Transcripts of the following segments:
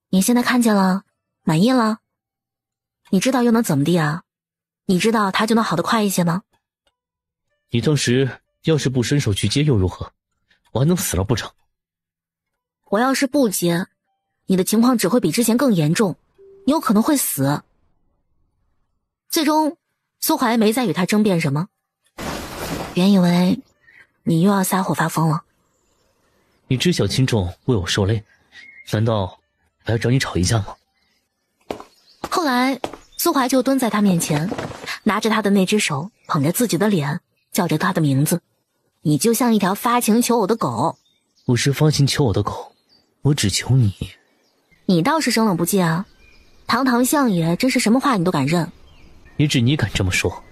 你现在看见了，满意了？你知道又能怎么地啊？你知道他就能好得快一些吗？你当时要是不伸手去接又如何？我还能死了不成？我要是不接，你的情况只会比之前更严重，你有可能会死。最终，苏怀没再与他争辩什么。原以为你又要撒火发疯了。你知晓轻重，为我受累，难道还要找你吵一架吗？后来，苏怀就蹲在他面前，拿着他的那只手，捧着自己的脸，叫着他的名字。你就像一条发情求偶的狗。我是发情求偶的狗，我只求你。你倒是生冷不忌啊，堂堂相爷真是什么话你都敢认。也只你敢这么说。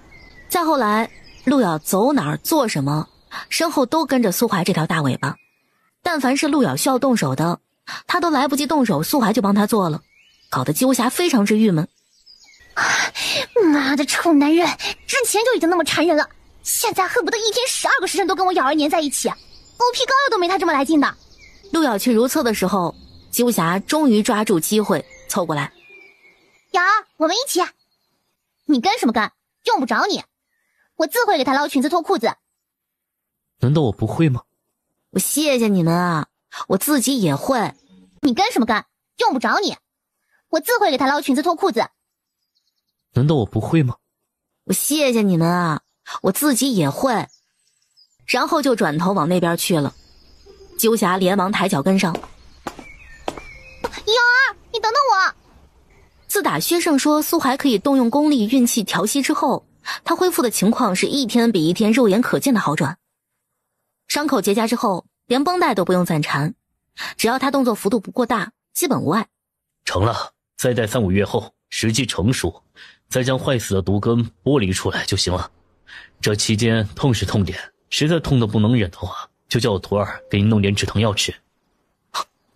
再后来，陆遥走哪儿做什么，身后都跟着苏怀这条大尾巴。但凡是陆遥需要动手的，他都来不及动手，苏怀就帮他做了，搞得姬无暇非常之郁闷。妈的臭男人，之前就已经那么缠人了，现在恨不得一天12个时辰都跟我咬儿粘在一起，狗皮膏药都没他这么来劲的。陆遥去如厕的时候，姬无暇终于抓住机会凑过来。瑶儿，我们一起。你跟什么跟？用不着你，我自会给他捞裙子脱裤子。难道我不会吗？我谢谢你们啊，我自己也会。你跟什么跟？用不着你，我自会给他捞裙子脱裤子。难道我不会吗？我谢谢你们啊，我自己也会。然后就转头往那边去了。姬无暇连忙抬脚跟上。瑶儿，你等等我。自打薛胜说苏怀可以动用功力运气调息之后，他恢复的情况是一天比一天肉眼可见的好转。伤口结痂之后，连绷带都不用再缠，只要他动作幅度不过大，基本无碍。成了，再待3-5月后，时机成熟，再将坏死的毒根剥离出来就行了。这期间痛是痛点，实在痛得不能忍的话，就叫我徒儿给你弄点止疼药吃。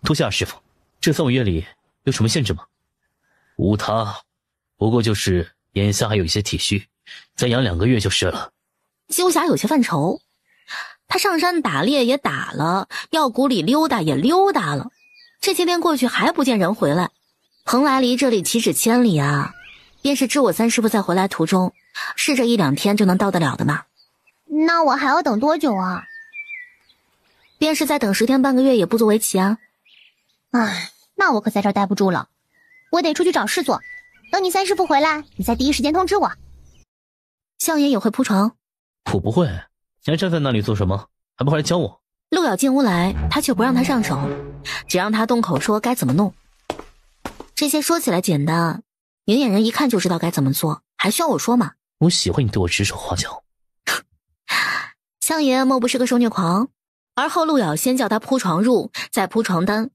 多谢师傅，这3-5月里有什么限制吗？无他，不过就是眼下还有一些体虚，再养2个月就是了。姬无暇有些犯愁，他上山打猎也打了，药谷里溜达也溜达了，这些天过去还不见人回来。蓬莱离这里岂止千里啊，便是知我三师傅在回来途中，是这1-2天就能到得了的嘛。那我还要等多久啊？便是再等10天半个月也不足为奇啊。唉，那我可在这儿待不住了，我得出去找事做。等你三师傅回来，你再第一时间通知我。相爷也会铺床？我不会，你还站在那里做什么？还不快来教我？陆遥进屋来，他却不让他上手，只让他动口说该怎么弄。这些说起来简单，明眼人一看就知道该怎么做，还需要我说吗？我喜欢你对我指手画脚。相爷莫不是个受虐狂？而后陆遥先叫他铺床褥，再铺床单，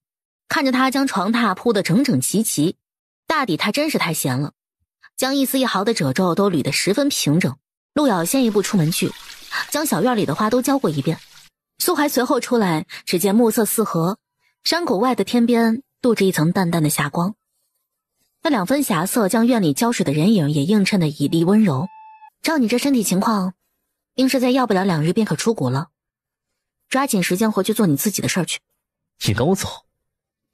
看着他将床榻铺得整整齐齐，大抵他真是太闲了，将一丝一毫的褶皱都捋得十分平整。陆遥先一步出门去，将小院里的花都浇过一遍。苏怀随后出来，只见暮色四合，山谷外的天边镀着一层淡淡的霞光，那2分霞色将院里浇水的人影也映衬得绮丽温柔。照你这身体情况，应是再要不了2日便可出谷了，抓紧时间回去做你自己的事儿去。你赶我走？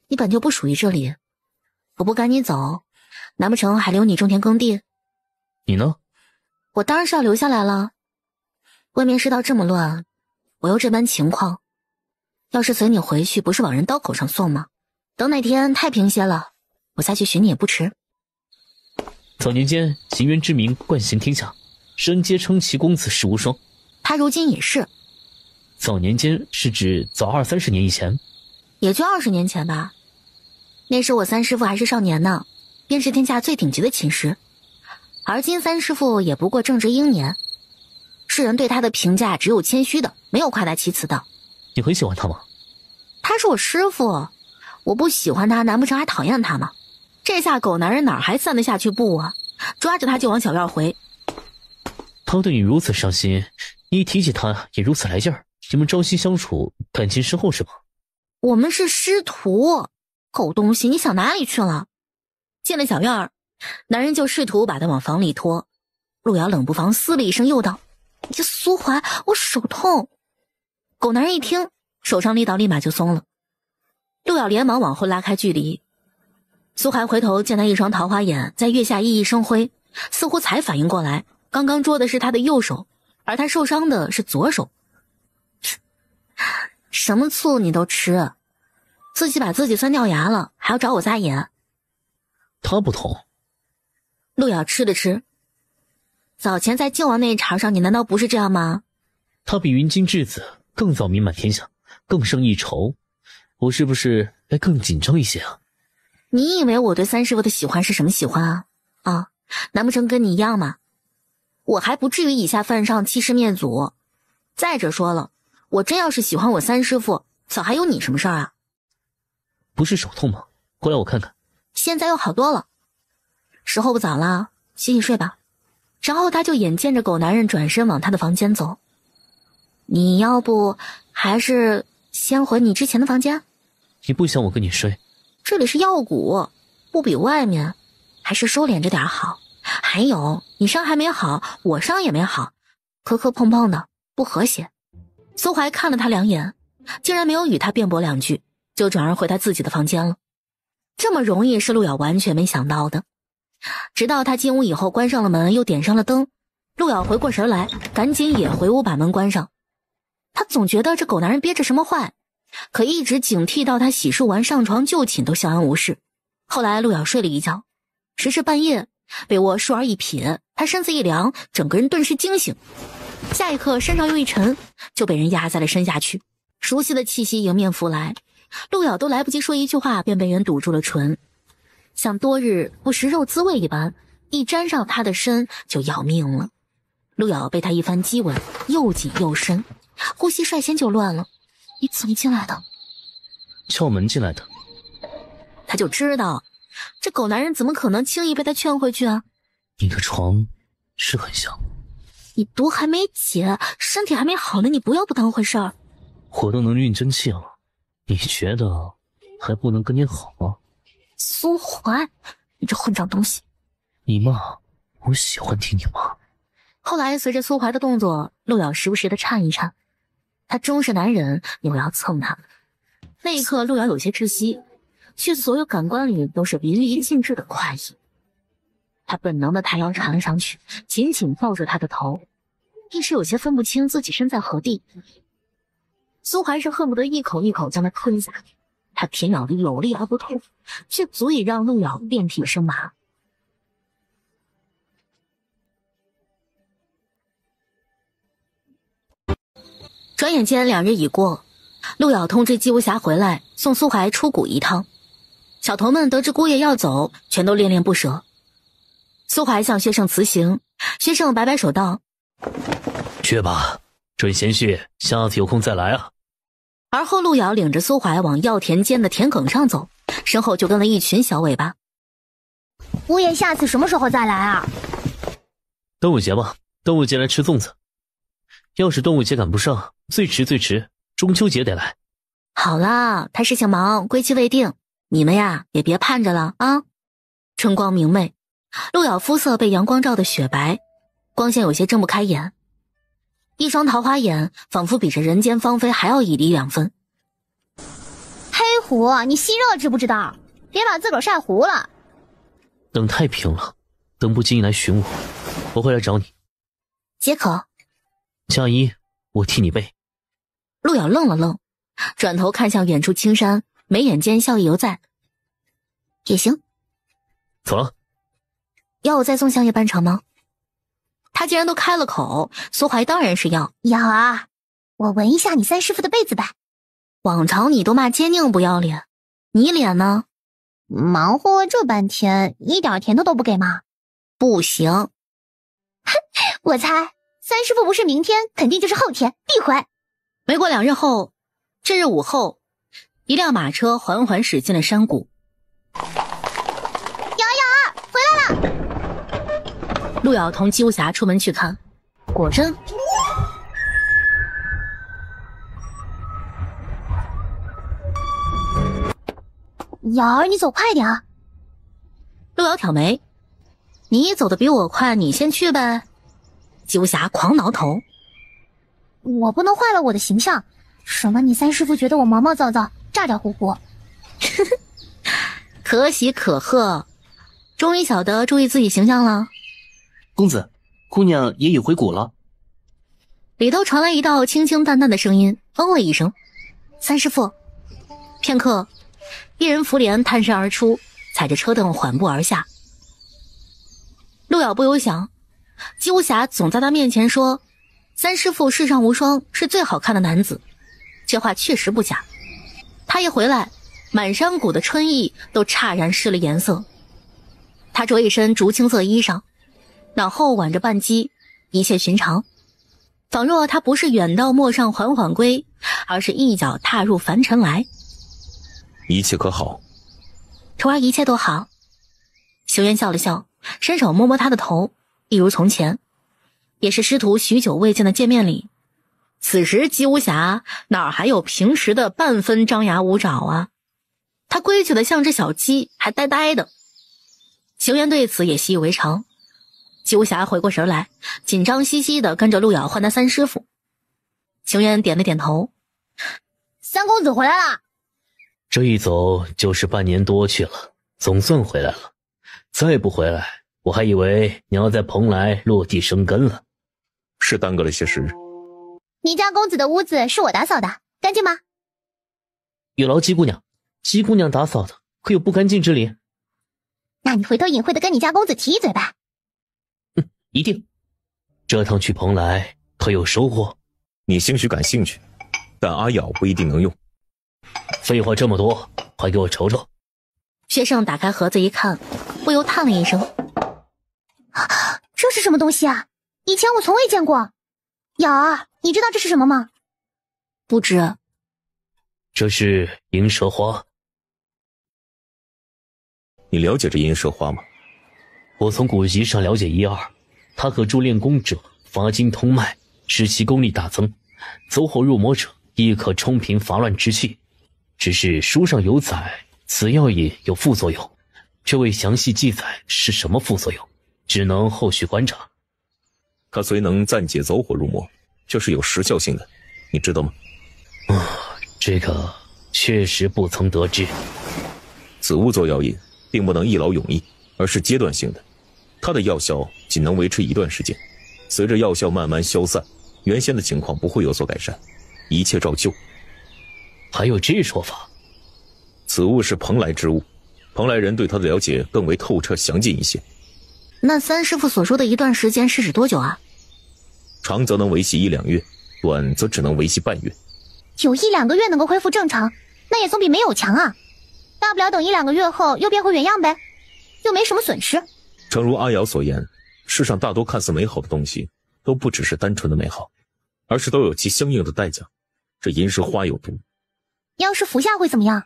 你本就不属于这里，我不赶你走，难不成还留你种田耕地？你呢？我当然是要留下来了。外面世道这么乱，我又这般情况，要是随你回去，不是往人刀口上送吗？等哪天太平些了，我再去寻你也不迟。早年间行渊之名冠行天下，世人皆称其公子世无双。他如今也是。早年间是指早20-30年以前？也就20年前吧。那时我三师父还是少年呢，便是天下最顶级的琴师。而今三师父也不过正值英年，世人对他的评价只有谦虚的，没有夸大其词的。你很喜欢他吗？他是我师父，我不喜欢他，难不成还讨厌他吗？这下狗男人哪儿还散得下去步啊？抓着他就往小院回。他对你如此上心，你一提起他也如此来劲儿，你们朝夕相处，感情深厚是吗？我们是师徒。狗东西，你想哪里去了？进了小院儿，男人就试图把他往房里拖。陆遥冷不防嘶了一声，又道：“你这苏怀，我手痛。”狗男人一听，手上力道立马就松了。陆遥连忙往后拉开距离。苏怀回头见他一双桃花眼在月下熠熠生辉，似乎才反应过来，刚刚捉的是他的右手，而他受伤的是左手。什么醋你都吃，自己把自己酸掉牙了，还要找我撒野。他不同。陆瑶吃了吃，早前在靖王那一茬上，你难道不是这样吗？他比云京质子更早名满天下，更胜一筹，我是不是该更紧张一些啊？你以为我对三师傅的喜欢是什么喜欢啊？啊，难不成跟你一样吗？我还不至于以下犯上，欺师灭祖。再者说了，我真要是喜欢我三师傅，早还有你什么事儿啊？不是手痛吗？过来我看看。现在又好多了。时候不早了，洗洗睡吧。然后他就眼见着狗男人转身往他的房间走。你要不还是先回你之前的房间？你不想我跟你睡？这里是药谷，不比外面，还是收敛着点好。还有，你伤还没好，我伤也没好，磕磕碰碰的，不和谐。苏怀看了他两眼，竟然没有与他辩驳两句，就转而回他自己的房间了。这么容易是陆瑶完全没想到的。直到他进屋以后关上了门，又点上了灯，陆瑶回过神来，赶紧也回屋把门关上。他总觉得这狗男人憋着什么坏，可一直警惕到他洗漱完上床就寝都相安无事。后来陆瑶睡了一觉，时至半夜，被窝倏儿一撇，他身子一凉，整个人顿时惊醒。下一刻身上又一沉，就被人压在了身下去。熟悉的气息迎面拂来，陆瑶都来不及说一句话，便被人堵住了唇，像多日不食肉滋味一般，一沾上他的身就要命了。陆瑶被他一番激吻，又紧又深，呼吸率先就乱了。你怎么进来的？撬门进来的。他就知道这狗男人怎么可能轻易被他劝回去啊。你的床是很香。你毒还没解，身体还没好呢，你不要不当回事儿。我都能运真气了，你觉得还不能跟你好吗？苏怀，你这混账东西！你骂我喜欢听你骂。后来随着苏怀的动作，陆瑶时不时的颤一颤。他终是男人，又要蹭他。那一刻陆瑶有些窒息，却所有感官里都是淋漓尽致的快意。他本能的抬腰缠了上去，紧紧抱住他的头，一时有些分不清自己身在何地。苏怀是恨不得一口一口将他吞下，他舔咬的有力而不痛，却足以让陆瑶遍体生麻。转眼间2日已过，陆瑶通知姬无暇回来送苏怀出谷一趟。小童们得知姑爷要走，全都恋恋不舍。苏怀向薛胜辞行，薛胜摆摆手道：去吧，准贤婿下次有空再来啊。而后陆瑶领着苏怀往药田间的田埂上走，身后就跟了一群小尾巴。姑爷下次什么时候再来啊？端午节吧，端午节来吃粽子。要是端午节赶不上，最迟中秋节得来。好啦，他事情忙，归期未定，你们呀也别盼着了啊。春光明媚，陆瑶肤色被阳光照得雪白，光线有些睁不开眼，一双桃花眼仿佛比这人间芳菲还要1厘2分。黑虎，你吸热知不知道？别把自个儿晒糊了。等太平了，等不及你来寻我，我会来找你。解渴。加衣，我替你备。陆瑶愣了愣，转头看向远处青山，眉眼间笑意犹在。也行。走了。要我再送香叶半程吗？他既然都开了口，苏怀当然是要。要啊，我闻一下你三师傅的被子呗。往常你都骂奸佞不要脸，你脸呢？忙活这半天，一点甜头都不给吗？不行。哼，我猜三师傅不是明天，肯定就是后天，必回。没过2日后，这日午后，一辆马车缓缓驶进了山谷。瑶儿回来了。陆瑶同姬无暇出门去看，果真，瑶儿，你走快点啊！陆瑶挑眉，你走得比我快，你先去呗。姬无暇狂挠头，我不能坏了我的形象。什么你三师傅觉得我毛毛躁躁，咋咋呼呼？可喜可贺，终于晓得注意自己形象了。公子，姑娘也已回谷了。里头传来一道清清淡淡的声音，嗯了一声。三师父。片刻，一人扶帘探身而出，踩着车凳缓步而下。陆遥不由想，姬无暇总在他面前说三师父世上无双，是最好看的男子，这话确实不假。他一回来，满山谷的春意都诧然失了颜色。他着一身竹青色衣裳，脑后挽着半髻，一切寻常，仿若他不是远道陌上缓缓归，而是一脚踏入凡尘来。一切可好？徒儿一切都好。修渊笑了笑，伸手摸摸他的头，一如从前，也是师徒许久未见的见面礼。此时姬无暇哪还有平时的半分张牙舞爪啊？他规矩的像只小鸡，还呆呆的。修渊对此也习以为常。姬无暇回过神来，紧张兮兮的跟着陆遥唤他三师父。修渊点了点头。三公子回来了。这一走就是半年多去了，总算回来了。再不回来，我还以为你要在蓬莱落地生根了。是耽搁了些时日。你家公子的屋子是我打扫的，干净吗？有劳姬姑娘，姬姑娘打扫的，可有不干净之理？那你回头隐晦的跟你家公子提一嘴吧。一定。这趟去蓬莱可有收获？你兴许感兴趣，但阿瑶不一定能用。废话这么多，快给我瞅瞅。薛胜打开盒子一看，不由叹了一声。这是什么东西啊？以前我从未见过。瑶儿，你知道这是什么吗？不知。这是银蛇花。你了解这银蛇花吗？我从古籍上了解一二，它可助练功者伐经通脉，使其功力大增；走火入魔者亦可冲平伐乱之气。只是书上有载，此药引有副作用，却未详细记载是什么副作用，只能后续观察。它虽能暂解走火入魔，却是有时效性的，你知道吗？这个确实不曾得知。此物做药引，并不能一劳永逸，而是阶段性的。它的药效仅能维持一段时间，随着药效慢慢消散，原先的情况不会有所改善，一切照旧。还有这说法？此物是蓬莱之物，蓬莱人对它的了解更为透彻详尽一些。那三师父所说的一段时间是指多久啊？长则能维系1-2月，短则只能维系半月。有1-2个月能够恢复正常，那也总比没有强啊。大不了等1-2个月后又变回原样呗，又没什么损失。诚如阿瑶所言，世上大多看似美好的东西，都不只是单纯的美好，而是都有其相应的代价。这银蛇花有毒，要是服下会怎么样？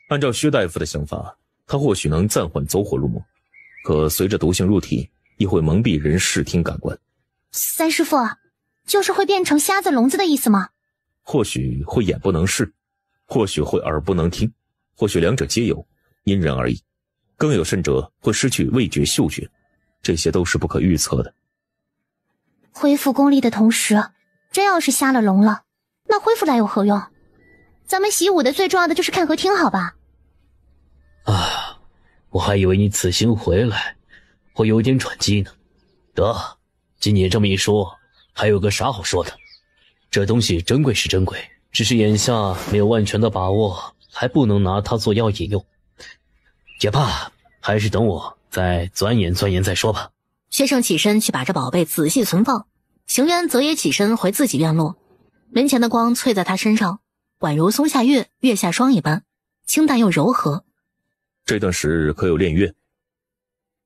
按照薛大夫的想法，他或许能暂缓走火入魔，可随着毒性入体，亦会蒙蔽人视听感官。三师父，就是会变成瞎子聋子的意思吗？或许会眼不能视，或许会耳不能听，或许两者皆有，因人而异。更有甚者会失去味觉嗅觉，这些都是不可预测的。恢复功力的同时，真要是瞎了聋了，那恢复来有何用？咱们习武的最重要的就是看和听，好吧？啊，我还以为你此行回来会有点转机呢。得，经你这么一说，还有个啥好说的？这东西珍贵是珍贵，只是眼下没有万全的把握，还不能拿它做药引用。也罢，还是等我再钻研钻研再说吧。薛胜起身去把这宝贝仔细存放，邢渊则也起身回自己院落。门前的光淬在他身上，宛如松下月、月下霜一般，清淡又柔和。这段时日可有练乐？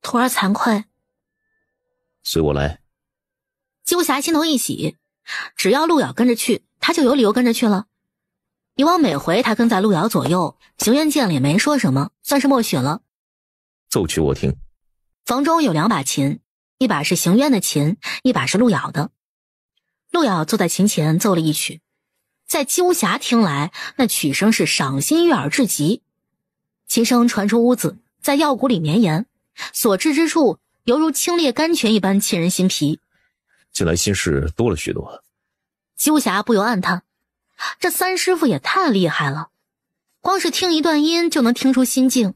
徒儿惭愧。随我来。姬无暇心头一喜，只要陆遥跟着去，他就有理由跟着去了。以往每回他跟在陆遥左右，邢渊见了也没说什么，算是默许了。奏曲我听。房中有2把琴，一把是邢渊的琴，一把是陆遥的。陆遥坐在琴前奏了一曲，在姬无暇听来，那曲声是赏心悦耳至极。琴声传出屋子，在药骨里绵延，所至之处犹如清冽甘泉一般沁人心脾。近来心事多了许多。姬无暇不由暗叹，这三师傅也太厉害了，光是听一段音就能听出心境，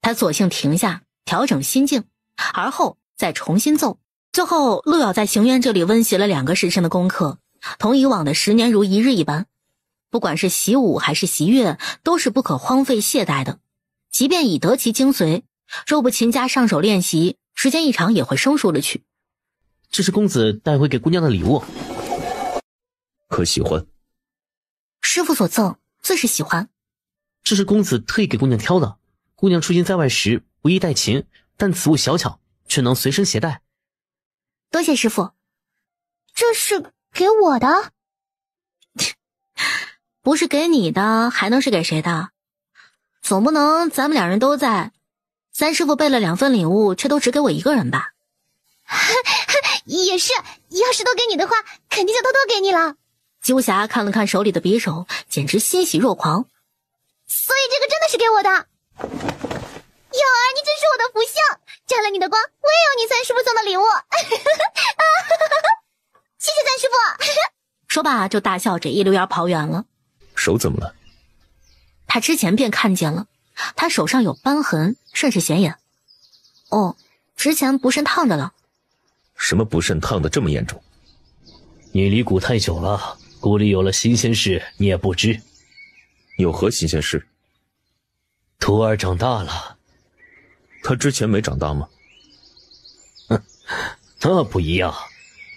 他索性停下，调整心境，而后再重新奏。最后，陆瑶在行院这里温习了2个时辰的功课，同以往的10年如一日一般。不管是习武还是习乐，都是不可荒废懈怠的。即便已得其精髓，若不勤加上手练习，时间一长也会生疏了去。这是公子带回给姑娘的礼物，可喜欢？师父所赠，自是喜欢。这是公子特意给姑娘挑的。姑娘出行在外时不宜带琴，但此物小巧，却能随身携带。多谢师父。这是给我的？不是给你的，还能是给谁的？总不能咱们2人都在，三师父备了2份礼物，却都只给我一个人吧？也是，要是都给你的话，肯定就偷偷给你了。鸠侠看了看手里的匕首，简直欣喜若狂。所以这个真的是给我的。瑶儿，你真是我的福相，沾了你的光，我也有你三师父送的礼物。谢谢三师父。说罢就大笑着一溜烟跑远了。手怎么了？他之前便看见了，他手上有斑痕，甚是显眼。哦，之前不慎烫着了。什么不慎烫的这么严重？你离谷太久了，谷里有了新鲜事，你也不知。有何新鲜事？徒儿长大了。他之前没长大吗？那不一样。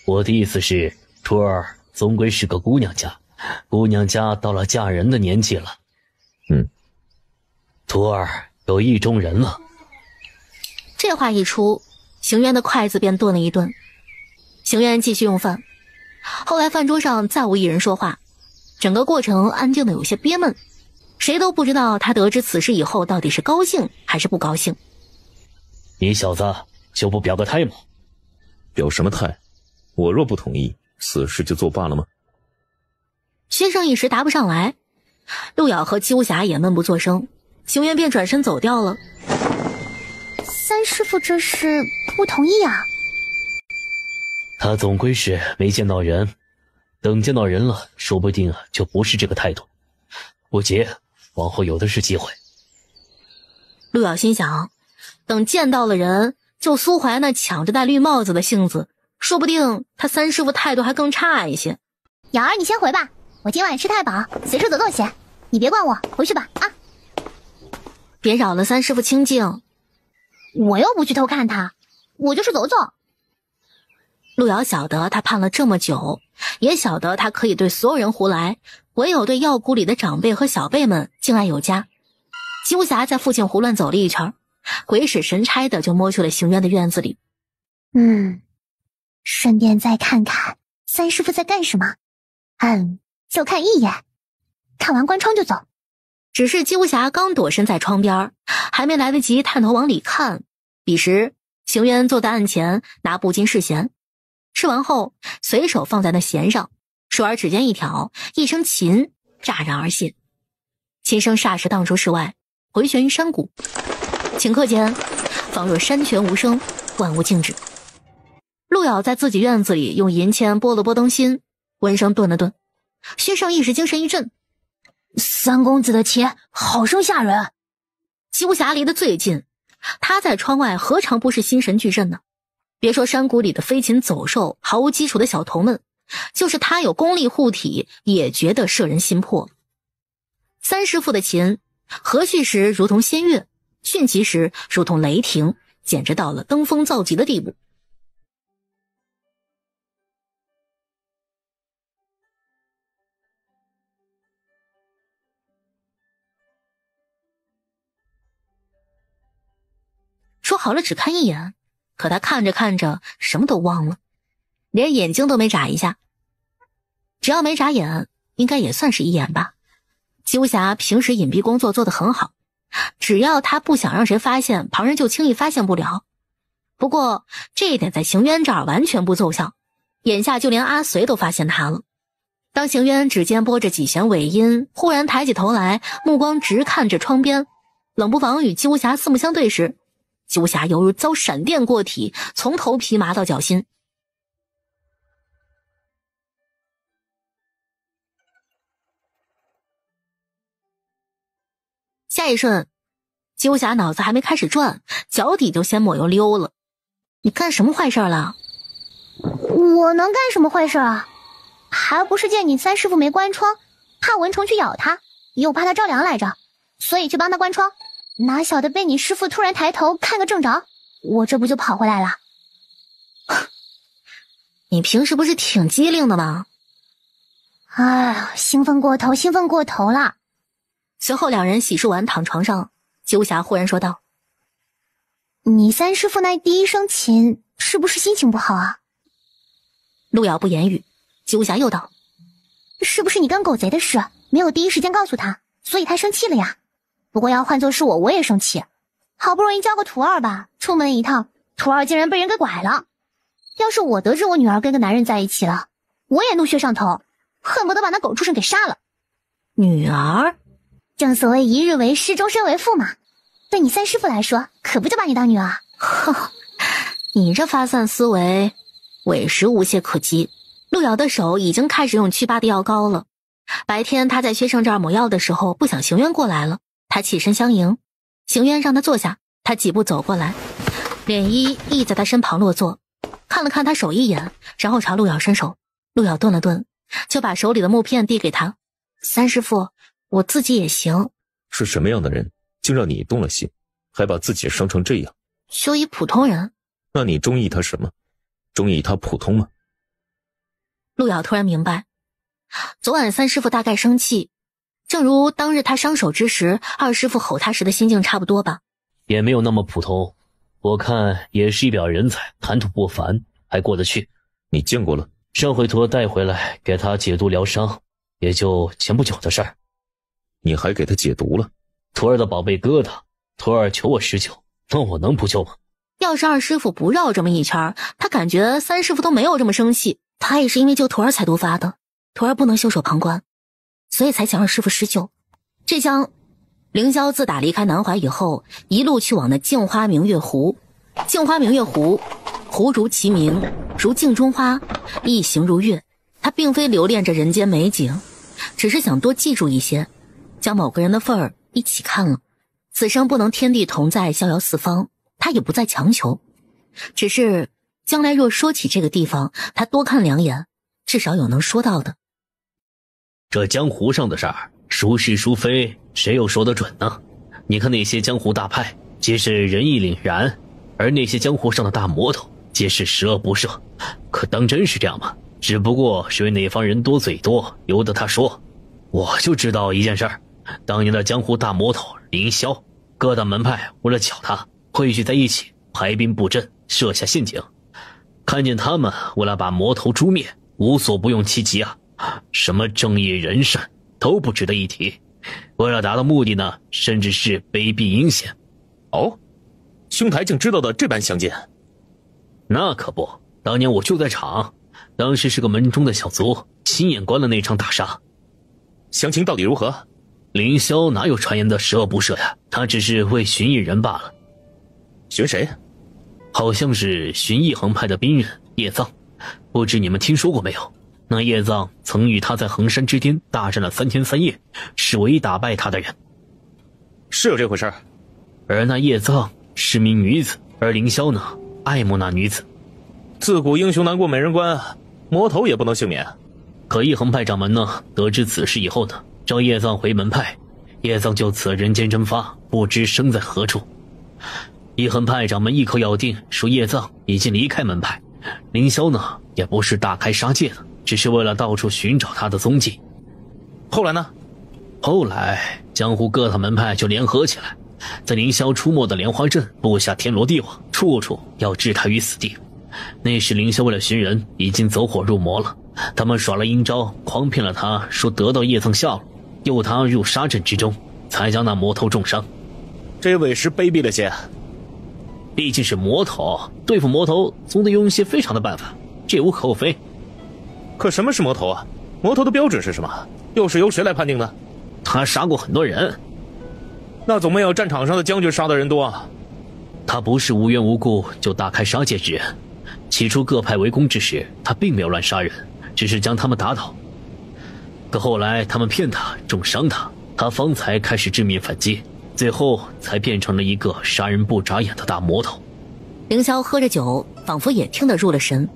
我的意思是，徒儿终归是个姑娘家，姑娘家到了嫁人的年纪了。徒儿有意中人了。这话一出，行渊的筷子便顿了一顿。行渊继续用饭，后来饭桌上再无一人说话，整个过程安静的有些憋闷，谁都不知道他得知此事以后到底是高兴还是不高兴。你小子就不表个态吗？表什么态？我若不同意，此事就作罢了吗？薛胜一时答不上来，陆瑶和鸠侠也闷不作声，行渊便转身走掉了。三师父这是不同意啊？他总归是没见到人，等见到人了，说不定就不是这个态度。不急，往后有的是机会。陆瑶心想，等见到了人，就苏怀那抢着戴绿帽子的性子，说不定他三师父态度还更差一些。瑶儿，你先回吧，我今晚吃太饱，随处走走些，你别管我，回去吧啊！别扰了三师父清静。我又不去偷看他，我就是走走。陆瑶晓得他盼了这么久，也晓得他可以对所有人胡来，唯有对药谷里的长辈和小辈们敬爱有加。鸠侠在附近胡乱走了一圈，鬼使神差的就摸去了行渊的院子里。顺便再看看三师父在干什么。就看一眼，看完关窗就走。只是鸠侠刚躲身在窗边，还没来得及探头往里看，彼时行渊坐在案前拿布巾试弦，试完后随手放在那弦上，手儿指尖一挑，一声琴乍然而现，琴声霎时荡出室外，回旋于山谷。顷刻间仿若山泉无声，万物静止。陆瑶在自己院子里用银签拨了拨灯芯，闻声顿了顿。薛胜一时精神一振，三公子的琴好生吓人。鸠侠离得最近，他在窗外何尝不是心神俱震呢？别说山谷里的飞禽走兽，毫无基础的小童们，就是他有功力护体，也觉得摄人心魄。三师父的琴，和煦时如同仙乐，迅疾时如同雷霆，简直到了登峰造极的地步。说好了只看一眼，可他看着看着什么都忘了，连眼睛都没眨一下。只要没眨眼，应该也算是一眼吧。鸠侠平时隐蔽工作做得很好，只要他不想让谁发现，旁人就轻易发现不了。不过这一点在行渊这儿完全不奏效，眼下就连阿随都发现他了。当行渊指尖拨着几弦尾音，忽然抬起头来，目光直看着窗边，冷不防与鸠侠四目相对时，鸠侠犹如遭闪电过体，从头皮麻到脚心。下一瞬，姬无暇脑子还没开始转，脚底就先抹油溜了。你干什么坏事了？我能干什么坏事啊？还不是见你三师傅没关窗，怕蚊虫去咬他，又怕他着凉来着，所以去帮他关窗。哪晓得被你师傅突然抬头看个正着，我这不就跑回来了。你平时不是挺机灵的吗？哎，兴奋过头了。随后两人洗漱完躺床上，姬无暇忽然说道：你三师傅那第一声琴是不是心情不好啊？路遥不言语。姬无暇又道：是不是你跟狗贼的事没有第一时间告诉他，所以他生气了呀？不过要换作是我也生气。好不容易交个徒儿吧，出门一趟，徒儿竟然被人给拐了。要是我得知我女儿跟个男人在一起了，我也怒血上头，恨不得把那狗畜生给杀了。女儿？正所谓一日为师，终身为父嘛。对你三师傅来说，可不就把你当女儿？哼，你这发散思维，委实无懈可击。路遥的手已经开始用祛疤的药膏了。白天他在薛胜这儿抹药的时候，不想行渊过来了，他起身相迎。行渊让他坐下，他几步走过来，脸衣亦在他身旁落座，看了看他手一眼，然后朝路遥伸手。路遥顿了顿，就把手里的木片递给他：三师傅，我自己也行。是什么样的人，竟让你动了心，还把自己伤成这样？就一普通人。那你中意他什么？中意他普通吗？路遥突然明白，昨晚三师傅大概生气，正如当日他伤手之时，二师傅吼他时的心境差不多吧。也没有那么普通，我看也是一表人才，谈吐不凡，还过得去。你见过了？上回徒儿带回来给他解毒疗伤，也就前不久的事儿。你还给他解毒了？徒儿的宝贝疙瘩，徒儿求我施救，那我能不救吗？要是二师傅不绕这么一圈，他感觉三师傅都没有这么生气。他也是因为救徒儿才毒发的，徒儿不能袖手旁观，所以才请二师傅施救。这厢凌霄自打离开南怀以后，一路去往那镜花明月湖。镜花明月湖，湖如其名，如镜中花，一行如月。他并非留恋着人间美景，只是想多记住一些，将某个人的份儿一起看了。此生不能天地同在，逍遥四方，他也不再强求，只是将来若说起这个地方，他多看两眼，至少有能说到的。这江湖上的事儿，孰是孰非，谁又说得准呢？你看那些江湖大派，皆是仁义凛然，而那些江湖上的大魔头，皆是十恶不赦。可当真是这样吗？只不过是因为哪方人多嘴多，由得他说。我就知道一件事儿，当年的江湖大魔头凌霄，各大门派为了剿他，汇聚在一起，排兵布阵，设下陷阱。看见他们为了把魔头诛灭，无所不用其极啊！什么正义仁善都不值得一提，为了达到目的呢，甚至是卑鄙阴险。哦，兄台竟知道的这般详尽。那可不，当年我就在场，当时是个门中的小卒，亲眼观了那场大杀。详情到底如何？凌霄哪有传言的十恶不赦呀？他只是为寻一人罢了。寻谁？好像是寻一横派的兵人叶藏，不知你们听说过没有？那叶藏曾与他在衡山之巅大战了3天3夜，是唯一打败他的人。是有这回事儿。而那叶藏是名女子，而凌霄呢，爱慕那女子。自古英雄难过美人关，魔头也不能幸免。可一横派掌门呢，得知此事以后呢，召叶藏回门派，叶藏就此人间蒸发，不知身在何处。一横派掌门一口咬定说叶藏已经离开门派，凌霄呢也不是大开杀戒的，只是为了到处寻找他的踪迹。后来呢？后来江湖各大门派就联合起来，在凌霄出没的莲花镇布下天罗地网，处处要置他于死地。那时凌霄为了寻人，已经走火入魔了，他们耍了阴招，诓骗了他，说得到叶藏下落，诱他入杀阵之中，才将那魔头重伤。这委实卑鄙了些。毕竟是魔头，对付魔头总得用一些非常的办法，这无可厚非。可什么是魔头啊？魔头的标准是什么？又是由谁来判定呢？他杀过很多人。那总没有战场上的将军杀的人多啊。他不是无缘无故就大开杀戒之人。起初各派围攻之时，他并没有乱杀人，只是将他们打倒。可后来他们骗他，重伤他，他方才开始致命反击，最后才变成了一个杀人不眨眼的大魔头。凌霄喝着酒，仿佛也听得入了神。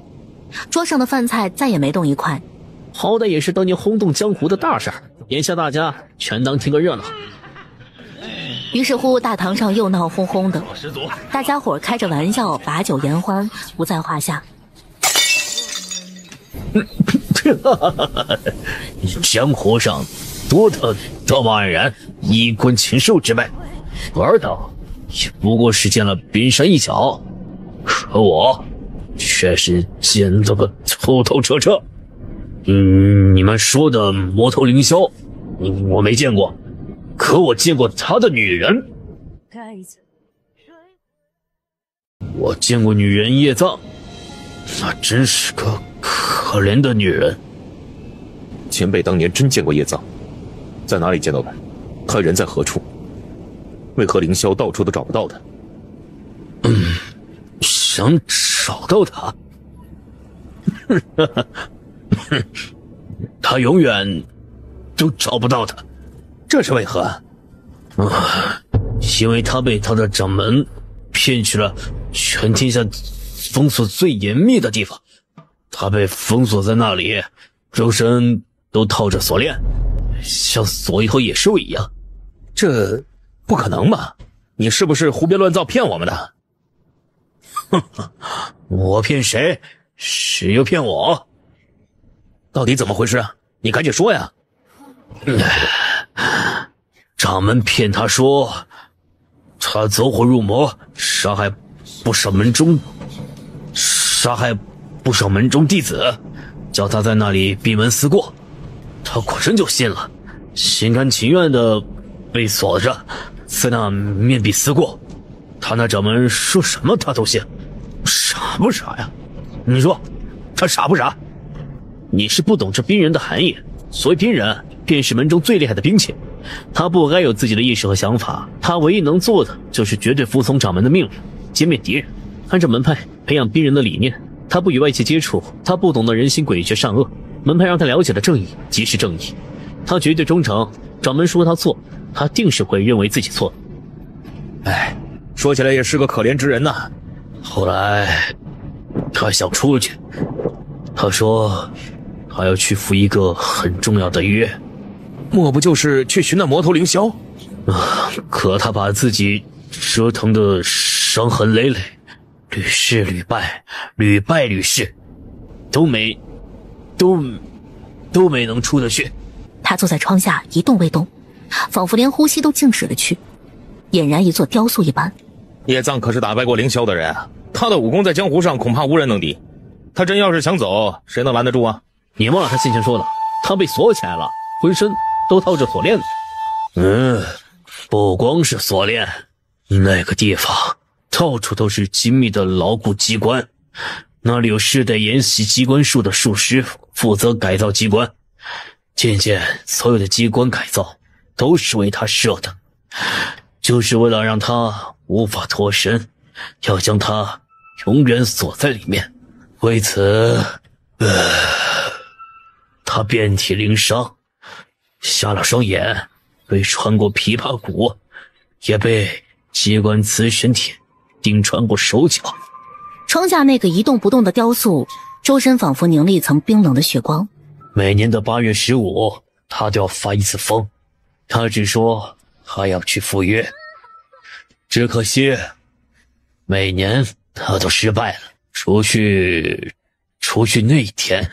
桌上的饭菜再也没动一块。好歹也是当年轰动江湖的大事儿，眼下大家全当听个热闹。于是乎，大堂上又闹哄哄的，大家伙开着玩笑，把酒言欢，不在话下。江湖上多的道貌岸然、衣冠禽兽之辈，尔等也不过是见了冰山一角，可我却是见得个透透彻彻。你们说的魔头凌霄，我没见过，可我见过他的女人。我见过女人叶藏，那真是个可怜的女人。前辈当年真见过叶藏，在哪里见到的？他人在何处？为何凌霄到处都找不到他？想找到他？他永远都找不到他，这是为何？因为他被他的掌门骗去了全天下封锁最严密的地方，他被封锁在那里，周身都套着锁链，像锁一头野兽一样。这不可能吧？你是不是胡编乱造骗我们的？我骗谁？谁又骗我？到底怎么回事啊？你赶紧说呀！掌门骗他说，他走火入魔，杀害不少门中弟子，叫他在那里闭门思过。他果真就信了，心甘情愿的被锁着，在那面壁思过。他那掌门说什么他都信，傻不傻呀？你说他傻不傻？你是不懂这兵人的含义。所谓兵人，便是门中最厉害的兵器，他不该有自己的意识和想法，他唯一能做的就是绝对服从掌门的命令，歼灭敌人，按照门派培养兵人的理念。他不与外界接触，他不懂得人心诡谲善恶，门派让他了解的正义即是正义，他绝对忠诚，掌门说他错，他定是会认为自己错的。说起来也是个可怜之人呐。后来他想出去，他说他要去赴一个很重要的约，莫不就是去寻那魔头凌霄？可他把自己折腾的伤痕累累，屡试屡败，屡败屡试，都没能出得去。他坐在窗下一动未动，仿佛连呼吸都静止了去，俨然一座雕塑一般。叶藏可是打败过凌霄的人啊，他的武功在江湖上恐怕无人能敌。他真要是想走，谁能拦得住啊？你忘了他先前说的，他被锁起来了，浑身都套着锁链子。不光是锁链，那个地方到处都是精密的牢固机关，那里有世代研习机关术的术师负责改造机关。渐渐，所有的机关改造都是为他设的，就是为了让他无法脱身，要将他永远锁在里面。为此，他遍体鳞伤，瞎了双眼，被穿过琵琶骨，也被机关磁神铁钉穿过手脚。窗下那个一动不动的雕塑，周身仿佛凝了一层冰冷的血光。每年的8月15，他都要发一次疯。他只说他要去赴约，只可惜每年他都失败了，除去那一天，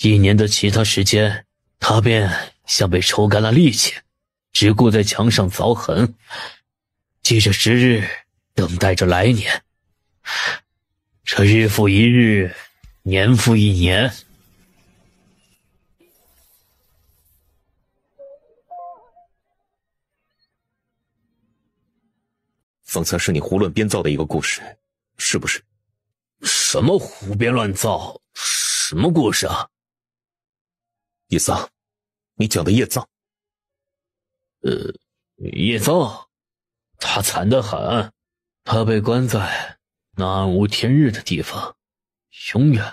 一年的其他时间，他便像被抽干了力气，只顾在墙上凿痕，记着时日，等待着来年。这日复一日，年复一年。方才是你胡乱编造的一个故事，是不是？什么胡编乱造？什么故事啊？叶藏，你讲的叶藏。叶藏，他惨得很，他被关在那暗无天日的地方，永远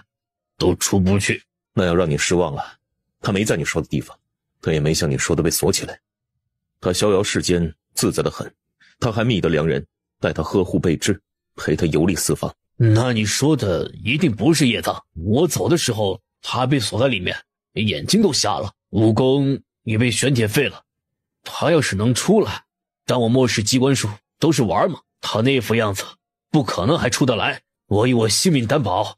都出不去。那要让你失望了，他没在你说的地方，他也没像你说的被锁起来，他逍遥世间自在的很。他还觅得良人，待他呵护备至，陪他游历四方。那你说的一定不是业障。我走的时候，他被锁在里面，眼睛都瞎了，武功也被玄铁废了。他要是能出来，当我漠视机关术都是玩嘛。他那副样子，不可能还出得来。我以我性命担保，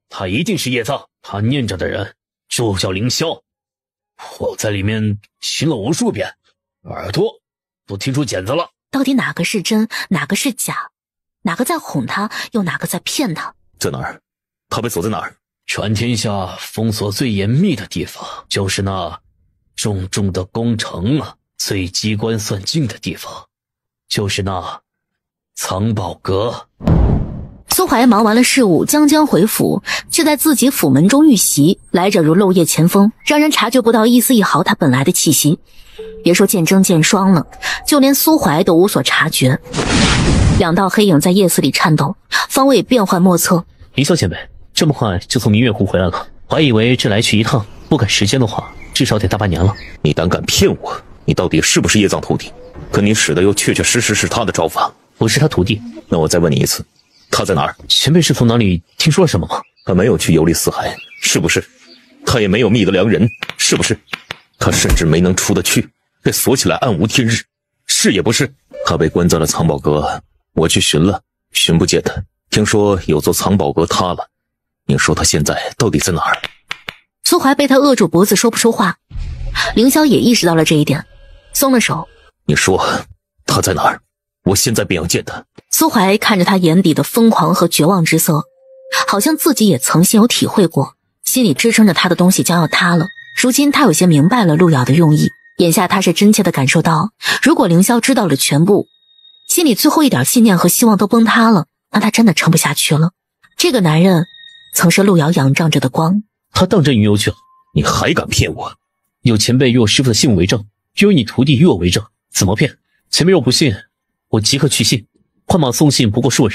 他一定是业障。他念着的人就叫凌霄，我在里面寻了无数遍，耳朵都听出茧子了。到底哪个是真，哪个是假？哪个在哄他，又哪个在骗他？在哪儿？他被锁在哪儿？全天下封锁最严密的地方，就是那重重的宫城啊；最机关算尽的地方，就是那藏宝阁。苏怀忙完了事务，将将回府，却在自己府门中遇袭，来者如漏夜前锋，让人察觉不到一丝一毫他本来的气息。别说见真见双了，就连苏怀都无所察觉。两道黑影在夜色里颤抖，方位变幻莫测。凌霄前辈这么快就从明月湖回来了，我还以为这来去一趟不赶时间的话，至少得大半年了。你胆敢骗我？你到底是不是业藏徒弟？可你使的又确确实实是他的招法。我是他徒弟。那我再问你一次，他在哪儿？前辈是从哪里听说了什么吗？他没有去游历四海，是不是？他也没有觅得良人，是不是？他甚至没能出得去，被锁起来暗无天日，是也不是？他被关在了藏宝阁，我去寻了，寻不见他。听说有座藏宝阁塌了，你说他现在到底在哪儿？苏怀被他扼住脖子说不出话。凌霄也意识到了这一点，松了手。你说他在哪儿？我现在便要见他。苏怀看着他眼底的疯狂和绝望之色，好像自己也曾心有体会过，心里支撑着他的东西将要塌了。如今他有些明白了陆遥的用意，眼下他是真切地感受到，如果凌霄知道了全部，心里最后一点信念和希望都崩塌了，那他真的撑不下去了。这个男人曾是陆遥仰仗着的光。他当真云游去了？你还敢骗我？有前辈与我师父的信物为证，又有你徒弟与我为证，怎么骗？前辈若不信，我即刻去信，换马送信不过数日，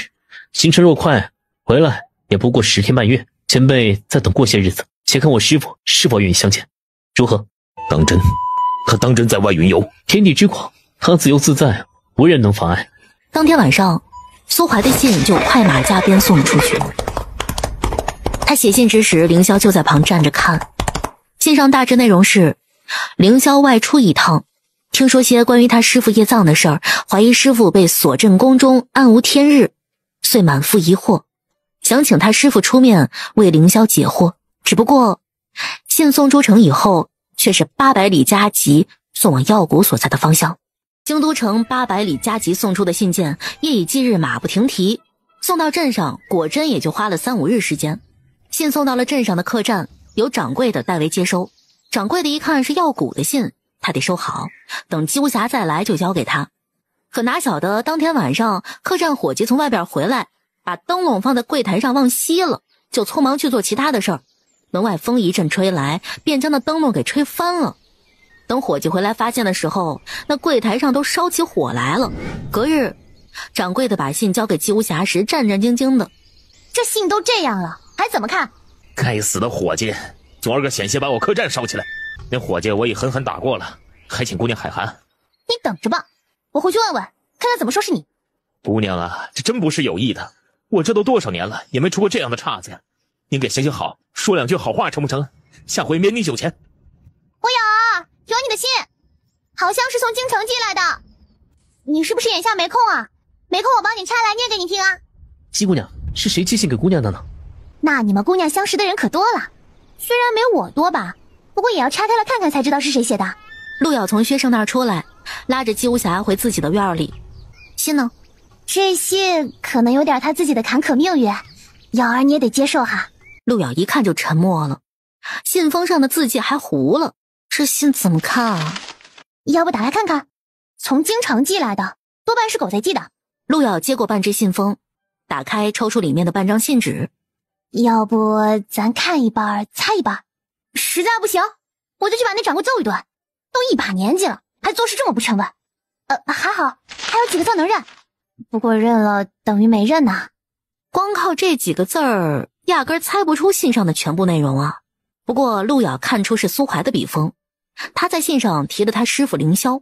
行程若快，回来也不过10天半月。前辈再等过些日子，且看我师父是否愿意相见，如何？当真？他当真在外云游？天地之广，他自由自在，无人能妨碍。当天晚上，苏怀的信就快马加鞭送了出去。他写信之时，凌霄就在旁站着看。信上大致内容是：凌霄外出一趟，听说些关于他师父业藏的事儿，怀疑师父被锁镇宫中暗无天日，遂满腹疑惑，想请他师父出面为凌霄解惑。只不过信送出城以后，却是800里加急送往药谷所在的方向。京都城800里加急送出的信件，夜以继日，马不停蹄，送到镇上果真也就花了3-5日时间。信送到了镇上的客栈，由掌柜的代为接收。掌柜的一看是药谷的信，他得收好，等姬无暇再来就交给他。可哪晓得当天晚上，客栈伙计从外边回来，把灯笼放在柜台上忘熄了，就匆忙去做其他的事儿。门外风一阵吹来，便将那灯笼给吹翻了。等伙计回来发现的时候，那柜台上都烧起火来了。隔日，掌柜的把信交给姬无暇时，战战兢兢的。这信都这样了，还怎么看？该死的伙计，昨儿个险些把我客栈烧起来，那伙计我已狠狠打过了，还请姑娘海涵。你等着吧，我回去问问，看看怎么说是你。姑娘啊，这真不是有意的，我这都多少年了，也没出过这样的岔子呀。您给行行好，说2句好话成不成？下回免你酒钱。我有你的信，好像是从京城寄来的。你是不是眼下没空啊？没空我帮你拆来念给你听啊。姬姑娘，是谁寄信给姑娘的呢？那你们姑娘相识的人可多了，虽然没我多吧，不过也要拆开了看看才知道是谁写的。陆遥从薛胜那儿出来，拉着姬无暇回自己的院里。信呢？这信可能有点他自己的坎坷命运，瑶儿你也得接受哈。陆遥一看就沉默了，信封上的字迹还糊了，这信怎么看啊？要不打开看看？从京城寄来的，多半是狗贼寄的。陆遥接过半只信封，打开抽出里面的半张信纸。要不咱看一半猜一半，实在不行我就去把那掌柜揍一顿，都一把年纪了还做事这么不沉稳。还好还有几个字能认，不过认了等于没认呐。光靠这几个字儿压根猜不出信上的全部内容啊。不过陆遥看出是苏怀的笔锋，他在信上提了他师父凌霄。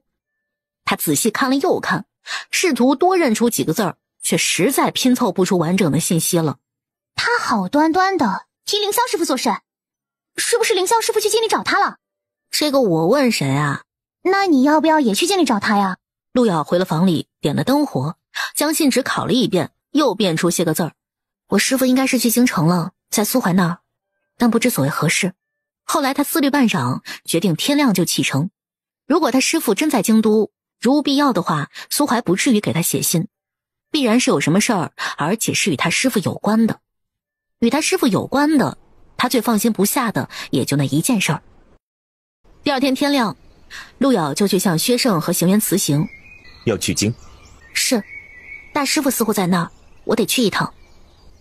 他仔细看了又看，试图多认出几个字儿，却实在拼凑不出完整的信息了。他好端端的替凌霄师傅做事，是不是凌霄师傅去监里找他了？这个我问谁啊？那你要不要也去监里找他呀？陆瑶回了房里，点了灯火，将信纸拷了一遍，又变出些个字儿。我师傅应该是去京城了，在苏怀那儿，但不知所谓何事。后来他思虑半晌，决定天亮就启程。如果他师傅真在京都，如无必要的话，苏怀不至于给他写信，必然是有什么事儿，而且是与他师傅有关的。与他师傅有关的，他最放心不下的也就那一件事儿。第二天天亮，陆瑶就去向薛胜和行辕辞行。要去京？是，大师傅似乎在那儿，我得去一趟。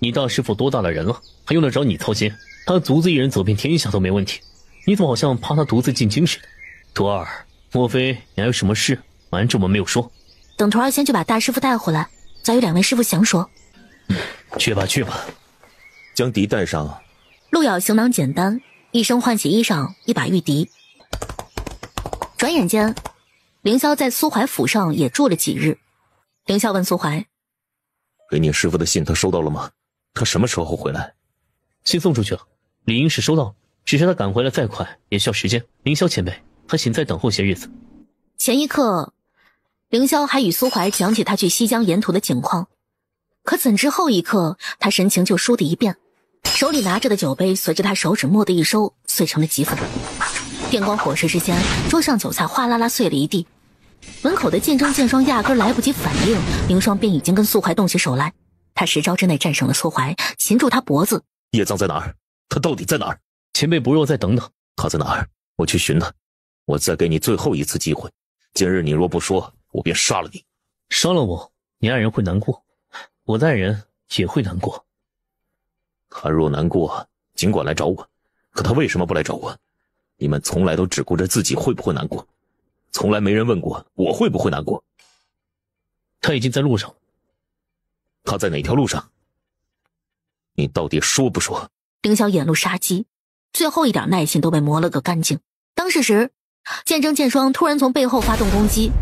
你大师傅多大的人了，还用得着你操心？他独自一人走遍天下都没问题，你怎么好像怕他独自进京似的？徒儿，莫非你还有什么事瞒着我们没有说？等徒儿先去把大师傅带回来，再与两位师傅详说。去吧去吧。将笛带上。陆瑶行囊简单，一身换洗衣裳，一把玉笛。转眼间，凌霄在苏怀府上也住了几日。凌霄问苏怀：给你师傅的信他收到了吗？他什么时候回来？信送出去了，理应是收到，只是他赶回来再快也需要时间。凌霄前辈，他请再等候些日子。前一刻，凌霄还与苏怀讲起他去西江沿途的景况，可怎知后一刻，他神情就倏地一变，手里拿着的酒杯随着他手指蓦地一收，碎成了几粉。电光火石之间，桌上酒菜哗啦啦碎了一地。门口的剑争剑双压根来不及反应，凌霜便已经跟苏怀动起手来。他10招之内战胜了苏怀，擒住他脖子。叶藏在哪儿？他到底在哪儿？前辈不若再等等。他在哪儿？我去寻他。我再给你最后一次机会，今日你若不说，我便杀了你。杀了我，你爱人会难过，我的爱人也会难过。他若难过，尽管来找我。可他为什么不来找我？你们从来都只顾着自己会不会难过，从来没人问过我会不会难过。他已经在路上。他在哪条路上？你到底说不说？凌霄眼露杀机，最后一点耐心都被磨了个干净。当时时，剑争剑双突然从背后发动攻击，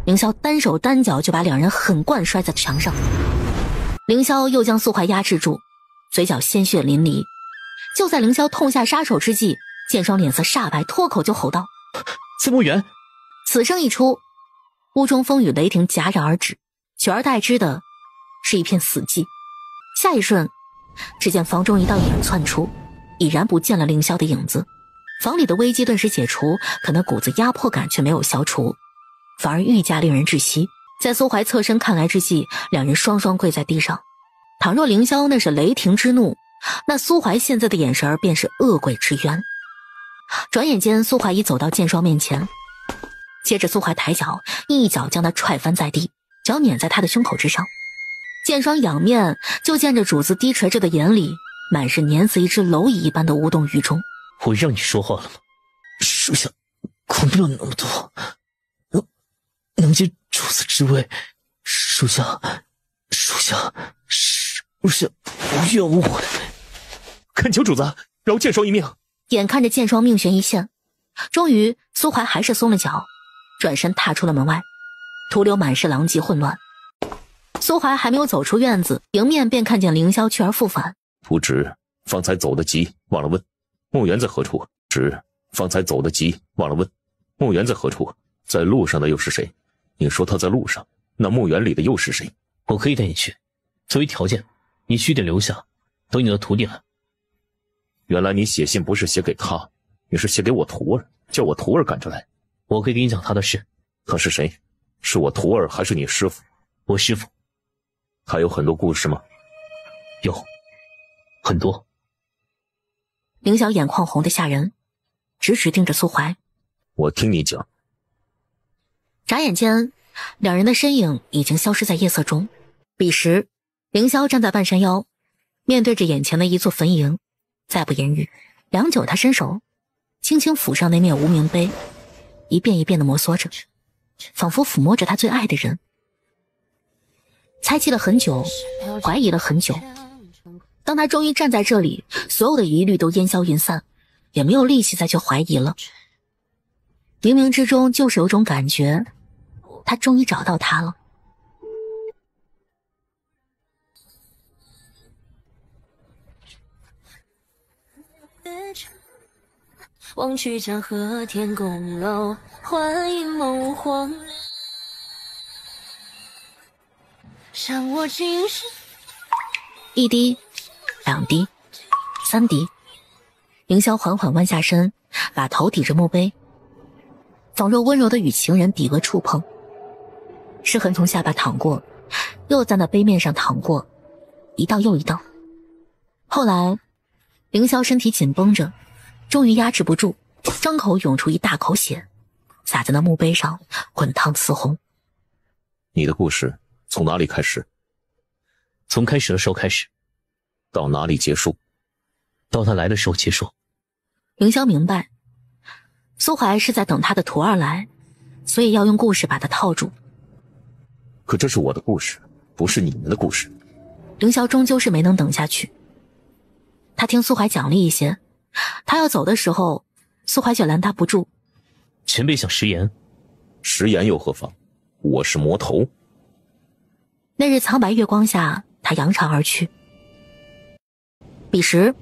凌霄单手单脚就把两人狠灌摔在墙上。凌霄又将苏怀压制住，嘴角鲜血淋漓。就在凌霄痛下杀手之际，剑双脸色煞白，脱口就吼道：司慕远！此声一出，屋中风雨雷霆戛然而止，取而代之的是一片死寂。下一瞬，只见房中一道影窜出，已然不见了凌霄的影子。房里的危机顿时解除，可那股子压迫感却没有消除，反而愈加令人窒息。在苏怀侧身看来之际，两人双双跪在地上。倘若凌霄那是雷霆之怒，那苏怀现在的眼神便是恶鬼之冤。转眼间，苏怀已走到剑双面前，接着苏怀抬脚一脚将他踹翻在地，脚碾在他的胸口之上。剑双仰面就见着主子低垂着的眼里满是碾死一只蝼蚁一般的无动于衷。我让你说话了吗？属下管不了那么多，能接主子之位，属下无怨无悔。恳求主子饶剑双一命。眼看着剑双命悬一线，终于苏怀还是松了脚，转身踏出了门外，徒留满是狼藉混乱。苏怀还没有走出院子，迎面便看见凌霄去而复返。不知方才走得急，忘了问墓园在何处？方才走得急，忘了问墓园在何处？在路上的又是谁？你说他在路上，那墓园里的又是谁？我可以带你去，作为条件，你须得留下，等你的徒弟来。原来你写信不是写给他，你是写给我徒儿，叫我徒儿赶着来。我可以给你讲他的事。他是谁？是我徒儿还是你师父？我师父。他有很多故事吗？有，很多。凌霄眼眶红得吓人，直直盯着苏怀。我听你讲。眨眼间，两人的身影已经消失在夜色中。彼时，凌霄站在半山腰，面对着眼前的一座坟茔，再不言语。良久，他伸手轻轻抚上那面无名碑，一遍一遍地摩挲着，仿佛抚摸着他最爱的人。猜忌了很久，怀疑了很久，当他终于站在这里，所有的疑虑都烟消云散，也没有力气再去怀疑了。冥冥之中就是有种感觉，他终于找到他了。望去江河天宫楼，幻影梦黄。想我今世。一滴，2滴，3滴，凌霄缓缓弯下身，把头抵着墓碑，仿若温柔的与情人比额触碰。湿痕从下巴淌过，又在那碑面上淌过，一道又一道。后来凌霄身体紧绷着，终于压制不住，张口涌出一大口血，洒在那墓碑上，滚烫刺红。你的故事从哪里开始？从开始的时候开始，到哪里结束？到他来的时候结束。凌霄明白，苏怀是在等他的徒儿来，所以要用故事把他套住。可这是我的故事，不是你们的故事。凌霄终究是没能等下去。他听苏怀讲了一些，他要走的时候，苏怀却拦他不住。前辈想食言，食言又何妨？我是魔头。那日苍白月光下，他扬长而去。彼时，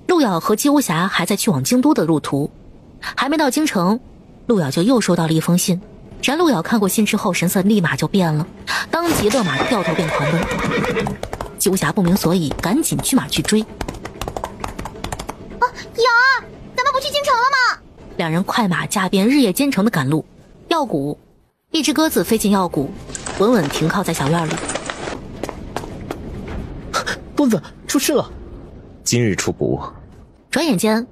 陆遥和姬无暇还在去往京都的路途，还没到京城，陆遥就又收到了一封信。然陆遥看过信之后，神色立马就变了，当即勒马掉头便狂奔。姬无暇不明所以，赶紧驱马去追。瑶儿，咱们不去京城了吗？两人快马加鞭，日夜兼程的赶路。药谷，一只鸽子飞进药谷，稳稳停靠在小院里。公子出事了！今日出谷。转眼间，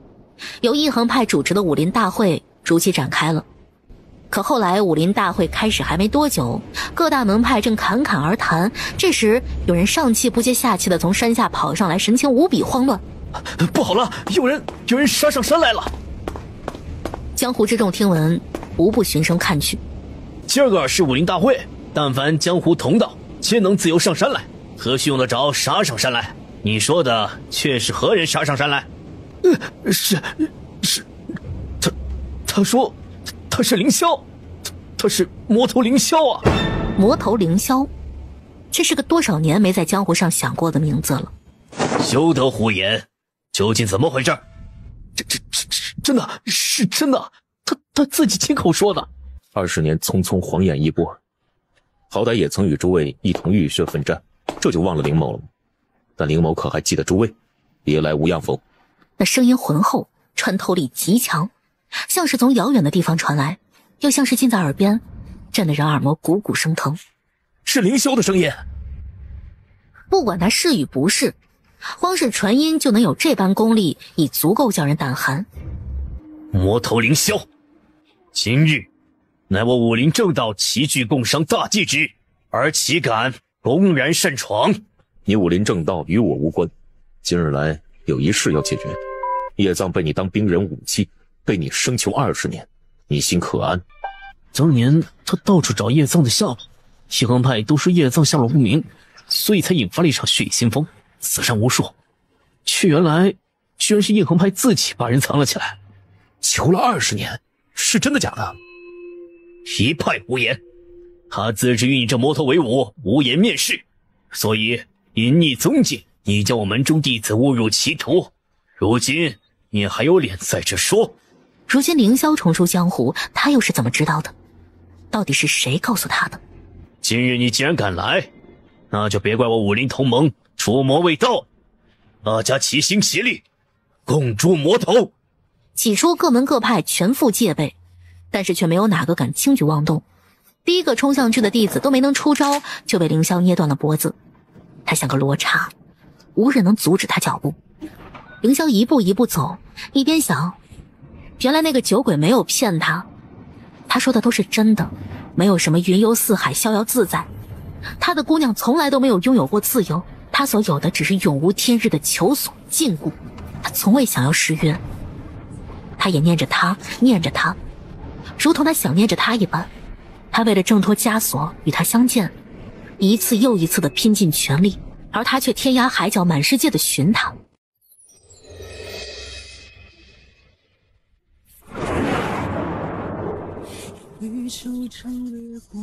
由义衡派主持的武林大会如期展开了。可后来武林大会开始还没多久，各大门派正侃侃而谈，这时有人上气不接下气的从山下跑上来，神情无比慌乱。不好了，有人杀上山来了！江湖之众听闻，无不循声看去。今儿个是武林大会，但凡江湖同道，皆能自由上山来，何须用得着杀上山来？你说的却是何人杀上山来？是，他说他是凌霄，他是魔头凌霄啊！魔头凌霄，这是个多少年没在江湖上响过的名字了。休得胡言，究竟怎么回事？这真的是真的，他自己亲口说的。20年匆匆晃眼一波，好歹也曾与诸位一同浴血奋战，这就忘了林某了吗？但林某可还记得诸位？别来无恙否？那声音浑厚，穿透力极强，像是从遥远的地方传来，又像是近在耳边，震得人耳膜汩汩生疼。是凌霄的声音。不管他是与不是，光是传音就能有这般功力，已足够叫人胆寒。魔头凌霄，今日乃我武林正道齐聚共商大祭之，而岂敢公然擅闯？你武林正道与我无关，今日来有一事要解决。叶藏被你当兵人武器，被你生囚20年，你心可安？当年他到处找叶藏的下落，西横派都说叶藏下落不明，所以才引发了一场血雨腥风，死伤无数。却原来居然是叶横派自己把人藏了起来。囚了20年，是真的假的？一派胡言！他自知与你这魔头为伍，无颜面试，所以隐匿踪迹，你将我门中弟子误入歧途。如今你还有脸在这说？如今凌霄重出江湖，他又是怎么知道的？到底是谁告诉他的？今日你既然敢来，那就别怪我武林同盟出魔未到，大家齐心协力，共诛魔头。起初各门各派全副戒备，但是却没有哪个敢轻举妄动。第一个冲上去的弟子都没能出招，就被凌霄捏断了脖子。他像个罗刹，无人能阻止他脚步。凌霄一步一步走，一边想，原来那个酒鬼没有骗他，他说的都是真的，没有什么云游四海逍遥自在。他的姑娘从来都没有拥有过自由，他所有的只是永无天日的囚锁禁锢。他从未想要誓约，他也念着他，念着他，如同他想念着他一般。他为了挣脱枷锁与他相见，一次又一次的拼尽全力，而他却天涯海角满世界的寻他。雨秋常掠过。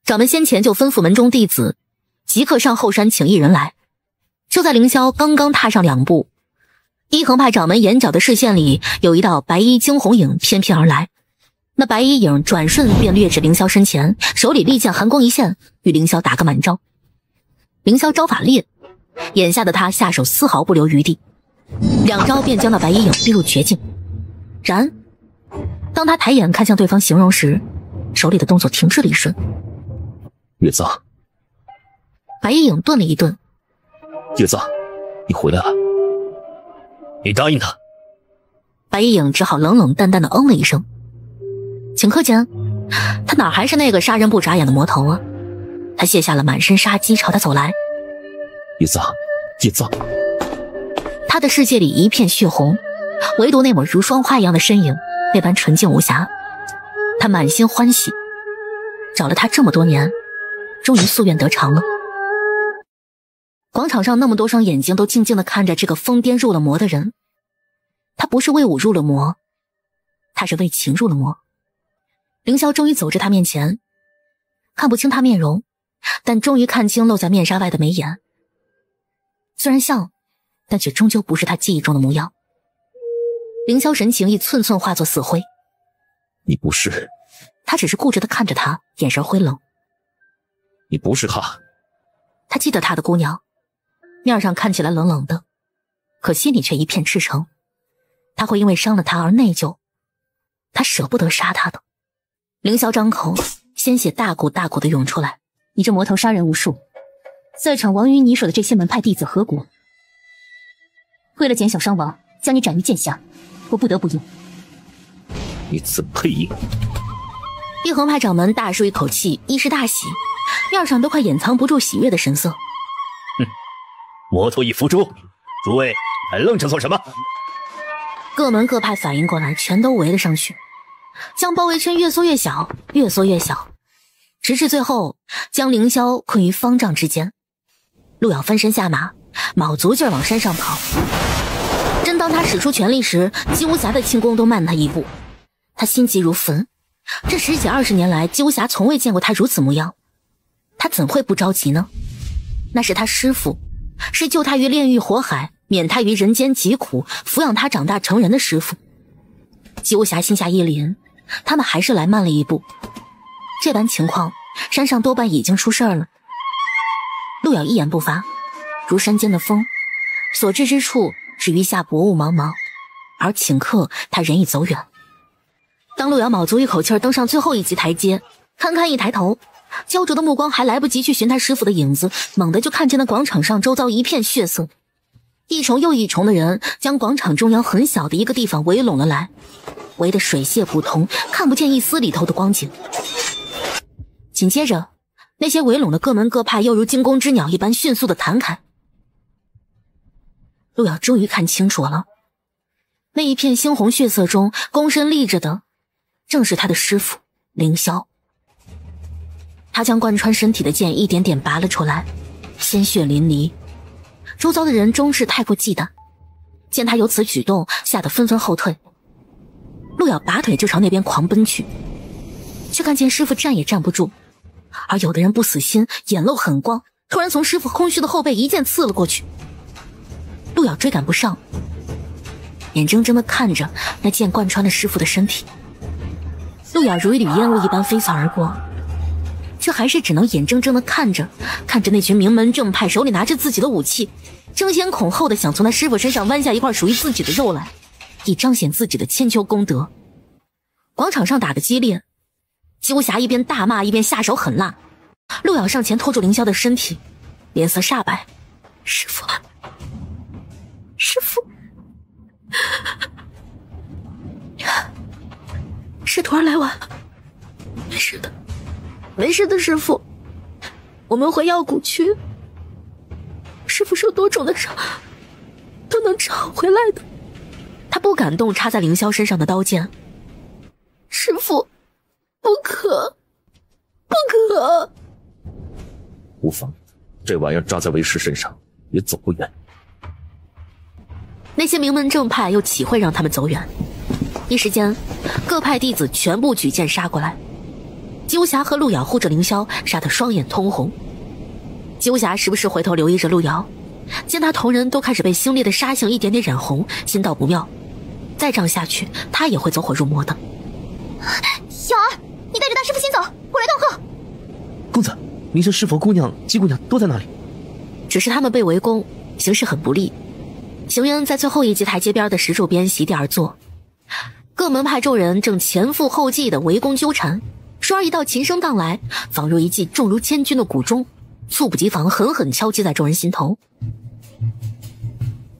掌门先前就吩咐门中弟子即刻上后山请一人来。就在凌霄刚刚踏上2步，一横派掌门眼角的视线里有一道白衣惊鸿影翩翩而来。那白衣影转瞬便掠至凌霄身前，手里利剑寒光一现，与凌霄打个满招。凌霄招法烈，眼下的他下手丝毫不留余地，2招便将那白衣影逼入绝境。然当他抬眼看向对方形容时，手里的动作停滞了一瞬。月子，白衣影顿了一顿。月子，你回来了。你答应他。白衣影只好冷冷淡淡的嗯了一声。顷刻间，他哪还是那个杀人不眨眼的魔头啊？他卸下了满身杀机，朝他走来。月子，月子。他的世界里一片血红，唯独那抹如霜花一样的身影那般纯净无瑕。他满心欢喜，找了他这么多年，终于夙愿得偿了。广场上那么多双眼睛都静静地看着这个疯癫入了魔的人。他不是为武入了魔，他是为情入了魔。凌霄终于走至他面前，看不清他面容，但终于看清露在面纱外的眉眼。虽然像，但却终究不是他记忆中的模样。凌霄神情一寸寸化作死灰。你不是。他只是固执地看着他，眼神灰冷。你不是他。他记得他的姑娘，面上看起来冷冷的，可心里却一片赤诚。他会因为伤了他而内疚，他舍不得杀他的。凌霄张口，鲜血大股大股地涌出来。你这魔头杀人无数，在场亡于你手的这些门派弟子何果？为了减小伤亡，将你斩于剑下，我不得不用。你此配应。一横派掌门大舒一口气，一时大喜，面上都快掩藏不住喜悦的神色。魔头已伏诛，诸位还愣着做什么？各门各派反应过来，全都围了上去，将包围圈越缩越小，越缩越小，直至最后将凌霄困于方丈之间。陆遥翻身下马，卯足劲儿往山上跑。正当他使出全力时，姬无暇的轻功都慢他一步。他心急如焚，这10几20年来，姬无暇从未见过他如此模样，他怎会不着急呢？那是他师父，是救他于炼狱火海，免他于人间疾苦，抚养他长大成人的师父。姬无暇心下一凛，他们还是来慢了一步。这般情况，山上多半已经出事儿了。陆遥一言不发，如山间的风，所至之处只余下薄雾茫茫，而顷刻他人已走远。当陆遥卯足一口气儿登上最后一级台阶，堪堪一抬头，焦灼的目光还来不及去寻他师父的影子，猛地就看见那广场上周遭一片血色，一重又一重的人将广场中央很小的一个地方围拢了来，围得水泄不通，看不见一丝里头的光景。紧接着，那些围拢的各门各派又如惊弓之鸟一般迅速地弹开。陆遥终于看清楚了，那一片猩红血色中躬身立着的正是他的师父凌霄。他将贯穿身体的剑一点点拔了出来，鲜血淋漓。周遭的人终是太过忌惮，见他有此举动，吓得纷纷后退。陆遥拔腿就朝那边狂奔去，却看见师父站也站不住，而有的人不死心，眼露狠光，突然从师父空虚的后背一剑刺了过去。陆遥追赶不上，眼睁睁地看着那剑贯穿了师父的身体。陆遥如一缕烟雾一般飞窜而过，却还是只能眼睁睁地看着那群名门正派手里拿着自己的武器，争先恐后的想从他师傅身上剜下一块属于自己的肉来，以彰显自己的千秋功德。广场上打得激烈，姬无暇一边大骂一边下手狠辣。陆瑶上前拖住凌霄的身体，脸色煞白：“师父，师父，是徒儿来晚了，没事的，没事的，师父，我们回药谷去。师父受多重的伤，都能治好回来的。”他不敢动插在凌霄身上的刀剑。师父，不可，不可！无妨，这玩意儿扎在为师身上也走不远。那些名门正派又岂会让他们走远？一时间，各派弟子全部举剑杀过来。姬无暇和陆瑶护着凌霄，杀得双眼通红。姬无暇时不时回头留意着陆瑶，见他同人都开始被腥烈的杀性一点点染红，心道不妙。再这样下去，他也会走火入魔的。小儿，你带着大师父先走，我来恫吓。公子，明生师佛姑娘、姬姑娘都在那里。只是他们被围攻，形势很不利。邢渊在最后一级台阶边的石柱边席地而坐，各门派众人正前赴后继的围攻纠缠。倏儿一道琴声荡来，仿若一记重如千钧的鼓钟，猝不及防狠狠敲击在众人心头。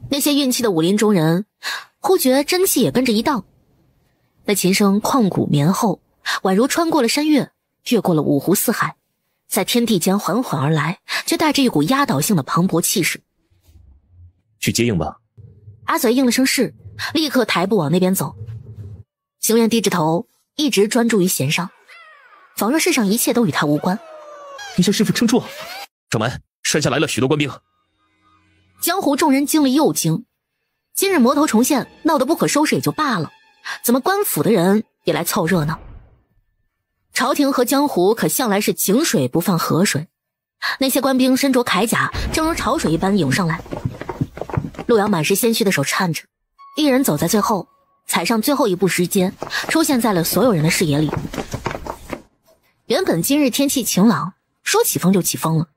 那些运气的武林中人忽觉真气也跟着一荡，那琴声旷古绵厚，宛如穿过了山岳，越过了五湖四海，在天地间缓缓而来，却带着一股压倒性的磅礴气势。去接应吧。阿嘴应了声是，立刻抬步往那边走。行愿低着头，一直专注于弦上，仿若世上一切都与他无关。明生师父撑住！掌门，山下来了许多官兵。江湖众人惊了又惊，今日魔头重现，闹得不可收拾也就罢了，怎么官府的人也来凑热闹？朝廷和江湖可向来是井水不犯河水，那些官兵身着铠甲，正如潮水一般涌上来。陆瑶满是鲜血的手颤着，一人走在最后，踩上最后一步石阶，出现在了所有人的视野里。原本今日天气晴朗，说起风就起风了。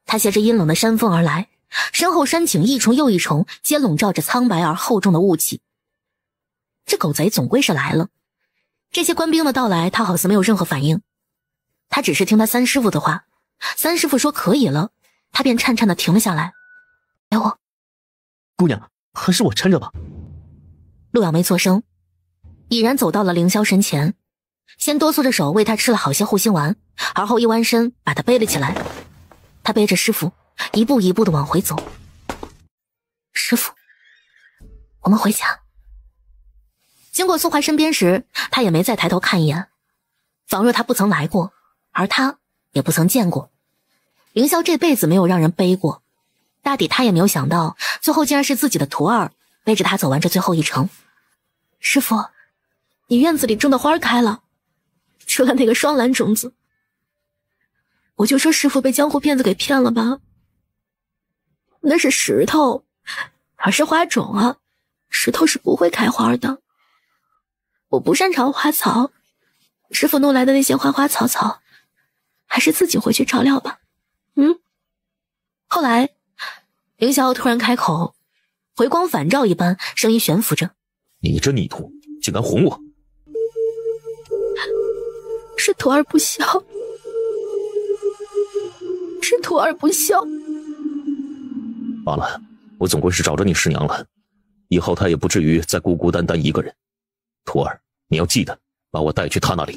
他携着阴冷的山风而来，身后山景一重又一重，皆笼罩着苍白而厚重的雾气。这狗贼总归是来了。这些官兵的到来，他好似没有任何反应。他只是听他三师父的话，三师父说可以了，他便颤颤地停了下来。给我。姑娘，还是我搀着吧。陆瑶没作声，已然走到了凌霄身前，先哆嗦着手为他吃了好些护心丸，而后一弯身把他背了起来。他背着师父一步一步地往回走。师父，我们回家。经过苏怀身边时，他也没再抬头看一眼，仿若他不曾来过，而他也不曾见过。凌霄这辈子没有让人背过，大抵他也没有想到，最后竟然是自己的徒儿背着他走完这最后一程。师父，你院子里种的花开了，除了那个双兰种子，我就说师父被江湖骗子给骗了吧。那是石头，而是花种啊，石头是不会开花的。我不擅长花草，师父弄来的那些花花草草，还是自己回去照料吧。后来凌霄突然开口，回光返照一般，声音悬浮着：你这逆徒，竟敢哄我！是徒儿不孝，是徒儿不孝。罢了，我总归是找着你师娘了，以后她也不至于再孤孤单单一个人。徒儿，你要记得把我带去她那里。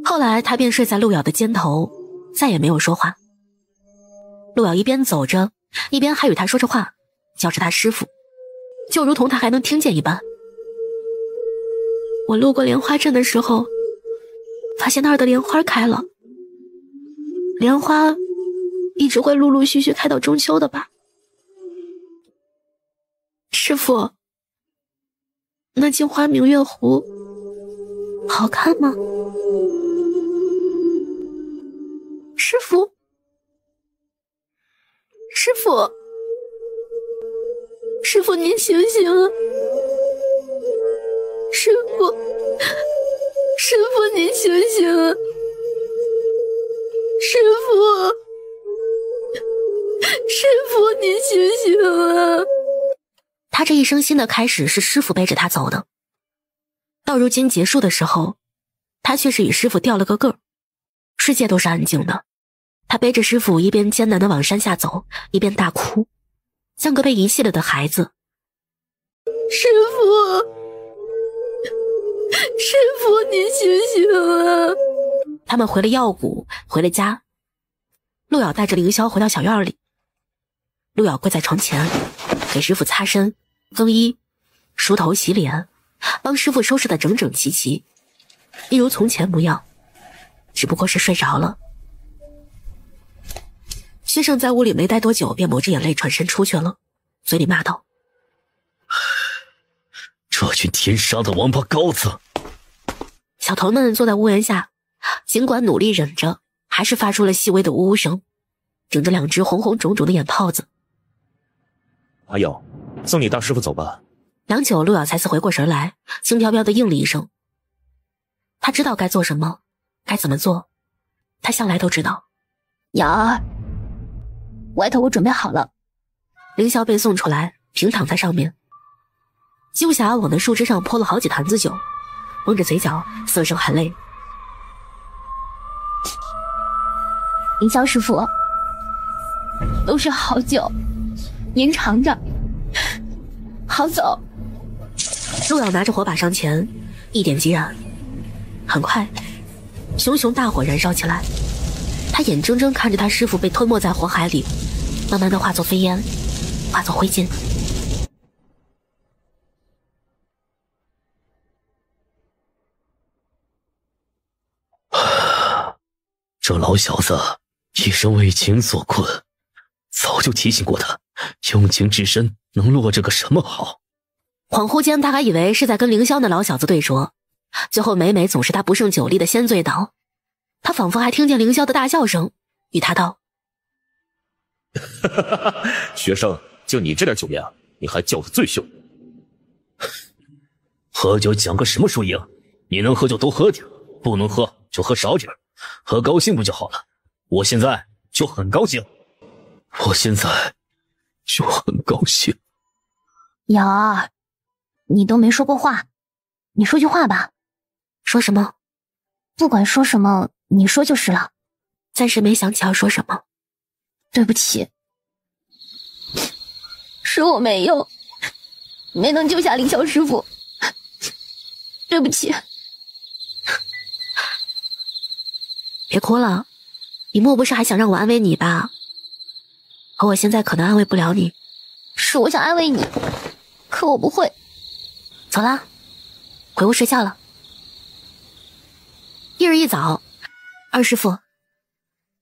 后来他便睡在陆瑶的肩头，再也没有说话。陆瑶一边走着，一边还与他说着话，叫着他师父，就如同他还能听见一般。我路过莲花镇的时候，发现那儿的莲花开了，莲花一直会陆陆续续开到中秋的吧。师父，那镜花明月湖好看吗？师父，师父，师父您醒醒啊！师父，师父您醒醒啊！师傅，师傅，你醒醒啊！他这一生新的开始是师傅背着他走的，到如今结束的时候，他却是与师傅掉了个个儿，世界都是安静的。他背着师傅一边艰难地往山下走，一边大哭，像个被遗弃了的孩子。师傅，师傅，你醒醒啊！他们回了药谷，回了家。陆瑶带着凌霄回到小院里，陆瑶跪在床前，给师傅擦身、更衣、梳头、洗脸，帮师傅收拾得整整齐齐，一如从前模样，只不过是睡着了。薛胜在屋里没待多久，便抹着眼泪转身出去了，嘴里骂道：这群天杀的王八羔子！小童们坐在屋檐下，尽管努力忍着，还是发出了细微的呜呜声，睁着两只红红肿肿的眼泡子。阿耀，送你大师傅走吧。良久，陆瑶才似回过神来，轻飘飘地应了一声。他知道该做什么，该怎么做，他向来都知道。瑶儿，外头我准备好了。凌霄被送出来，平躺在上面。姬无暇往那树枝上泼了好几坛子酒，绷着嘴角，涩声含泪。凌霄师傅，都是好酒，您尝尝，好走。陆瑶拿着火把上前，一点即燃。很快，熊熊大火燃烧起来。他眼睁睁看着他师傅被吞没在火海里，慢慢的化作飞烟，化作灰烬。这老小子一生为情所困，早就提醒过他，用情至深能落着个什么好。恍惚间，他还以为是在跟凌霄那老小子对说，最后每每总是他不胜酒力的先醉倒。他仿佛还听见凌霄的大笑声，与他道：学生，就你这点酒量，你还叫他醉兄？喝酒讲个什么输赢？你能喝就多喝点，不能喝就喝少点，喝高兴不就好了？我现在就很高兴，瑶儿，你都没说过话，你说句话吧。说什么？不管说什么，你说就是了。暂时没想起要说什么。对不起，是我没能救下凌霄师傅，对不起。别哭了，你莫不是还想让我安慰你吧？可我现在可能安慰不了你。是我想安慰你，可我不会。走啦，回屋睡觉了。翌日一早，二师傅，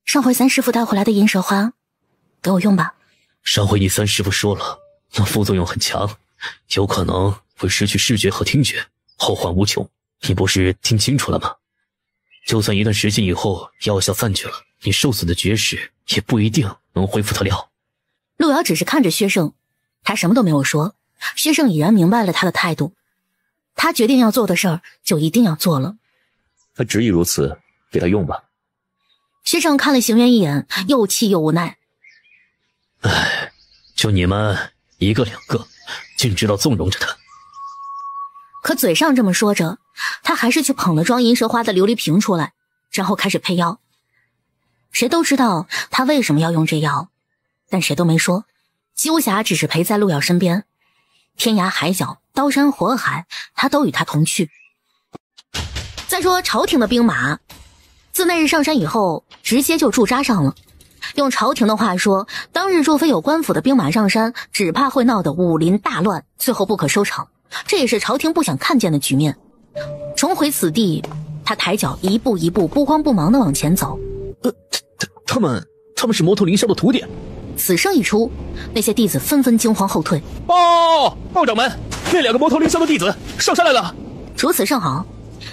上回三师傅带回来的银蛇花，给我用吧。上回你三师傅说了，那副作用很强，有可能会失去视觉和听觉，后患无穷。你不是听清楚了吗？就算一段时间以后药效散去了，你受损的觉识也不一定能恢复得了。陆瑶只是看着薛胜，他什么都没有说。薛胜已然明白了他的态度，他决定要做的事儿就一定要做了。他执意如此，给他用吧。薛胜看了邢渊一眼，又气又无奈。唉，就你们一个两个，竟知道纵容着他。可嘴上这么说着，他还是去捧了装银蛇花的琉璃瓶出来，然后开始配药。谁都知道他为什么要用这药，但谁都没说。姬无暇只是陪在陆瑶身边，天涯海角，刀山火海，他都与他同去。再说朝廷的兵马，自那日上山以后，直接就驻扎上了。用朝廷的话说，当日若非有官府的兵马上山，只怕会闹得武林大乱，最后不可收场。这也是朝廷不想看见的局面。重回此地，他抬脚一步一步不慌不忙地往前走。他们是魔头凌霄的徒弟。此声一出，那些弟子纷纷惊慌后退。报掌门，那两个魔头凌霄的弟子上山来了。如此甚好，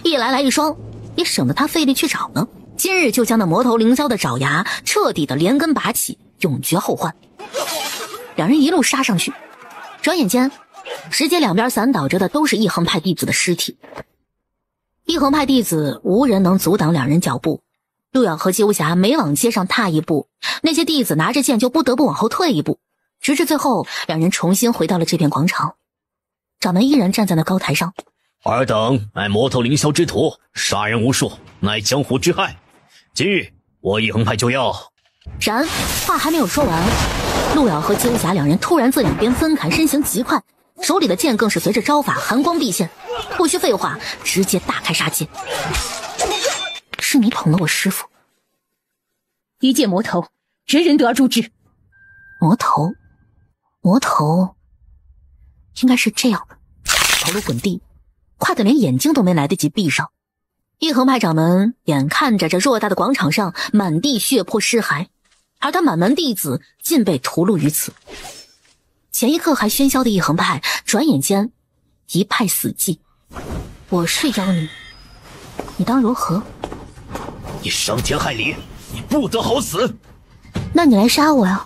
一来一双，也省得他费力去找呢。今日就将那魔头凌霄的爪牙彻底的连根拔起，永绝后患。两人一路杀上去，转眼间石阶两边散倒着的都是一横派弟子的尸体。一横派弟子无人能阻挡两人脚步，陆遥和姬无暇每往街上踏一步，那些弟子拿着剑就不得不往后退一步，直至最后两人重新回到了这片广场。掌门依然站在那高台上。尔等乃魔头凌霄之徒，杀人无数，乃江湖之害。今日我一横派就要……然话还没有说完，陆遥和姬无暇两人突然自两边分开，身形极快，手里的剑更是随着招法寒光毕现。不需废话，直接大开杀戒。是你捅了我师父。一介魔头，人人都要诛之。魔头应该是这样的，头颅滚地，快得连眼睛都没来得及闭上。一横派掌门眼看着这偌大的广场上满地血泊尸骸，而他满门弟子尽被屠戮于此。前一刻还喧嚣的一横派，转眼间一派死寂。我是妖女，你当如何？你伤天害理，你不得好死！那你来杀我呀！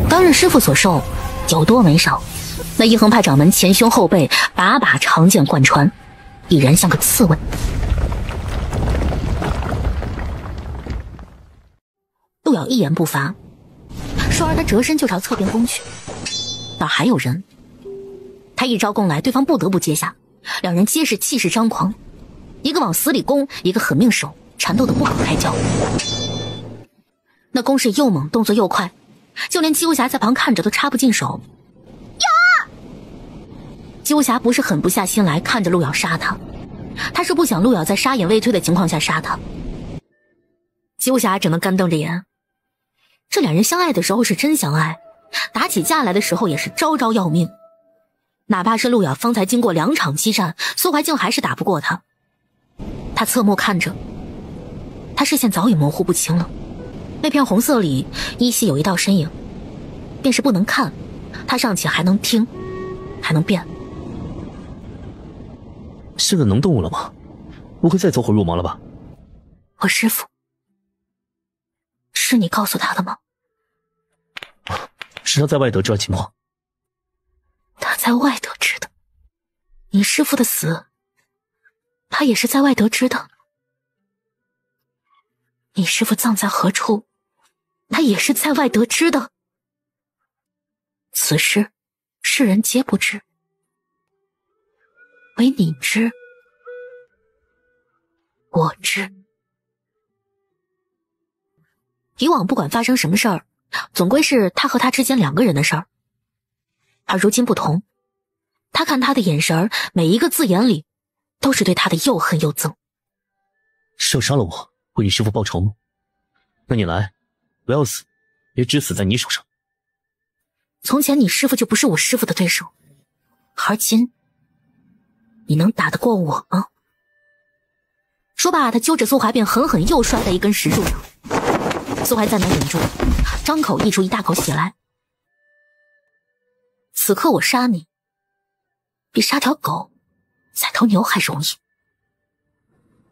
当日师父所受有多没少，那一横派掌门前胸后背把把长剑贯穿，已然像个刺猬。陆遥一言不发，说而他折身就朝侧边攻去，哪还有人？他一招攻来，对方不得不接下，两人皆是气势张狂，一个往死里攻，一个狠命手，缠斗得不可开交。那攻势又猛，动作又快，就连姬无暇在旁看着都插不进手。呀！姬无暇不是狠不下心来看着陆遥杀他，他是不想陆遥在杀眼未退的情况下杀他。姬无暇只能干瞪着眼。这两人相爱的时候是真相爱，打起架来的时候也是招招要命。哪怕是陆遥方才经过2场激战，苏怀静还是打不过他。他侧目看着，他视线早已模糊不清了。那片红色里依稀有一道身影，便是不能看，他尚且还能听，还能变。是个能动物了吗？不会再走火入魔了吧？我师父，是你告诉他的吗？是他在外得知了情况。他在外得知的。你师父的死，他也是在外得知的。你师父葬在何处，他也是在外得知的。此事世人皆不知，唯你知，我知。以往不管发生什么事儿，总归是他和他之间2个人的事儿。而如今不同，他看他的眼神儿，每一个字眼里都是对他的又恨又憎。是要杀了我，为你师父报仇吗？那你来，我要死，也只死在你手上。从前你师父就不是我师父的对手，而今你能打得过我吗？说罢，他揪着苏怀便狠狠又摔在一根石柱上。苏怀再难忍住，张口溢出一大口血来。此刻我杀你，比杀条狗、宰头牛还容易。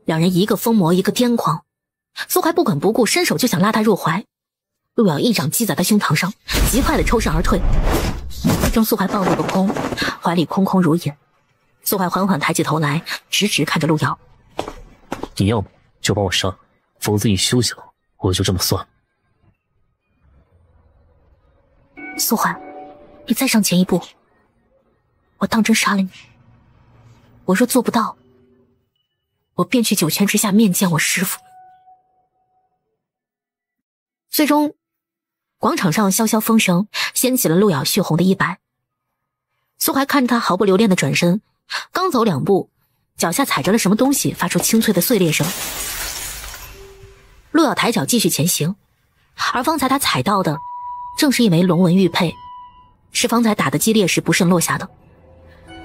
两人一个疯魔，一个癫狂。苏怀不管不顾，伸手就想拉他入怀。陆遥一掌击在他胸膛上，极快地抽身而退，将苏怀抱入个空，怀里空空如也。苏怀缓缓抬起头来，直直看着陆遥。你要么就把我杀了，否则你休息了，我就这么算了。苏怀，你再上前一步，我当真杀了你。我若做不到，我便去九泉之下面见我师父。最终，广场上萧萧风声掀起了陆瑶血红的衣摆。苏怀看着他毫不留恋的转身，刚走2步，脚下踩着了什么东西，发出清脆的碎裂声。陆瑶抬脚继续前行，而方才他踩到的正是一枚龙纹玉佩，是方才打得激烈时不慎落下的。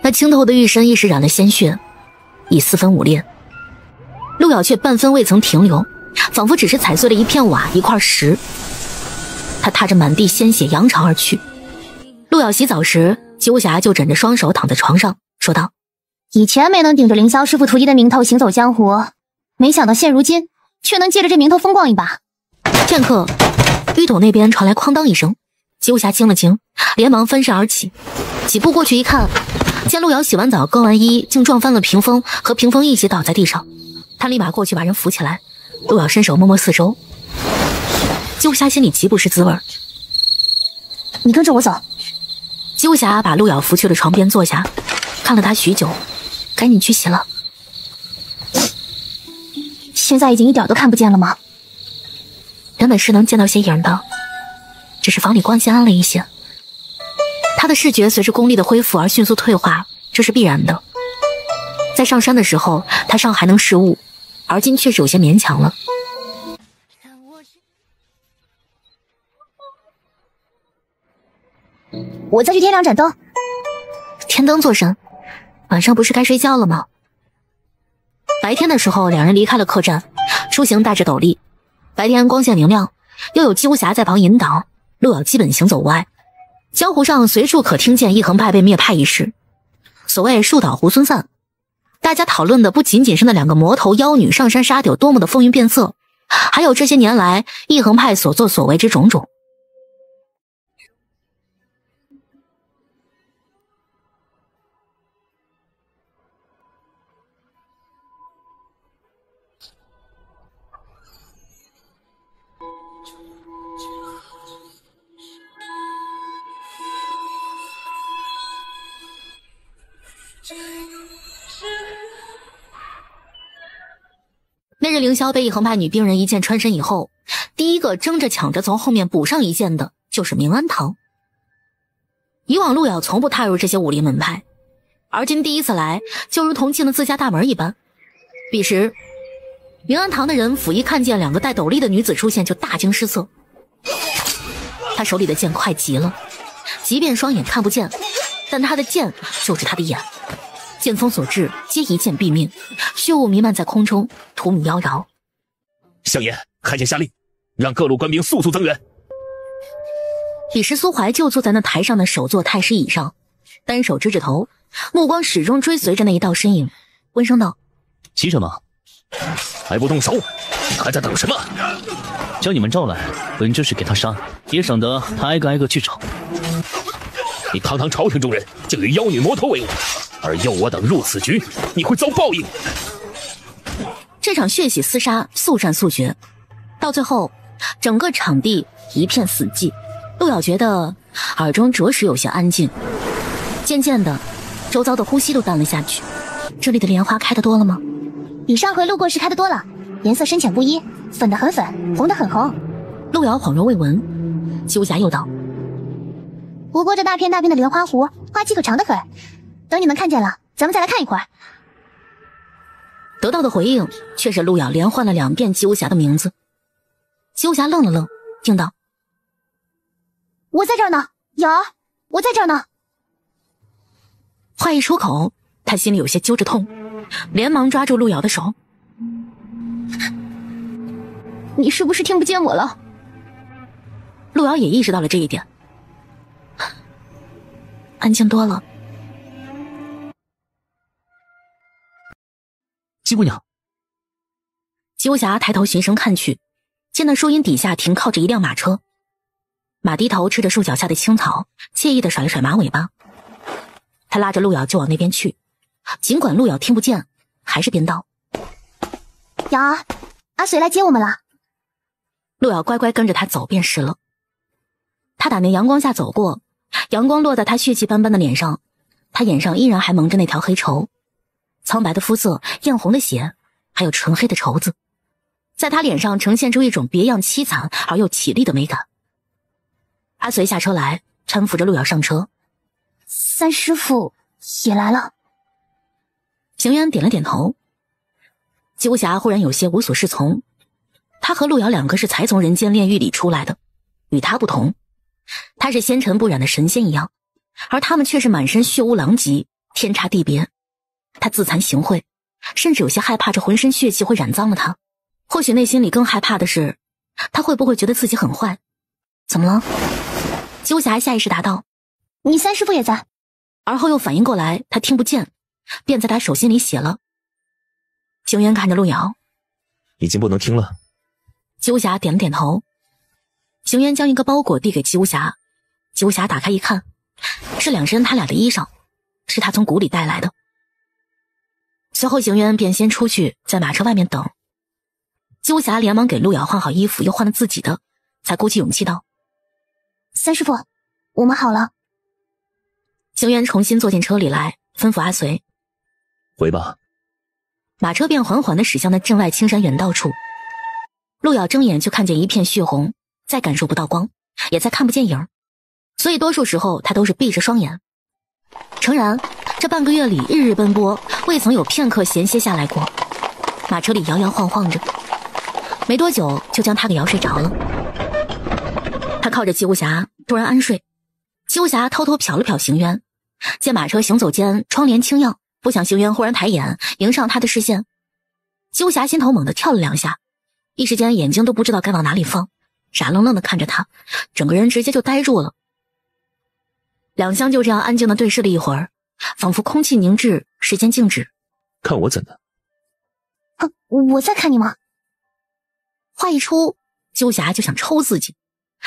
那青透的玉身一时染了鲜血，已4分5裂。陆瑶却半分未曾停留，仿佛只是踩碎了一片瓦一块石。他踏着满地鲜血扬长而去。陆瑶洗澡时，鸠霞就枕着双手躺在床上说道：以前没能顶着凌霄师傅徒弟的名头行走江湖，没想到现如今却能借着这名头风光一把。片刻，浴桶那边传来哐当一声，鸠霞惊了惊，连忙翻身而起，几步过去一看，见陆瑶洗完澡更完衣，竟撞翻了屏风，和屏风一起倒在地上。他立马过去把人扶起来。陆瑶伸手摸摸四周，鸠霞心里极不是滋味。你跟着我走。鸠霞把陆瑶扶去了床边坐下，看了他许久，赶紧去洗了。现在已经一点都看不见了吗？原本是能见到些影的，只是房里光线暗了一些。他的视觉随着功力的恢复而迅速退化，这是必然的。在上山的时候，他尚还能视物，而今确实有些勉强了。我再去添2盏灯。添灯做甚？晚上不是该睡觉了吗？白天的时候，两人离开了客栈，出行带着斗笠。白天光线明亮，又有鸠霞在旁引导，陆瑶基本行走无碍。江湖上随处可听见一横派被灭派一事，所谓树倒猢狲散，大家讨论的不仅仅是那2个魔头妖女上山杀的有多么的风云变色，还有这些年来一横派所作所为之种种。那日凌霄被一横派女兵人一剑穿身以后，第一个争着抢着从后面补上一剑的就是明安堂。以往陆瑶从不踏入这些武林门派，而今第一次来，就如同进了自家大门一般。彼时明安堂的人甫一看见2个戴斗笠的女子出现，就大惊失色。他手里的剑快极了，即便双眼看不见，但他的剑就是他的眼，剑锋所至，皆一剑毙命，血雾弥漫在空中，荼蘼妖娆。相爷，开剑下令，让各路官兵速速增援。彼时苏怀就坐在那台上的首座太师椅上，单手支着头，目光始终追随着那一道身影，温声道：急什么？还不动手？还在等什么？将你们召来，本就是给他杀，也省得他挨个挨个去找。你堂堂朝廷中人，竟与妖女魔头为伍，而诱我等入此局，你会遭报应。这场血洗厮杀速战速决，到最后整个场地一片死寂。陆瑶觉得耳中着实有些安静，渐渐的周遭的呼吸都淡了下去。这里的莲花开得多了吗？比上回路过时开得多了，颜色深浅不一，粉得很粉，红得很红。陆瑶恍若未闻，鸠霞又道：不过这大片大片的莲花湖，花期可长得很，等你们看见了，咱们再来看一会儿。得到的回应却是陆瑶连唤了2遍鸠霞的名字。鸠霞愣了愣，应道：我在这儿呢，瑶儿，我在这儿呢。话一出口，他心里有些揪着痛，连忙抓住陆瑶的手：你是不是听不见我了？陆瑶也意识到了这一点，安静多了。姬姑娘。鸠霞抬头循声看去，见那树荫底下停靠着一辆马车，马低头吃着树脚下的青草，惬意地甩了甩马尾巴。他拉着陆瑶就往那边去，尽管陆瑶听不见，还是便道：瑶儿，阿随来接我们了。陆瑶乖乖跟着他走便是了。他打那阳光下走过，阳光落在他血气斑斑的脸上，他眼上依然还蒙着那条黑绸，苍白的肤色，艳红的血，还有纯黑的绸子，在他脸上呈现出一种别样凄惨而又绮丽的美感。阿随下车来，搀扶着陆瑶上车。三师傅也来了。邢渊点了点头。姬无暇忽然有些无所适从，他和陆瑶两个是才从人间炼狱里出来的，与他不同，他是纤尘不染的神仙一样，而他们却是满身血污狼藉，天差地别。他自惭形秽，甚至有些害怕这浑身血气会染脏了他。或许内心里更害怕的是，他会不会觉得自己很坏。怎么了？姬无暇下意识答道：你三师傅也在。而后又反应过来他听不见，便在他手心里写了。邢渊看着陆瑶：已经不能听了。姬无暇点了点头。邢渊将一个包裹递给姬无暇，姬无暇打开一看，是2身他俩的衣裳，是他从谷里带来的。随后邢渊便先出去在马车外面等。姬无暇连忙给陆瑶换好衣服，又换了自己的，才鼓起勇气道：三师傅，我们好了。邢渊重新坐进车里来，吩咐阿随：回吧。马车便缓缓地驶向那镇外青山远道处。陆瑶睁眼就看见一片血红，再感受不到光，也再看不见影，所以多数时候他都是闭着双眼。诚然，这半个月里日日奔波，未曾有片刻闲歇下来过。马车里摇摇晃晃着，没多久就将他给摇睡着了。他靠着姬无暇突然安睡。姬无暇偷偷瞟了瞟邢渊，见马车行走间窗帘轻漾，不想邢渊忽然抬眼迎上他的视线。姬无暇心头猛地跳了2下，一时间眼睛都不知道该往哪里放，傻愣愣地看着他，整个人直接就呆住了。两厢就这样安静地对视了一会儿，仿佛空气凝滞，时间静止。看我怎的？我在看你吗？话一出，姬无暇就想抽自己，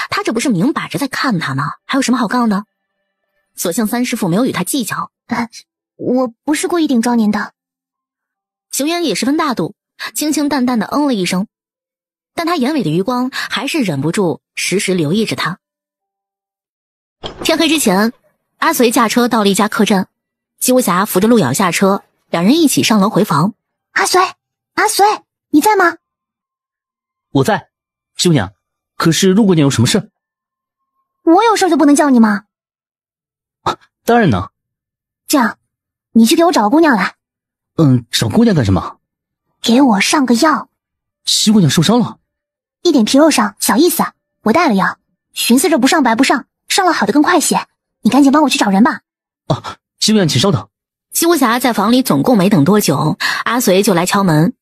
他这不是明摆着在看他吗？还有什么好杠的？所幸三师傅没有与他计较。我不是故意顶撞您的。邢渊也十分大度，清清淡淡的嗯了一声，但他眼尾的余光还是忍不住时时留意着他。天黑之前，阿随驾车到了一家客栈，姬无暇扶着陆瑶下车，两人一起上楼回房。阿随，你在吗？我在。姑娘，可是陆姑娘有什么事？我有事就不能叫你吗？当然能。这样，你去给我找个姑娘来。找姑娘干什么？给我上个药。西姑娘受伤了。一点皮肉伤，小意思。我带了药，寻思着不上白不上，上了好的更快些。你赶紧帮我去找人吧。西姑娘请稍等。姬无暇在房里总共没等多久，阿随就来敲门。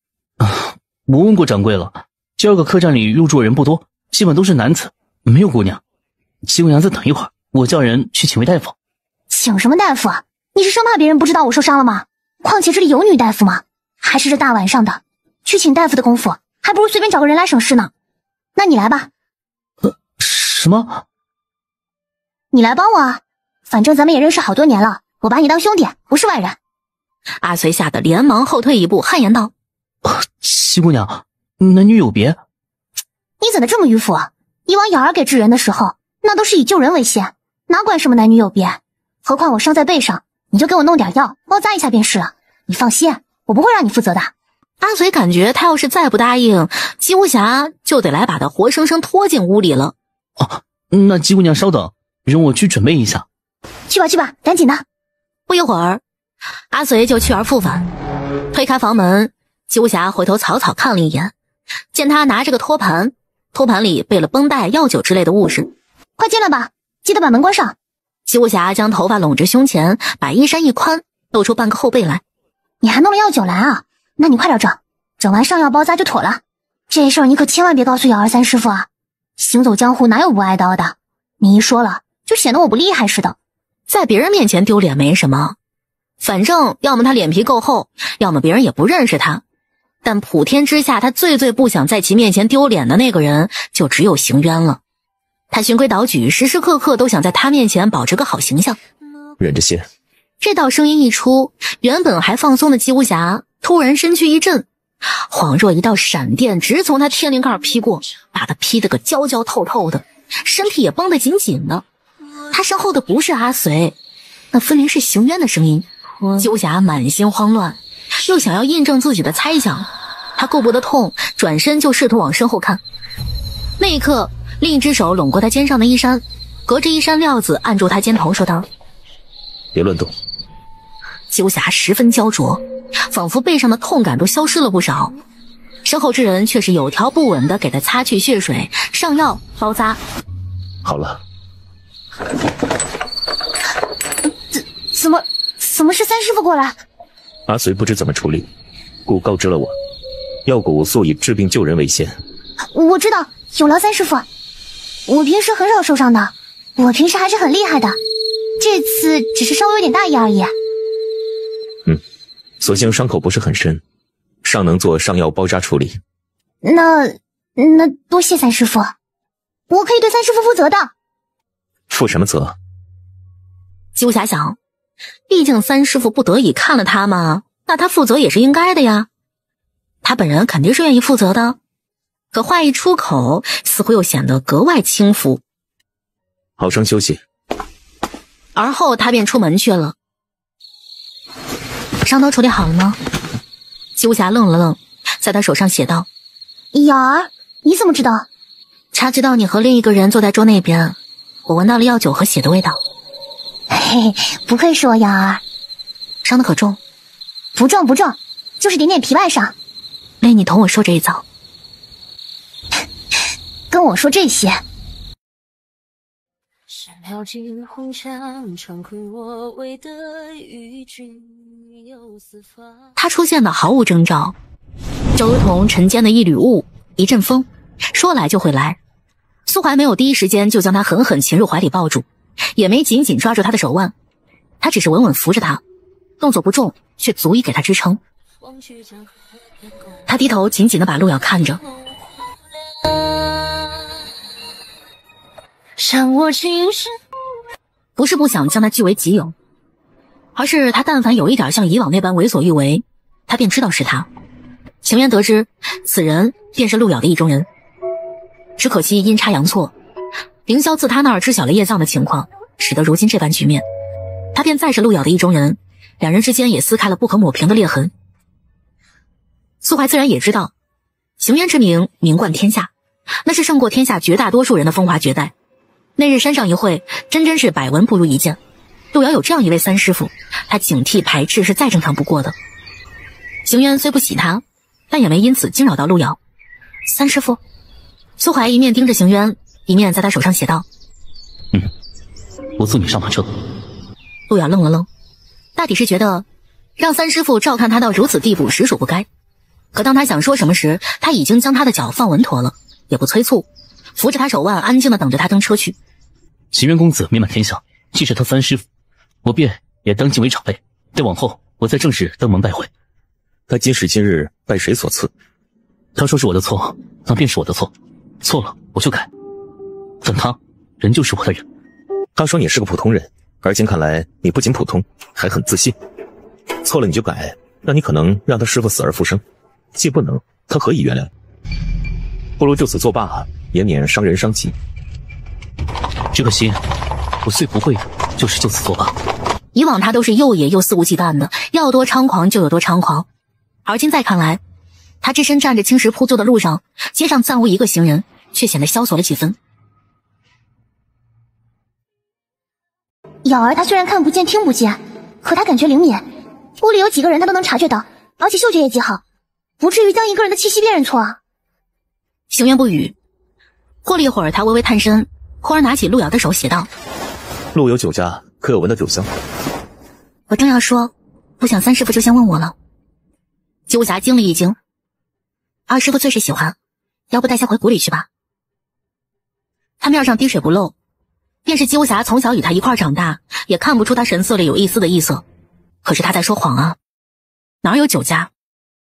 我问过掌柜了，第2个客栈里入住人不多，基本都是男子，没有姑娘。西姑娘再等一会儿，我叫人去请位大夫。请什么大夫啊？你是生怕别人不知道我受伤了吗？况且这里有女大夫吗？还是这大晚上的，去请大夫的功夫，还不如随便找个人来省事呢。那你来吧。什么？你来帮我啊，反正咱们也认识好多年了，我把你当兄弟，不是外人。阿随吓得连忙后退一步，汗颜道：西姑娘，男女有别。你怎么这么迂腐啊？以往瑶儿给治人的时候，那都是以救人为先，哪管什么男女有别。何况我伤在背上，你就给我弄点药包扎一下便是了。你放心，我不会让你负责的。阿随感觉他要是再不答应，姬无暇就得来把他活生生拖进屋里了。那姬姑娘稍等，容我去准备一下。去吧，赶紧的。不一会儿，阿随就去而复返。推开房门，姬无暇回头草草看了一眼，见他拿着个托盘，托盘里备了绷带、药酒之类的物事。快进来吧，记得把门关上。姬无暇将头发拢至胸前，把衣衫一宽，露出半个后背来。你还弄了药酒来啊？那你快点整，整完上药包扎就妥了。这事儿你可千万别告诉瑶儿三师傅啊！行走江湖哪有不挨刀的？你一说了，就显得我不厉害似的。在别人面前丢脸没什么，反正要么他脸皮够厚，要么别人也不认识他。但普天之下，他最不想在其面前丢脸的那个人，就只有邢渊了。他循规蹈矩，时时刻刻都想在他面前保持个好形象。忍着些。这道声音一出，原本还放松的姬无暇突然身躯一震，恍若一道闪电直从他天灵盖劈过，把他劈得个焦焦透透的，身体也绷得紧紧的。他身后的不是阿随，那分明是邢渊的声音。鸠侠满心慌乱，又想要印证自己的猜想，他顾不得痛，转身就试图往身后看。那一刻，另一只手拢过他肩上的衣衫，隔着衣衫料子按住他肩头，说道：“别乱动。”鸠侠十分焦灼，仿佛背上的痛感都消失了不少。身后之人却是有条不紊地给他擦去血水，上药包扎。好了。怎么是三师傅过来？阿随不知怎么处理，故告知了我，药蛊素以治病救人为先。我知道，有劳三师傅。我平时很少受伤的，我平时还是很厉害的，这次只是稍微有点大意而已。所幸伤口不是很深，尚能做上药包扎处理。那多谢三师傅，我可以对三师傅负责的。负什么责？鸠侠想，毕竟三师傅不得已看了他嘛，那他负责也是应该的呀。他本人肯定是愿意负责的，可话一出口，似乎又显得格外轻浮。好生休息。而后他便出门去了。伤都处理好了吗？鸠侠愣了愣，在他手上写道：“瑶儿，你怎么知道？”他知道你和另一个人坐在桌那边，我闻到了药酒和血的味道。嘿，不愧是我瑶儿。伤得可重？不重，就是点点皮外伤。累你同我受这一遭。跟我说这些。飘进红墙，穿困我为的与君游四方。他出现的毫无征兆，就如同尘间的一缕雾，一阵风，说来就会来。苏怀没有第一时间就将他狠狠擒入怀里抱住，也没紧紧抓住他的手腕，他只是稳稳扶着他，动作不重，却足以给他支撑。他低头紧紧地把路遥看着。想我情深，不是不想将他据为己有，而是他但凡有一点像以往那般为所欲为，他便知道是他。邢渊得知此人便是路遥的意中人，只可惜阴差阳错，凌霄自他那儿知晓了叶藏的情况，使得如今这般局面。他便再是路遥的意中人，两人之间也撕开了不可抹平的裂痕。苏怀自然也知道，邢渊之名名冠天下，那是胜过天下绝大多数人的风华绝代。那日山上一会，真是百闻不如一见。路遥有这样一位三师傅，他警惕排斥是再正常不过的。邢渊虽不喜他，但也没因此惊扰到路遥。三师傅，苏怀一面盯着邢渊，一面在他手上写道：“我送你上马车。”路遥愣了愣，大抵是觉得让三师傅照看他到如此地步实属不该。可当他想说什么时，他已经将他的脚放稳妥了，也不催促，扶着他手腕，安静地等着他登车去。邢渊公子名满天下，既是他三师傅，我便也当尽为长辈。待往后，我再正式登门拜会。他今时今日拜谁所赐？他说是我的错，那便是我的错，错了我就改。但他仍旧是我的人。他说你是个普通人，而今看来你不仅普通，还很自信。错了你就改，那你可能让他师傅死而复生，既不能，他何以原谅？不如就此作罢，也免伤人伤己。只可惜我最不会的就是就此作罢。以往他都是又野又肆无忌惮的，要多猖狂就有多猖狂。而今再看来，他只身站着青石铺就的路上，街上暂无一个行人，却显得萧索了几分。瑶儿他虽然看不见听不见，可他感觉灵敏，屋里有几个人他都能察觉到，而且嗅觉也极好，不至于将一个人的气息辨认错啊。邢渊不语，过了一会儿，他微微探身，忽然拿起路遥的手写道：“路有酒家，可有闻到酒香？”我正要说，不想三师傅就先问我了。鸠侠惊了一惊，二师傅最是喜欢，要不带下回谷里去吧。他面上滴水不漏，便是鸠侠从小与他一块长大，也看不出他神色里有一丝的异色。可是他在说谎啊，哪有酒家，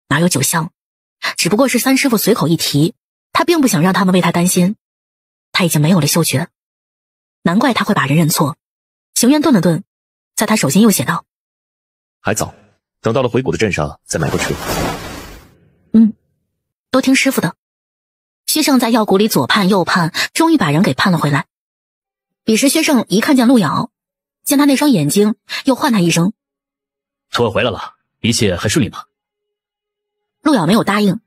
哪有酒香，只不过是三师傅随口一提，他并不想让他们为他担心。他已经没有了嗅觉，难怪他会把人认错。邢渊顿了顿，在他手心又写道：“还早，等到了回谷的镇上再买个车。”都听师傅的。薛胜在药谷里左盼右盼，终于把人给盼了回来。彼时薛胜一看见路遥，见他那双眼睛，又唤他一声：“徒儿回来了，一切还顺利吗？”陆瑶没有答应，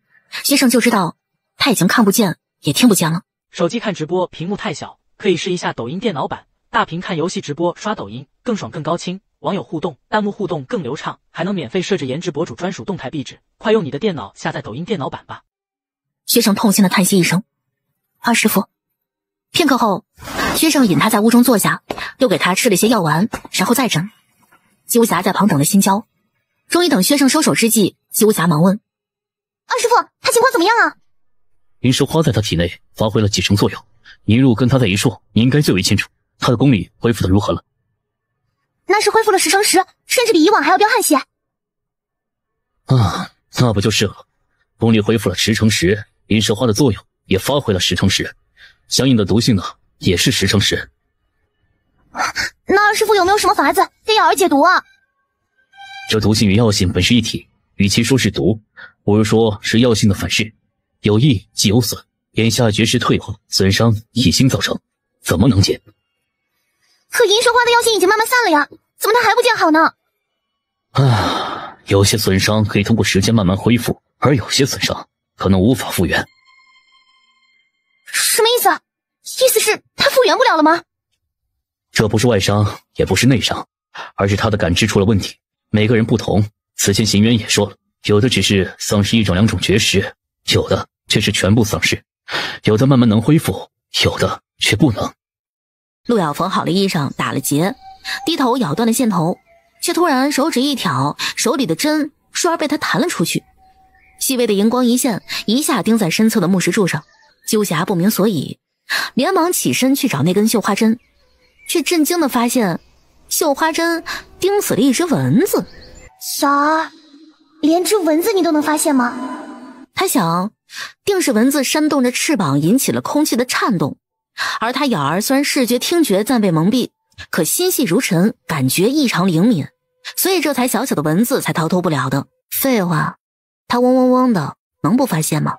薛胜就知道他已经看不见也听不见了。手机看直播屏幕太小，可以试一下抖音电脑版，大屏看游戏直播刷抖音更爽更高清，网友互动弹幕互动更流畅，还能免费设置颜值博主专属动态壁纸，快用你的电脑下载抖音电脑版吧。薛胜痛心的叹息一声：“二师傅。”片刻后，薛胜引他在屋中坐下，又给他吃了些药丸，然后再诊。姬无暇在旁等了心焦，终于等薛胜收手之际，姬无暇忙问：“二师傅，他情况怎么样啊？”银石花在他体内发挥了几成作用，一路跟他在一处，你应该最为清楚，他的功力恢复的如何了？那是恢复了10成10，甚至比以往还要彪悍些。啊，那不就是了？功力恢复了10成10，银石花的作用也发挥了10成10，相应的毒性呢，也是10成10。那二师傅有没有什么法子给瑶儿解毒啊？这毒性与药性本是一体，与其说是毒，不如说是药性的反噬，有益即有损。眼下绝世退化，损伤已经造成，怎么能解？可银蛇花的药性已经慢慢散了呀，怎么他还不见好呢？啊，有些损伤可以通过时间慢慢恢复，而有些损伤可能无法复原。什么意思啊？意思是他复原不了了吗？这不是外伤，也不是内伤，而是他的感知出了问题。每个人不同，此前行渊也说了，有的只是丧失1种2种绝食，有的却是全部丧失，有的慢慢能恢复，有的却不能。陆瑶缝好了衣裳，打了结，低头咬断了线头，却突然手指一挑，手里的针倏儿被他弹了出去，细微的荧光一现，一下钉在身侧的木石柱上。姬无暇不明所以，连忙起身去找那根绣花针，却震惊地发现绣花针钉死了一只蚊子。小儿，连只蚊子你都能发现吗？他想，定是蚊子扇动着翅膀引起了空气的颤动，而他咬儿虽然视觉听觉暂被蒙蔽，可心细如尘，感觉异常灵敏，所以这才小小的蚊子才逃脱不了的。废话，他嗡嗡嗡的，能不发现吗？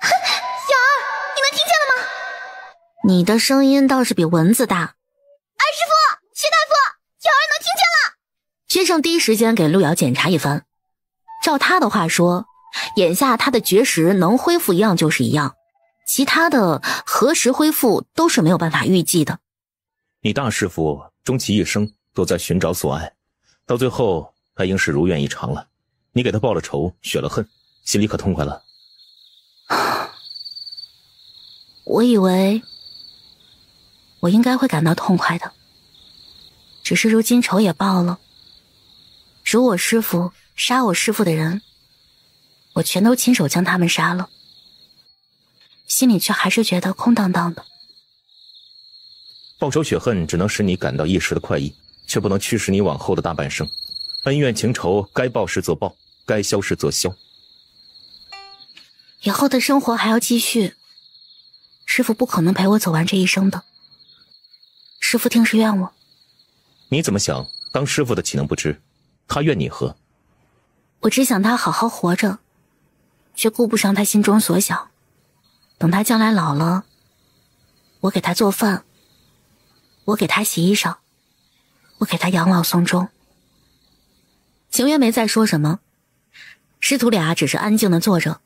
小儿，你能听见了吗？你的声音倒是比蚊子大。二师傅，薛大夫，小儿能听见了。薛胜第一时间给陆瑶检查一番，照他的话说，眼下他的绝食能恢复一样就是一样，其他的何时恢复都是没有办法预计的。你大师父终其一生都在寻找所爱，到最后他应是如愿以偿了。你给他报了仇，雪了恨，心里可痛快了？我以为我应该会感到痛快的，只是如今仇也报了，辱我师父杀我师父的人，我全都亲手将他们杀了，心里却还是觉得空荡荡的。报仇雪恨只能使你感到一时的快意，却不能驱使你往后的大半生。恩怨情仇该报时则报，该消时则消。以后的生活还要继续，师父不可能陪我走完这一生的，师父定是怨我。你怎么想？当师父的岂能不知？他怨你何？我只想他好好活着，却顾不上他心中所想。等他将来老了，我给他做饭，我给他洗衣裳，我给他养老送终。邢渊没再说什么，师徒俩只是安静地坐着。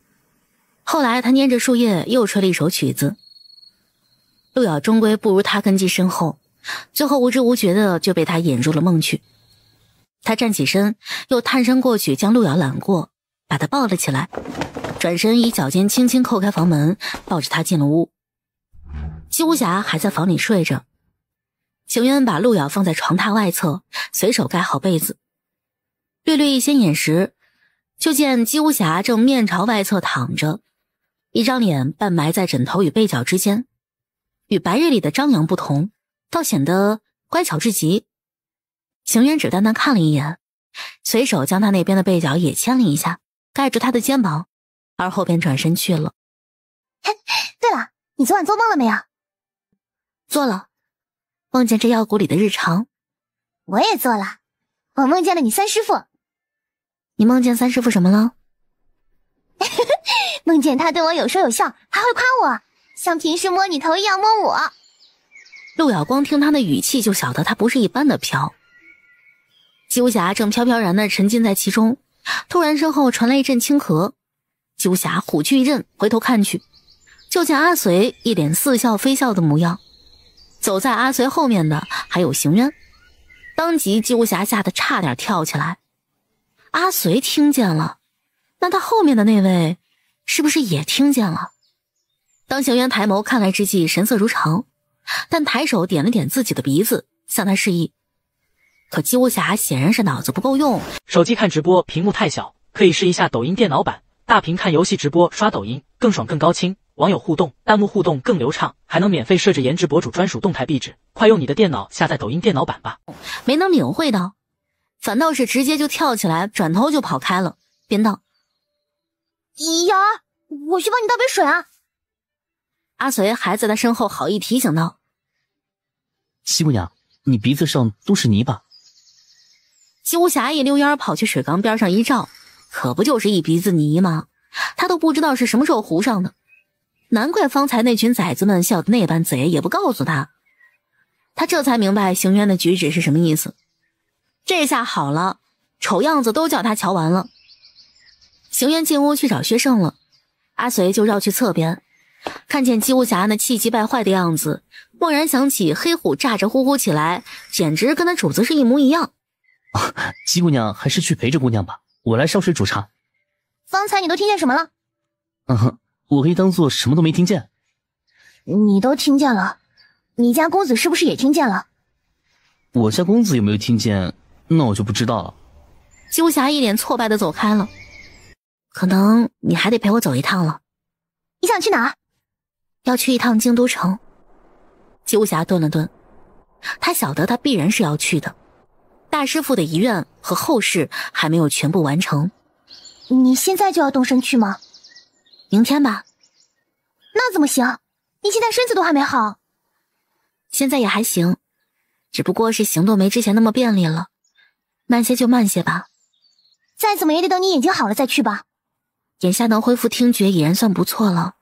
后来他拈着树叶又吹了一首曲子。陆瑶终归不如他根基深厚，最后无知无觉的就被他引入了梦去。他站起身，又探身过去将陆瑶揽过，把他抱了起来，转身以脚尖轻轻扣开房门，抱着他进了屋。姬无暇还在房里睡着，邢渊把陆瑶放在床榻外侧，随手盖好被子。略略一掀眼时，就见姬无暇正面朝外侧躺着，一张脸半埋在枕头与被角之间，与白日里的张扬不同，倒显得乖巧至极。邢渊只淡淡看了一眼，随手将他那边的被角也牵了一下，盖住他的肩膀，而后便转身去了。对了，你昨晚做梦了没有？做了，梦见这药谷里的日常。我也做了，我梦见了你三师父。你梦见三师父什么了？梦见他对我有说有笑，还会夸我，像平时摸你头一样摸我。陆瑶光听他的语气就晓得他不是一般的飘。姬无暇正飘飘然地沉浸在其中，突然身后传来一阵轻咳，姬无暇虎躯一震，回头看去，就见阿随一脸似笑非笑的模样，走在阿随后面的还有邢渊。当即姬无暇吓得差点跳起来。阿随听见了，那他后面的那位是不是也听见了？当邢渊抬眸看来之际，神色如常，但抬手点了点自己的鼻子，向他示意。可姬无暇显然是脑子不够用，手机看直播屏幕太小，可以试一下抖音电脑版，大屏看游戏直播刷抖音更爽更高清，网友互动弹幕互动更流畅，还能免费设置颜值博主专属动态壁纸，快用你的电脑下载抖音电脑版吧。没能领会到，反倒是直接就跳起来转头就跑开了，便道：瑶儿，我去帮你倒杯水啊。阿随还在他身后好意提醒道：西姑娘，你鼻子上都是泥巴。姬无暇一溜烟跑去水缸边上一照，可不就是一鼻子泥吗？他都不知道是什么时候糊上的，难怪方才那群崽子们笑得那般贼，也不告诉他。他这才明白邢渊的举止是什么意思。这下好了，丑样子都叫他瞧完了。邢渊进屋去找薛胜了，阿随就绕去侧边，看见姬无暇那气急败坏的样子，蓦然想起黑虎咋咋呼呼起来，简直跟他主子是一模一样。姬姑娘还是去陪着姑娘吧，我来烧水煮茶。方才你都听见什么了？我可以当做什么都没听见。你都听见了，你家公子是不是也听见了？我家公子有没有听见，那我就不知道了。姬无暇一脸挫败地走开了。可能你还得陪我走一趟了。你想去哪儿？要去一趟京都城。姬无暇顿了顿，他晓得他必然是要去的，大师傅的遗愿和后事还没有全部完成。你现在就要动身去吗？明天吧。那怎么行？你现在身子都还没好。现在也还行，只不过是行动没之前那么便利了，慢些就慢些吧。再怎么也得等你眼睛好了再去吧。眼下能恢复听觉已然算不错了，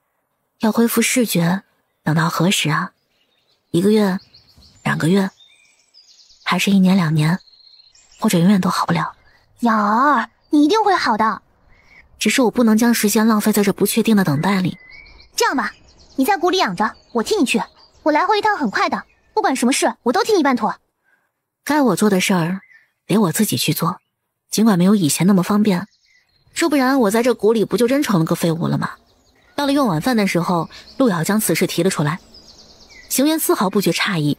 要恢复视觉，等到何时啊？1个月，2个月，还是1年2年，或者永远都好不了。瑶儿，你一定会好的。只是我不能将时间浪费在这不确定的等待里。这样吧，你在谷里养着，我替你去。我来回一趟很快的，不管什么事我都替你办妥。该我做的事儿，得我自己去做，尽管没有以前那么方便。说不然我在这谷里不就真成了个废物了吗？到了用晚饭的时候，陆瑶将此事提了出来。邢渊丝毫不觉诧异，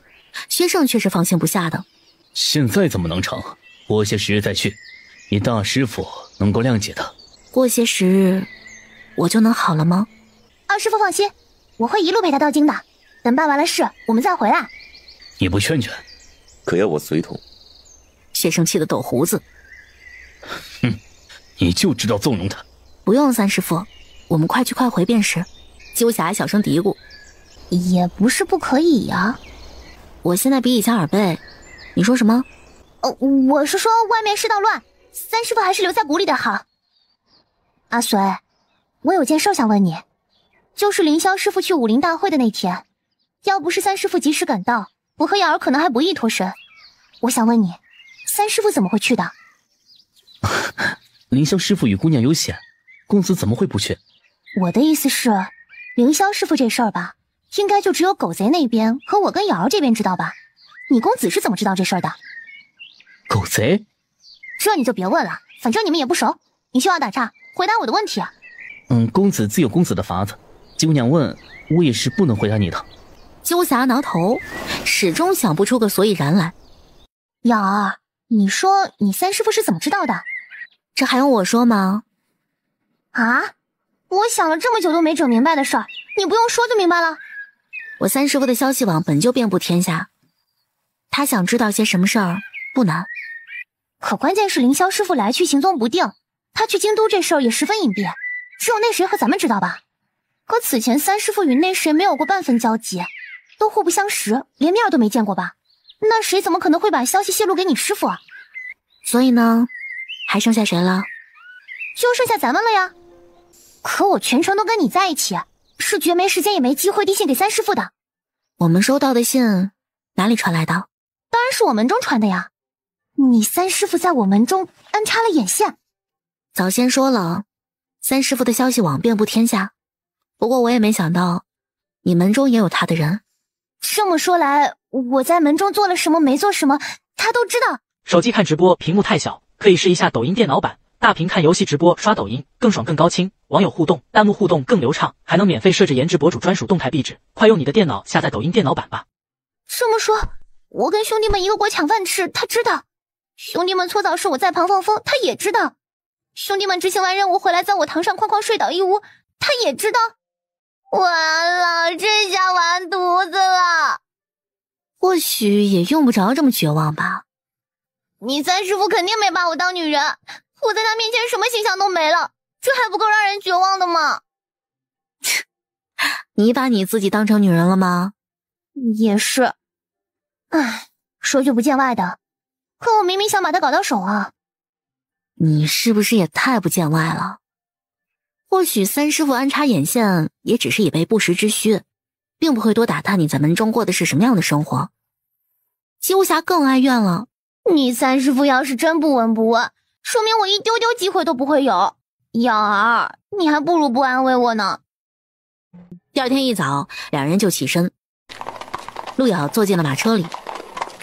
薛胜却是放心不下的。现在怎么能成？过些时日再去，你大师傅能够谅解的。过些时日，我就能好了吗？二师傅放心，我会一路陪他到京的。等办完了事，我们再回来。你不劝劝？可要我随同？薛胜气得抖胡子。你就知道纵容他。不用，三师傅，我们快去快回便是。姬无暇小声嘀咕。也不是不可以呀。我现在比以前耳背。你说什么？我是说外面世道乱，三师傅还是留在谷里的好。阿随，我有件事想问你，就是凌霄师傅去武林大会的那天，要不是三师傅及时赶到，我和瑶儿可能还不易脱身。我想问你，三师傅怎么会去的？凌霄师傅与姑娘有险，公子怎么会不去？我的意思是，凌霄师傅这事儿吧，应该就只有狗贼那边和我跟瑶儿这边知道吧？你公子是怎么知道这事儿的？狗贼？这你就别问了，反正你们也不熟。你休要打岔，回答我的问题啊。公子自有公子的法子，姬姑娘问，我也是不能回答你的。姬无暇挠头，始终想不出个所以然来。瑶儿，你说你三师傅是怎么知道的？这还用我说吗？啊？我想了这么久都没整明白的事儿，你不用说就明白了。我三师傅的消息网本就遍布天下，他想知道些什么事儿不难。可关键是凌霄师傅来去行踪不定，他去京都这事儿也十分隐蔽，只有那谁和咱们知道吧？可此前三师傅与那谁没有过半分交集，都互不相识，连面都没见过吧？那谁怎么可能会把消息泄露给你师傅啊？所以呢，还剩下谁了？就剩下咱们了呀。可我全程都跟你在一起，是绝没时间也没机会递信给三师傅的。我们收到的信哪里传来的？当然是我门中传的呀。你三师傅在我门中安插了眼线。早先说了，三师傅的消息网遍布天下。不过我也没想到，你门中也有他的人。这么说来，我在门中做了什么没做什么，他都知道。手机看直播屏幕太小，可以试一下抖音电脑版。大屏看游戏直播刷抖音更爽更高清，网友互动弹幕互动更流畅，还能免费设置颜值博主专属动态壁纸。快用你的电脑下载抖音电脑版吧。这么说，我跟兄弟们一个锅抢饭吃，他知道。兄弟们搓澡时我在旁放风，他也知道。兄弟们执行完任务回来在我堂上哐哐睡倒一屋，他也知道。完了，这下完犊子了。或许也用不着这么绝望吧。你三师傅肯定没把我当女人，我在他面前什么形象都没了，这还不够让人绝望的吗？你把你自己当成女人了吗？也是。唉，说句不见外的，可我明明想把他搞到手啊。你是不是也太不见外了？或许三师傅安插眼线也只是以备不时之需，并不会多打探你在门中过的是什么样的生活。姬无暇更哀怨了，你三师傅要是真不闻不问，说明我一丢丢机会都不会有。瑶儿，你还不如不安慰我呢。第二天一早，两人就起身。陆瑶坐进了马车里，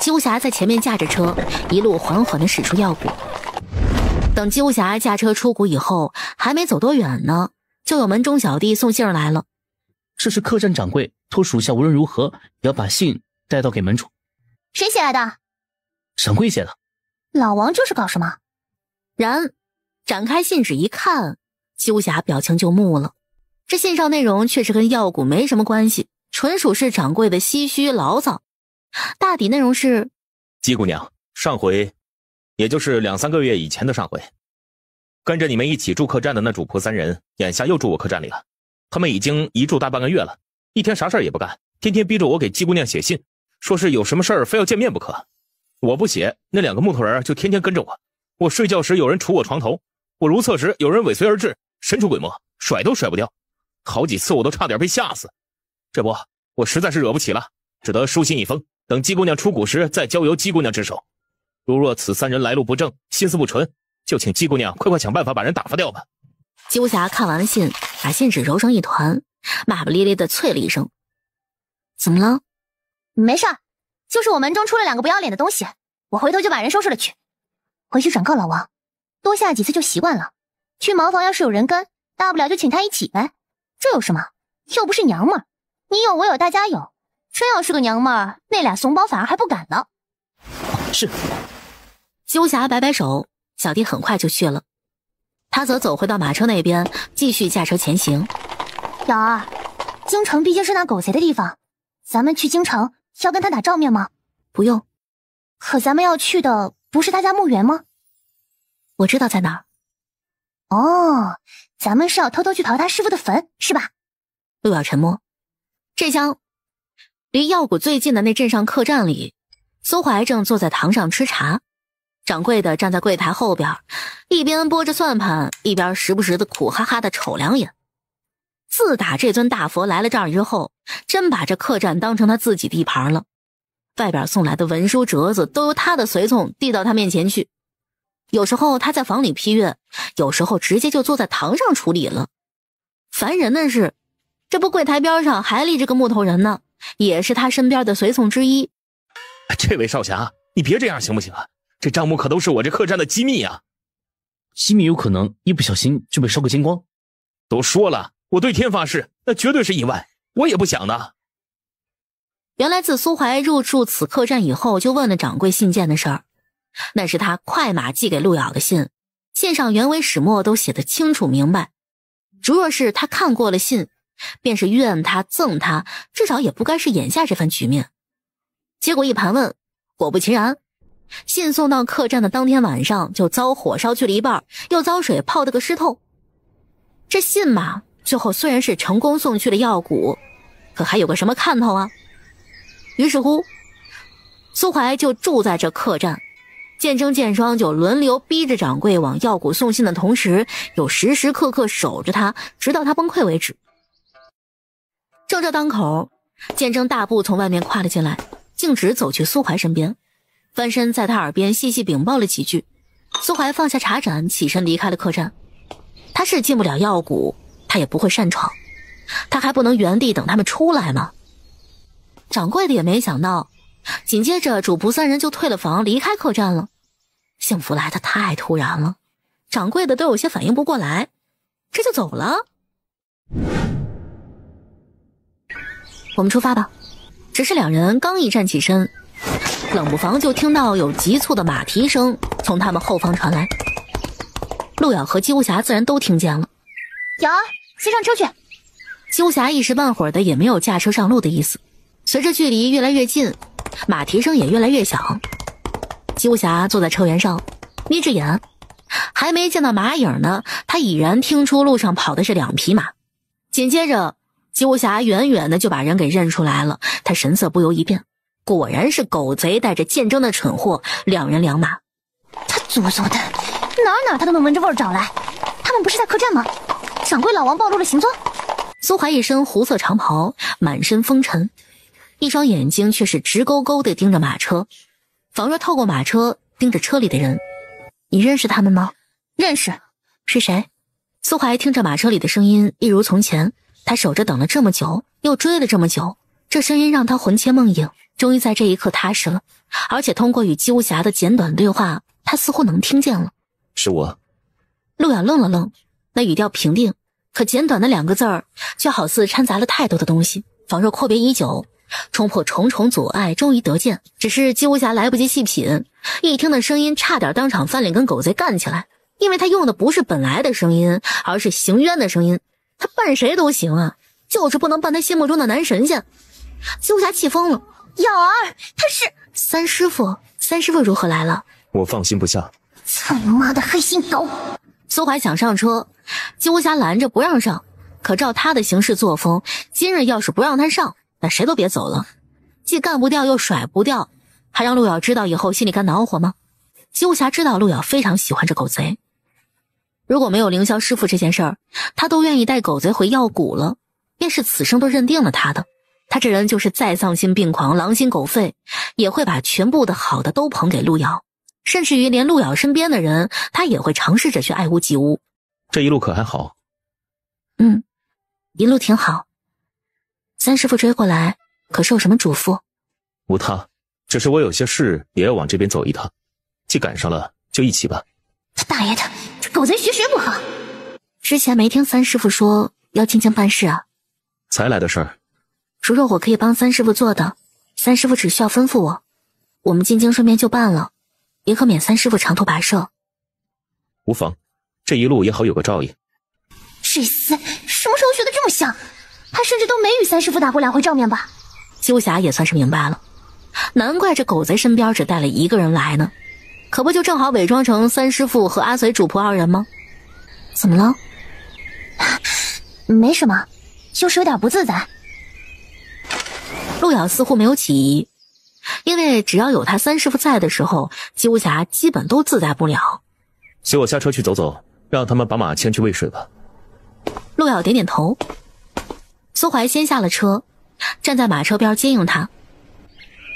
姬无暇在前面驾着车，一路缓缓地驶出药谷。等姬无暇驾车出谷以后，还没走多远呢，就有门中小弟送信儿来了。这是客栈掌柜托属下无论如何也要把信带到给门主。谁写来的？掌柜写的。老王这是搞什么？然展开信纸一看，姬无暇表情就木了。这信上内容确实跟药谷没什么关系，纯属是掌柜的唏嘘牢骚。大抵内容是：姬姑娘，上回也就是2-3个月以前的上回，跟着你们一起住客栈的那主仆3人，眼下又住我客栈里了。他们已经一住大半个月了，一天啥事儿也不干，天天逼着我给姬姑娘写信，说是有什么事儿非要见面不可。我不写，那2个木头人就天天跟着我。我睡觉时有人杵我床头，我如厕时有人尾随而至，神出鬼没，甩都甩不掉。好几次我都差点被吓死。这不，我实在是惹不起了，只得书信一封，等姬姑娘出谷时再交由姬姑娘之手。如若此3人来路不正，心思不纯，就请姬姑娘快想办法把人打发掉吧。姬无暇看完了信，把信纸揉成一团，骂不咧咧地啐了一声：“怎么了？”“没事，就是我门中出了2个不要脸的东西，我回头就把人收拾了去。回去转告老王，多下几次就习惯了。去茅房要是有人跟，大不了就请他一起呗，这有什么？又不是娘们儿，你有我有大家有。真要是个娘们儿，那俩怂包反而还不敢呢。”“是。”姬无暇摆摆手，小弟很快就去了。他则走回到马车那边，继续驾车前行。“瑶儿，京城毕竟是那狗贼的地方，咱们去京城要跟他打照面吗？”“不用。”“可咱们要去的不是他家墓园吗？”“我知道在哪儿。”“哦，咱们是要偷偷去刨他师傅的坟，是吧？”陆瑶沉默。这厢离药谷最近的那镇上客栈里，苏怀正坐在堂上吃茶，掌柜的站在柜台后边，一边拨着算盘，一边时不时的苦哈哈的瞅2眼。自打这尊大佛来了这儿之后，真把这客栈当成他自己地盘了。外边送来的文书折子都由他的随从递到他面前去，有时候他在房里批阅，有时候直接就坐在堂上处理了。烦人的是，这不柜台边上还立着个木头人呢，也是他身边的随从之一。“这位少侠，你别这样行不行啊？这账目可都是我这客栈的机密啊。”“机密有可能一不小心就被烧个精光。”“都说了，我对天发誓，那绝对是意外，我也不想的。”原来自苏怀入住此客栈以后，就问了掌柜信件的事儿。那是他快马寄给陆瑶的信，信上原委始末都写得清楚明白。如若是他看过了信，便是怨他憎他，至少也不该是眼下这番局面。结果一盘问，果不其然，信送到客栈的当天晚上就遭火烧去了一半，又遭水泡得个湿透。这信嘛，最后虽然是成功送去了药谷，可还有个什么看头啊？于是乎，苏怀就住在这客栈，见证见双就轮流逼着掌柜往药谷送信的同时，又时时刻刻守着他，直到他崩溃为止。正这当口，见证大步从外面跨了进来，径直走去苏怀身边，翻身在他耳边细细禀报了几句。苏怀放下茶盏，起身离开了客栈。他是进不了药谷，他也不会擅闯，他还不能原地等他们出来吗？掌柜的也没想到，紧接着主仆三人就退了房，离开客栈了。幸福来得太突然了，掌柜的都有些反应不过来，这就走了。我们出发吧。只是两人刚一站起身，冷不防就听到有急促的马蹄声从他们后方传来。陆遥和姬无暇自然都听见了。瑶儿，先上车去。姬无暇一时半会儿的也没有驾车上路的意思。随着距离越来越近，马蹄声也越来越响。姬无暇坐在车辕上，眯着眼，还没见到马影呢，他已然听出路上跑的是2匹马。紧接着姬无暇远远的就把人给认出来了，他神色不由一变，果然是狗贼带着剑争的蠢货，2人2马。他作的，哪他都能闻着味儿找来。他们不是在客栈吗？掌柜老王暴露了行踪。苏怀一身胡色长袍，满身风尘，一双眼睛却是直勾勾的盯着马车，仿若透过马车盯着车里的人。你认识他们吗？认识。是谁？苏怀听着马车里的声音一如从前，他守着等了这么久，又追了这么久，这声音让他魂牵梦萦，终于在这一刻踏实了。而且通过与姬无暇的简短对话，他似乎能听见了。是我。陆遥愣了愣，那语调平定，可简短的2个字儿却好似掺杂了太多的东西，仿若阔别已久，冲破重重阻碍，终于得见。只是姬无暇来不及细品，一听的声音差点当场翻脸跟狗贼干起来，因为他用的不是本来的声音，而是行冤的声音。他扮谁都行啊，就是不能扮他心目中的男神仙。姬无暇气疯了。瑶儿，他是三师傅如何来了？我放心不下。操你妈的黑心狗！苏怀想上车，姬无暇拦着不让上，可照他的行事作风，今日要是不让他上，那谁都别走了。既干不掉又甩不掉，还让陆遥知道以后心里该恼火吗？姬无暇知道陆遥非常喜欢这狗贼，如果没有凌霄师傅这件事儿，他都愿意带狗贼回药谷了，便是此生都认定了他的。他这人就是再丧心病狂、狼心狗肺，也会把全部的好的都捧给陆遥，甚至于连陆遥身边的人，他也会尝试着去爱屋及乌。这一路可还好？一路挺好。三师傅追过来，可是有什么嘱咐？无他，只是我有些事也要往这边走一趟，既赶上了就一起吧。他大爷的，这狗贼学谁不好？之前没听三师傅说要静静办事啊？才来的事儿。如若我可以帮三师傅做的，三师傅只需要吩咐我们静静顺便就办了，也可免三师傅长途跋涉。无妨，这一路也好有个照应。这厮什么时候学的这么像？他甚至都没与三师傅打过2回照面吧？姬无暇也算是明白了，难怪这狗贼身边只带了1个人来呢，可不就正好伪装成三师傅和阿随主仆2人吗？怎么了？没什么，就是有点不自在。陆遥似乎没有起疑，因为只要有他三师傅在的时候，姬无暇基本都自在不了。随我下车去走走，让他们把马牵去喂水吧。陆遥点点头。苏怀先下了车，站在马车边接应他。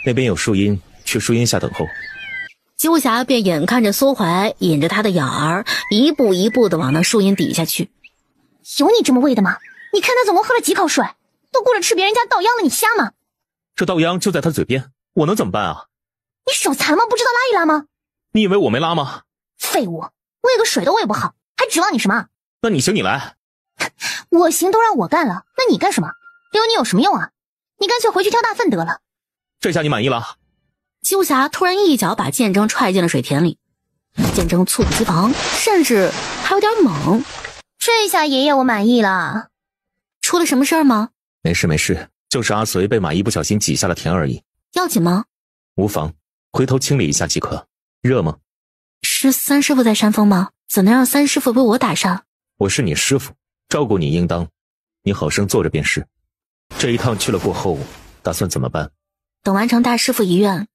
那边有树荫，去树荫下等候。姬无暇便眼看着苏怀引着他的养儿一步一步地往那树荫底下去。有你这么喂的吗？你看他总共喝了几口水，都顾着吃别人家稻秧了，你瞎吗？这稻秧就在他嘴边，我能怎么办啊？你手残吗？不知道拉一拉吗？你以为我没拉吗？废物，喂个水都喂不好，还指望你什么？那你行你来。我行都让我干了，那你干什么？留你有什么用啊？你干脆回去挑大粪得了。这下你满意了？姬无暇突然一脚把剑争踹进了水田里，剑争猝不及防，甚至还有点猛。这下爷爷我满意了。出了什么事儿吗？没事，就是阿随被马一不小心挤下了田而已。要紧吗？无妨，回头清理一下即可。热吗？是三师傅在扇风吗？怎能让三师傅为我打扇？我是你师傅，照顾你应当，你好生坐着便是。这一趟去了过后，打算怎么办？等完成大师傅遗愿，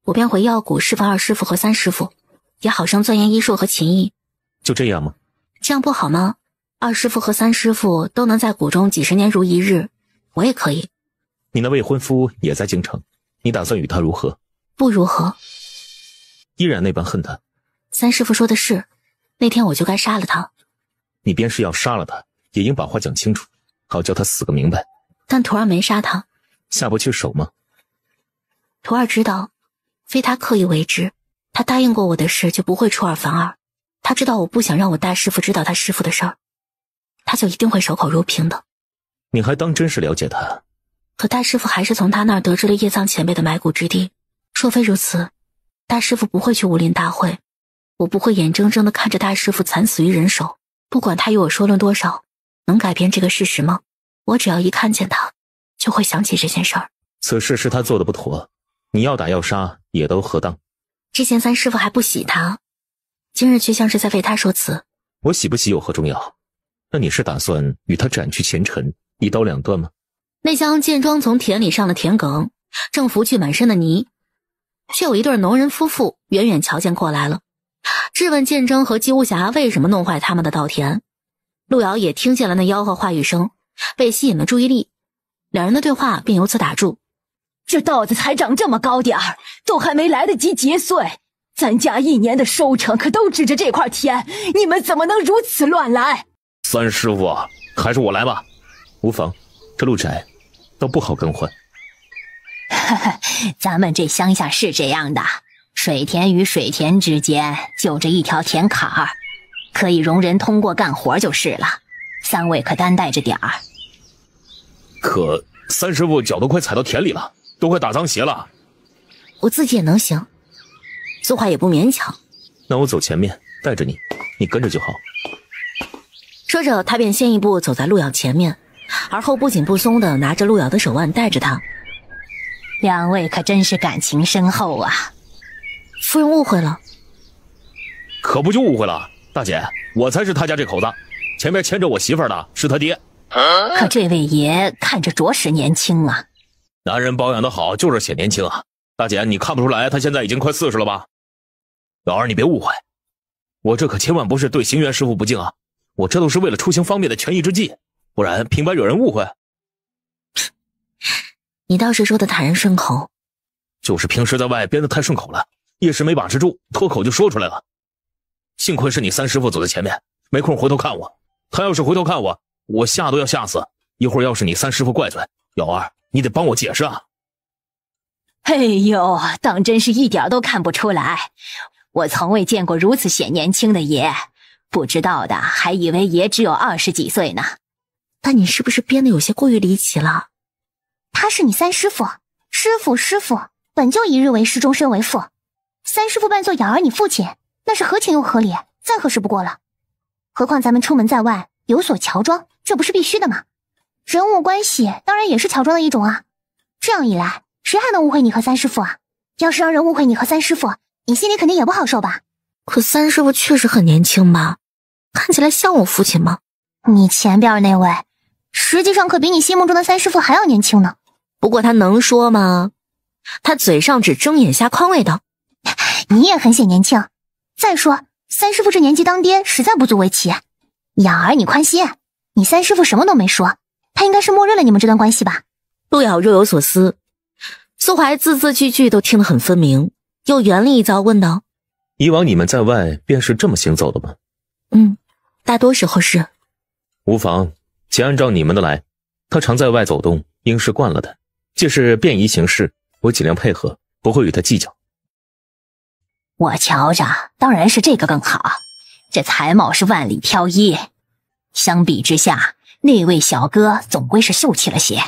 我便回药谷侍奉二师傅和三师傅，也好生钻研医术和琴艺。就这样吗？这样不好吗？二师傅和三师傅都能在谷中几十年如一日，我也可以。你那未婚夫也在京城，你打算与他如何？不如何。依然那般恨他？三师傅说的是，那天我就该杀了他。你便是要杀了他，也应把话讲清楚，好叫他死个明白。但徒儿没杀他。下不去手吗？徒儿知道，非他刻意为之，他答应过我的事就不会出尔反尔。他知道我不想让我大师傅知道他师傅的事儿，他就一定会守口如瓶的。你还当真是了解他？可大师傅还是从他那儿得知了叶藏前辈的埋骨之地，若非如此，大师傅不会去武林大会，我不会眼睁睁地看着大师傅惨死于人手。不管他与我说论多少，能改变这个事实吗？我只要一看见他，就会想起这件事儿。此事是他做的不妥，你要打要杀也都合当。之前三师傅还不喜他，今日却像是在为他说辞。我喜不喜有何重要？那你是打算与他斩去前尘，一刀两断吗？那厢剑庄从田里上了田埂，正拂去满身的泥，却有一对农人夫妇远远瞧见过来了，质问剑征和姬无暇为什么弄坏他们的稻田。路遥也听见了那吆喝话语声，被吸引了注意力，两人的对话便由此打住。这稻子才长这么高点儿，都还没来得及结穗，咱家1年的收成可都指着这块田，你们怎么能如此乱来？三师傅，还是我来吧。无妨，这路窄，倒不好更换。咱们这乡下是这样的，水田与水田之间就这一条田坎儿，可以容人通过干活就是了。三位可担待着点儿。可三师傅脚都快踩到田里了，都快打脏鞋了。我自己也能行，苏华也不勉强。那我走前面带着你，你跟着就好。说着，他便先一步走在路遥前面，而后不紧不松地拿着路遥的手腕带着他。两位可真是感情深厚啊。夫人误会了。可不就误会了，大姐，我才是他家这口子，前面牵着我媳妇儿的是他爹。可这位爷看着着实年轻啊。男人保养得好就是显年轻啊。大姐，你看不出来他现在已经快40了吧？老二，你别误会，我这可千万不是对行元师傅不敬啊，我这都是为了出行方便的权宜之计，不然平白惹人误会。你倒是说的坦然顺口。就是平时在外编得太顺口了，一时没把持住，脱口就说出来了。幸亏是你三师傅走在前面，没空回头看我，他要是回头看我，我吓都要吓死。一会儿要是你三师傅怪罪，老二你得帮我解释啊。哎呦，当真是一点都看不出来，我从未见过如此显年轻的爷，不知道的还以为爷只有20几岁呢。但你是不是编得有些过于离奇了？他是你三师傅，师傅本就一日为师，终身为父。三师傅扮作养儿你父亲，那是合情又合理，再合适不过了。何况咱们出门在外有所乔装，这不是必须的吗？人物关系当然也是乔装的一种啊。这样一来，谁还能误会你和三师傅啊？要是让人误会你和三师傅，你心里肯定也不好受吧？可三师傅确实很年轻吧？看起来像我父亲吗？你前边那位，实际上可比你心目中的三师傅还要年轻呢。不过他能说吗？他嘴上只睁眼瞎诓味道。你也很显年轻。再说，三师傅这年纪当爹实在不足为奇。养儿你宽心，你三师傅什么都没说，他应该是默认了你们这段关系吧？路遥若有所思，苏怀字字句句都听得很分明，又圆了一遭问道：以往你们在外便是这么行走的吗？大多时候是。无妨，且按照你们的来，他常在外走动，应是惯了的。既是便宜行事，我尽量配合，不会与他计较。我瞧着当然是这个更好，这才貌是万里挑一，相比之下，那位小哥总归是秀气了些。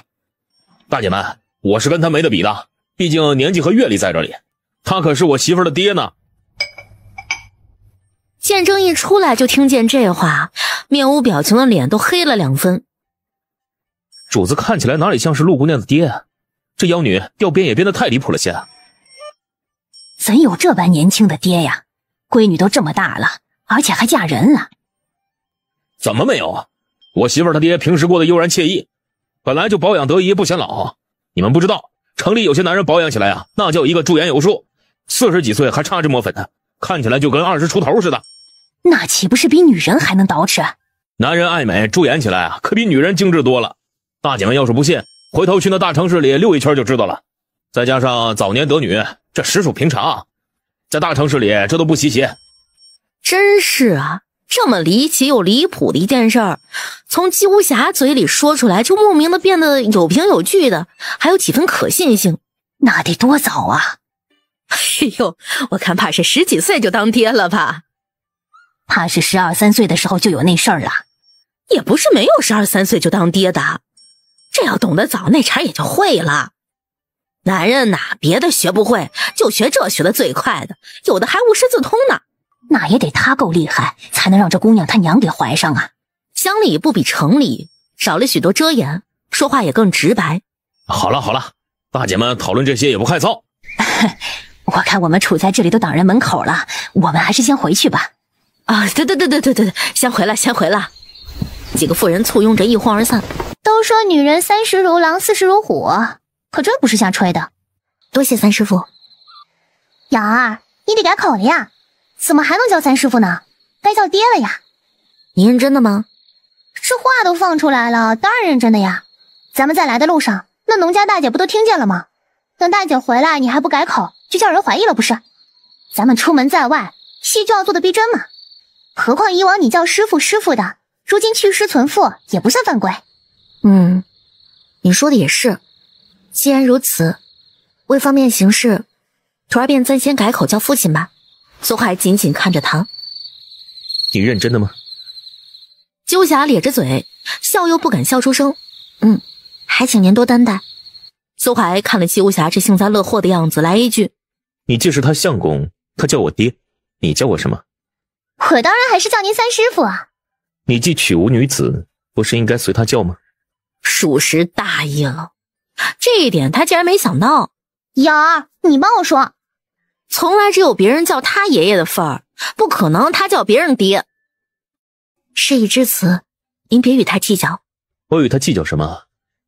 大姐们，我是跟他没得比的，毕竟年纪和阅历在这里，他可是我媳妇儿的爹呢。剑征一出来就听见这话，面无表情的脸都黑了2分。主子看起来哪里像是陆姑娘的爹啊？这妖女要编也编得太离谱了些啊！怎有这般年轻的爹呀？闺女都这么大了，而且还嫁人了。怎么没有啊？我媳妇儿她爹平时过得悠然惬意，本来就保养得宜，不显老。你们不知道，城里有些男人保养起来啊，那叫一个驻颜有术，40几岁还擦这抹粉呢，看起来就跟20出头似的。那岂不是比女人还能捯饬？男人爱美，驻颜起来啊，可比女人精致多了。大姐们要是不信，回头去那大城市里溜一圈就知道了。再加上早年得女，这实属平常，在大城市里这都不稀奇。真是啊，这么离奇又离谱的一件事儿，从姬无暇嘴里说出来，就莫名的变得有凭有据的，还有几分可信性。那得多早啊！哎呦，我看怕是10几岁就当爹了吧？怕是12、13岁的时候就有那事儿了。也不是没有12、13岁就当爹的，这要懂得早，那茬也就会了。男人哪别的学不会，就学这学的最快的，有的还无师自通呢。那也得他够厉害，才能让这姑娘他娘给怀上啊！乡里不比城里，少了许多遮掩，说话也更直白。好了好了，大姐们讨论这些也不害臊。我看我们处在这里都挡人门口了，我们还是先回去吧。啊，对，先回来。几个妇人簇拥着一哄而散。都说女人30如狼，40如虎，可这不是瞎吹的。多谢三师傅。瑶儿，你得改口了呀，怎么还能叫三师傅呢？该叫爹了呀。你认真的吗？这话都放出来了，当然认真的呀。咱们在来的路上，那农家大姐不都听见了吗？等大姐回来，你还不改口，就叫人怀疑了不是？咱们出门在外，戏就要做的逼真嘛。何况以往你叫师傅的，如今去师存父也不算犯规。你说的也是。既然如此，为方便行事，徒儿便暂先改口叫父亲吧。苏海紧紧看着他。你认真的吗？鸠霞咧着嘴，笑又不敢笑出声。还请您多担待。苏海看了鸠霞这幸灾乐祸的样子，来一句：你既是他相公，他叫我爹，你叫我什么？我当然还是叫您三师傅啊。你既娶无女子，不是应该随他叫吗？属实大意了，这一点他竟然没想到。瑶儿，你帮我说，从来只有别人叫他爷爷的份儿，不可能他叫别人爹。事已至此，您别与他计较。我与他计较什么？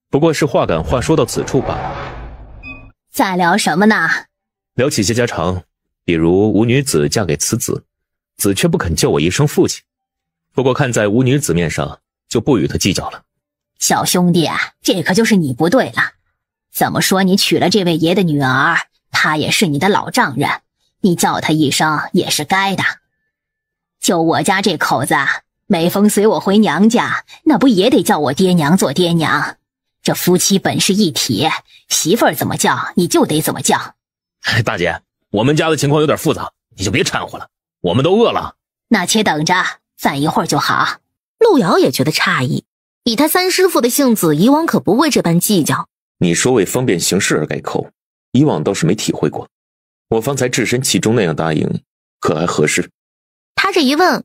不过是话赶话说到此处罢了。在聊什么呢？聊起些家常，比如无女子嫁给此子，子却不肯叫我一声父亲。不过看在无女子面上，就不与他计较了。小兄弟，这可就是你不对了。怎么说你娶了这位爷的女儿，他也是你的老丈人，你叫他一声也是该的。就我家这口子，每逢随我回娘家，那不也得叫我爹娘做爹娘？这夫妻本是一体，媳妇儿怎么叫你就得怎么叫。大姐，我们家的情况有点复杂，你就别掺和了，我们都饿了。那且等着，饭一会儿就好。陆瑶也觉得诧异，以他三师傅的性子，以往可不会这般计较。你说为方便行事而改口，以往倒是没体会过。我方才置身其中那样答应，可还合适？他这一问，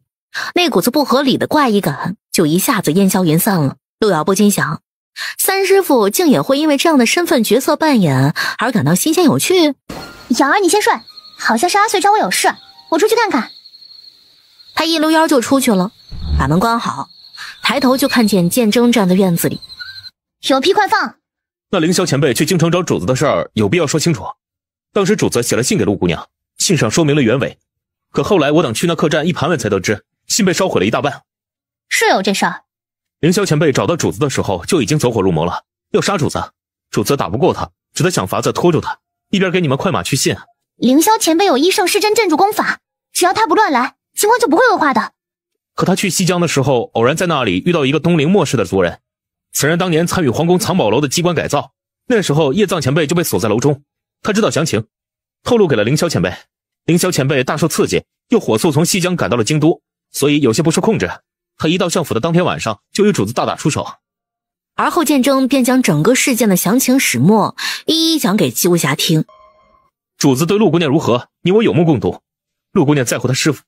那股子不合理的怪异感就一下子烟消云散了。陆瑶不禁想，三师傅竟也会因为这样的身份角色扮演而感到新鲜有趣。瑶儿，你先睡，好像是阿穗找我有事，我出去看看。他一溜烟就出去了，把门关好，抬头就看见剑征站在院子里。有屁快放！那凌霄前辈去京城找主子的事儿，有必要说清楚。当时主子写了信给陆姑娘，信上说明了原委，可后来我等去那客栈一盘问才得知，信被烧毁了一大半。是有这事儿。凌霄前辈找到主子的时候就已经走火入魔了，要杀主子，主子打不过他，只得想法子拖住他，一边给你们快马去信。凌霄前辈有一圣失真镇住功法，只要他不乱来，情况就不会恶化的。可他去西江的时候，偶然在那里遇到一个东陵末世的族人，此人当年参与皇宫藏宝楼的机关改造，那时候叶藏前辈就被锁在楼中，他知道详情，透露给了凌霄前辈。凌霄前辈大受刺激，又火速从西江赶到了京都，所以有些不受控制。他一到相府的当天晚上，就与主子大打出手。而后剑征便将整个事件的详情始末一一讲给姬无暇听。主子对陆姑娘如何，你我有目共睹。陆姑娘在乎他师父，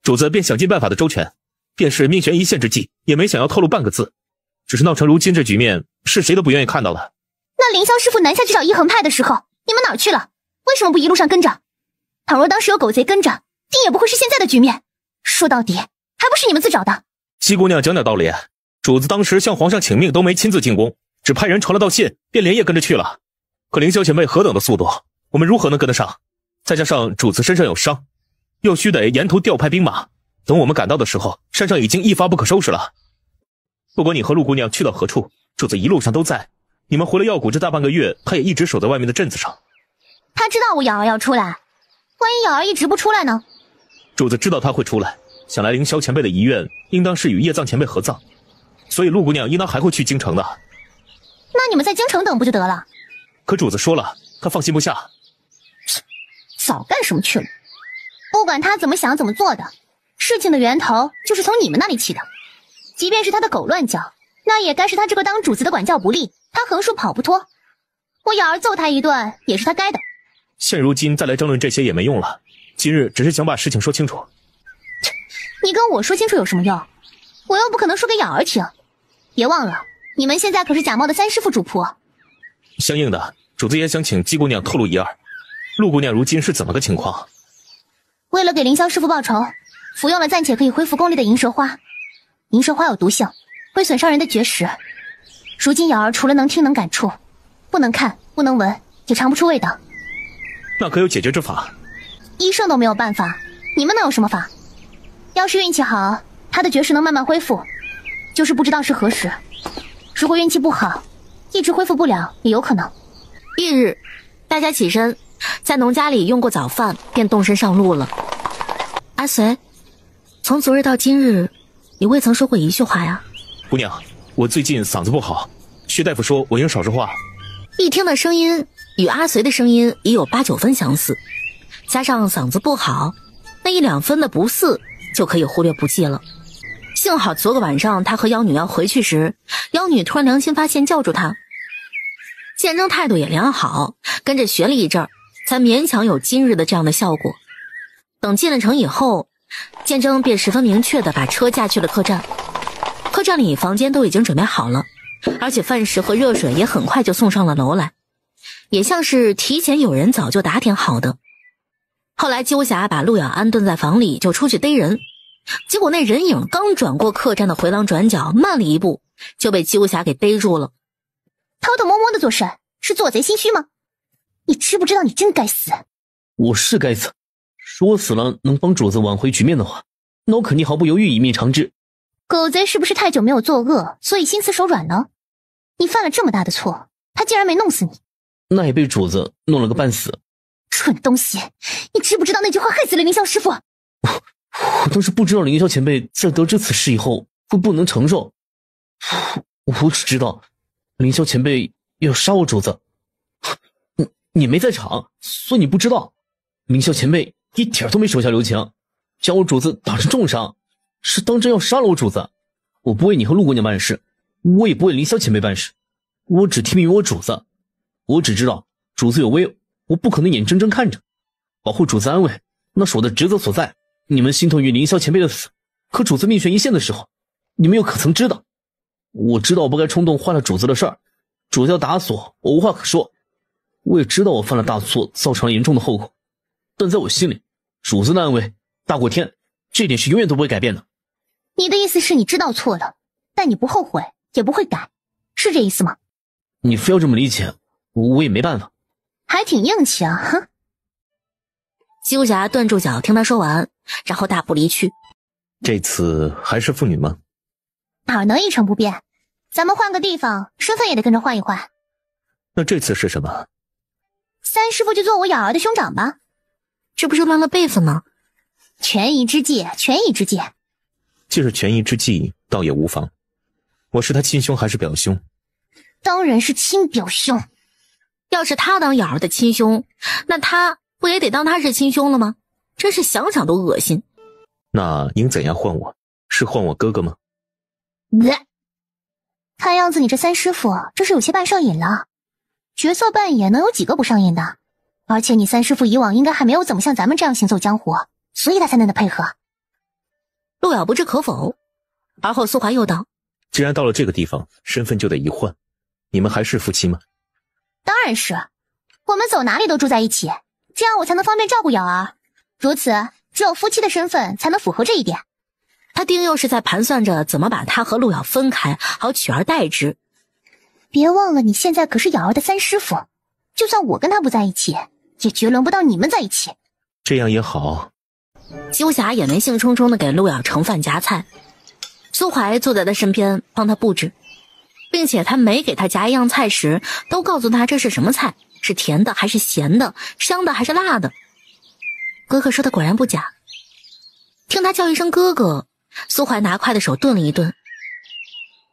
主子便想尽办法的周全，便是命悬一线之际，也没想要透露半个字。只是闹成如今这局面，是谁都不愿意看到的。那凌霄师傅南下去找一横派的时候，你们哪儿去了？为什么不一路上跟着？倘若当时有狗贼跟着，定也不会是现在的局面。说到底，还不是你们自找的。姬姑娘讲点道理，主子当时向皇上请命都没亲自进宫，只派人传了道信，便连夜跟着去了。可凌霄前辈何等的速度，我们如何能跟得上？再加上主子身上有伤，又须得沿途调派兵马，等我们赶到的时候，山上已经一发不可收拾了。不管你和陆姑娘去到何处，主子一路上都在，你们回了药谷这大半个月，他也一直守在外面的镇子上。他知道我瑶儿要出来，万一瑶儿一直不出来呢？主子知道他会出来，想来凌霄前辈的遗愿应当是与叶藏前辈合葬，所以陆姑娘应当还会去京城的。那你们在京城等不就得了？可主子说了，他放心不下。早干什么去了？不管他怎么想怎么做的，事情的源头就是从你们那里起的。即便是他的狗乱叫，那也该是他这个当主子的管教不力，他横竖跑不脱。我瑶儿揍他一顿也是他该的。现如今再来争论这些也没用了，今日只是想把事情说清楚。你跟我说清楚有什么用？我又不可能说给瑶儿听。别忘了，你们现在可是假冒的三师傅主仆。相应的，主子也想请姬姑娘透露一二，陆姑娘如今是怎么个情况？为了给凌霄师傅报仇，服用了暂且可以恢复功力的银蛇花。银蛇花有毒性，会损伤人的绝食。如今瑶儿除了能听能感触，不能看不能闻，也尝不出味道。那可有解决之法？医生都没有办法，你们能有什么法？要是运气好，他的绝食能慢慢恢复，就是不知道是何时。如果运气不好，一直恢复不了也有可能。翌日，大家起身，在农家里用过早饭，便动身上路了。阿随，从昨日到今日，你未曾说过一句话呀？姑娘，我最近嗓子不好，薛大夫说我应少说话。一听的声音与阿随的声音已有8、9分相似，加上嗓子不好，那1、2分的不似就可以忽略不计了。幸好昨个晚上他和妖女要回去时，妖女突然良心发现叫住他，见证态度也良好，跟着学了一阵儿，才勉强有今日的这样的效果。等进了城以后，见证便十分明确地把车驾去了客栈。客栈里房间都已经准备好了，而且饭食和热水也很快就送上了楼来，也像是提前有人早就打点好的。后来姬无暇把陆瑶安顿在房里，就出去逮人，结果那人影刚转过客栈的回廊转角，慢了一步就被姬无暇给逮住了。偷偷摸摸的做事，是做贼心虚吗？你知不知道你真该死？我是该死，说我死了能帮主子挽回局面的话，那我肯定毫不犹豫一命偿之。狗贼是不是太久没有作恶，所以心慈手软呢？你犯了这么大的错，他竟然没弄死你，那也被主子弄了个半死。蠢东西，你知不知道那句话害死了凌霄师傅？我当时不知道凌霄前辈在得知此事以后会不能承受，我只知道凌霄前辈要杀我主子。你没在场，所以你不知道，凌霄前辈一点都没手下留情，将我主子打成重伤，是当真要杀了我主子。我不为你和陆姑娘办事，我也不为凌霄前辈办事，我只听命于我主子。我只知道主子有危，我不可能眼睁睁看着。保护主子安危，那是我的职责所在。你们心疼于凌霄前辈的死，可主子命悬一线的时候，你们又可曾知道？我知道我不该冲动坏了主子的事儿，主子要打死我无话可说。我也知道我犯了大错，造成了严重的后果，但在我心里，主子的安危大过天，这点是永远都不会改变的。你的意思是你知道错了，但你不后悔，也不会改，是这意思吗？你非要这么理解，我也没办法。还挺硬气啊，哼！姬无暇顿住脚听他说完，然后大步离去。这次还是妇女吗？哪能一成不变？咱们换个地方，身份也得跟着换一换。那这次是什么？三师傅就做我瑶儿的兄长吧。这不是乱了辈分吗？权宜之计，权宜之计。既是权宜之计，倒也无妨。我是他亲兄还是表兄？当然是亲表兄。要是他当瑶儿的亲兄，那他不也得当他是亲兄了吗？真是想想都恶心。那应怎样换我？是换我哥哥吗？看样子你这三师傅这是有些扮上瘾了。角色扮演能有几个不上瘾的？而且你三师傅以往应该还没有怎么像咱们这样行走江湖，所以他才能配合。陆瑶不置可否，而后苏华又道：既然到了这个地方，身份就得一换。你们还是夫妻吗？当然是，我们走哪里都住在一起，这样我才能方便照顾瑶儿。如此，只有夫妻的身份才能符合这一点。他定又是在盘算着怎么把他和陆瑶分开，好取而代之。别忘了，你现在可是瑶儿的三师傅，就算我跟他不在一起，也绝轮不到你们在一起。这样也好。姬无暇也没兴冲冲地给陆瑶盛饭夹菜，苏怀坐在他身边帮他布置。并且他每给他夹一样菜时，都告诉他这是什么菜，是甜的还是咸的，香的还是辣的。哥哥说的果然不假。听他叫一声哥哥，苏怀拿筷的手顿了一顿。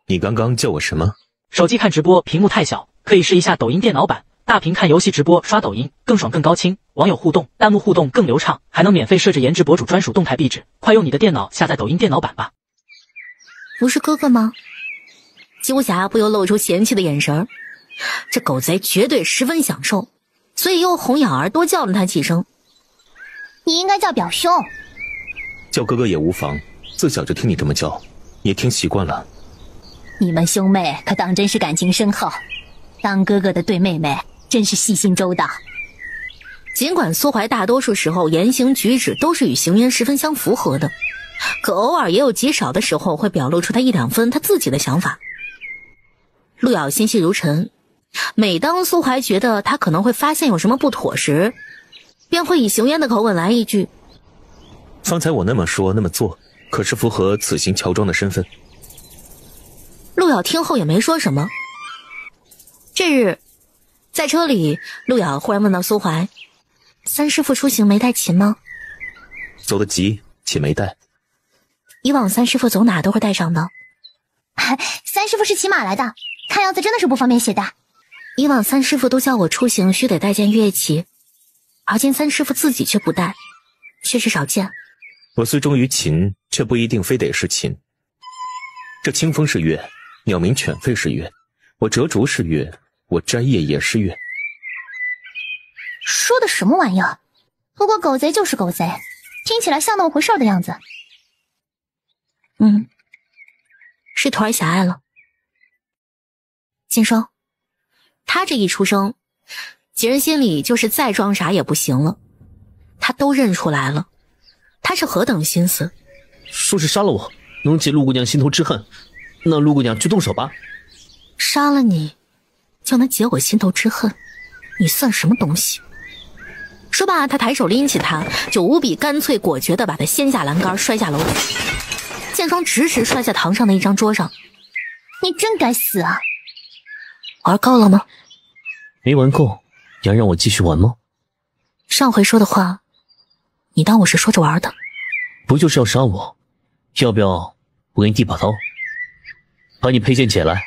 你刚刚叫我什么？手机看直播屏幕太小，可以试一下抖音电脑版。大屏看游戏直播刷抖音更爽更高清，网友互动弹幕互动更流畅，还能免费设置颜值博主专属动态壁纸。快用你的电脑下载抖音电脑版吧。不是哥哥吗？姬无暇不由露出嫌弃的眼神。这狗贼绝对十分享受，所以又哄咬儿多叫了他几声。你应该叫表兄。叫哥哥也无妨，自小就听你这么叫，也听习惯了。你们兄妹可当真是感情深厚，当哥哥的对妹妹真是细心周到。尽管苏怀大多数时候言行举止都是与行云十分相符合的，可偶尔也有极少的时候会表露出他一两分他自己的想法。陆瑶心细如尘，每当苏怀觉得他可能会发现有什么不妥时，便会以行渊的口吻来一句：方才我那么说那么做，可是符合此行乔装的身份？陆瑶听后也没说什么。这日在车里，陆瑶忽然问到苏怀：三师父出行没带琴吗？走得急且没带。以往三师父走哪都会带上的。三师父是骑马来的，看样子真的是不方便携带。以往三师父都叫我出行须得带件乐器，而今三师父自己却不带，确实少见。我虽忠于琴，却不一定非得是琴。这清风是乐，鸟鸣犬吠是乐，我折竹是乐，我摘叶也是乐。说的什么玩意儿？不过狗贼就是狗贼，听起来像那么回事的样子。是徒儿狭隘了。晋升，他这一出声，几人心里就是再装傻也不行了。他都认出来了，他是何等心思。说是杀了我能解陆姑娘心头之恨，那陆姑娘就动手吧。杀了你就能解我心头之恨，你算什么东西？说罢，他抬手拎起他，就无比干脆果决地把他掀下栏杆，摔下楼梯。剑霜直直摔在堂上的一张桌上。你真该死啊！玩够了吗？没玩够，你还让我继续玩吗？上回说的话，你当我是说着玩的？不就是要杀我？要不要我给你递把刀，把你佩剑解来？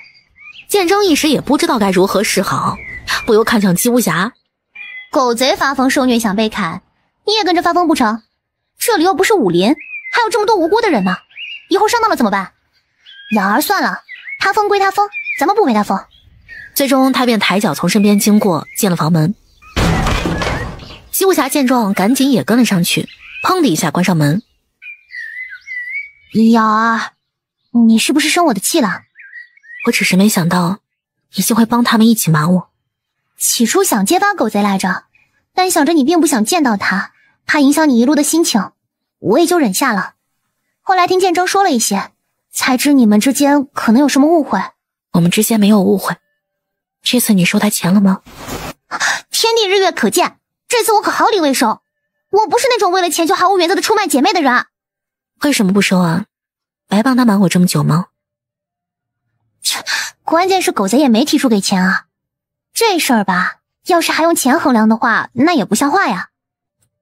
剑征一时也不知道该如何是好，不由看向姬无暇。狗贼发疯受虐想被砍，你也跟着发疯不成？这里又不是武林，还有这么多无辜的人呢，以后上当了怎么办？瑶儿算了，他疯归他疯，咱们不陪他疯。最终他便抬脚从身边经过，进了房门。姬无暇见状赶紧也跟了上去，砰的一下关上门。瑶儿，你是不是生我的气了？我只是没想到你竟会帮他们一起瞒我。起初想揭发狗贼来着，但想着你并不想见到他，怕影响你一路的心情，我也就忍下了。后来听剑征说了一些，才知你们之间可能有什么误会。我们之间没有误会。这次你收他钱了吗？天地日月可见，这次我可好礼未收。我不是那种为了钱就毫无原则的出卖姐妹的人。为什么不收啊？白帮他瞒我这么久吗？关键是狗贼也没提出给钱啊。这事儿吧，要是还用钱衡量的话，那也不像话呀。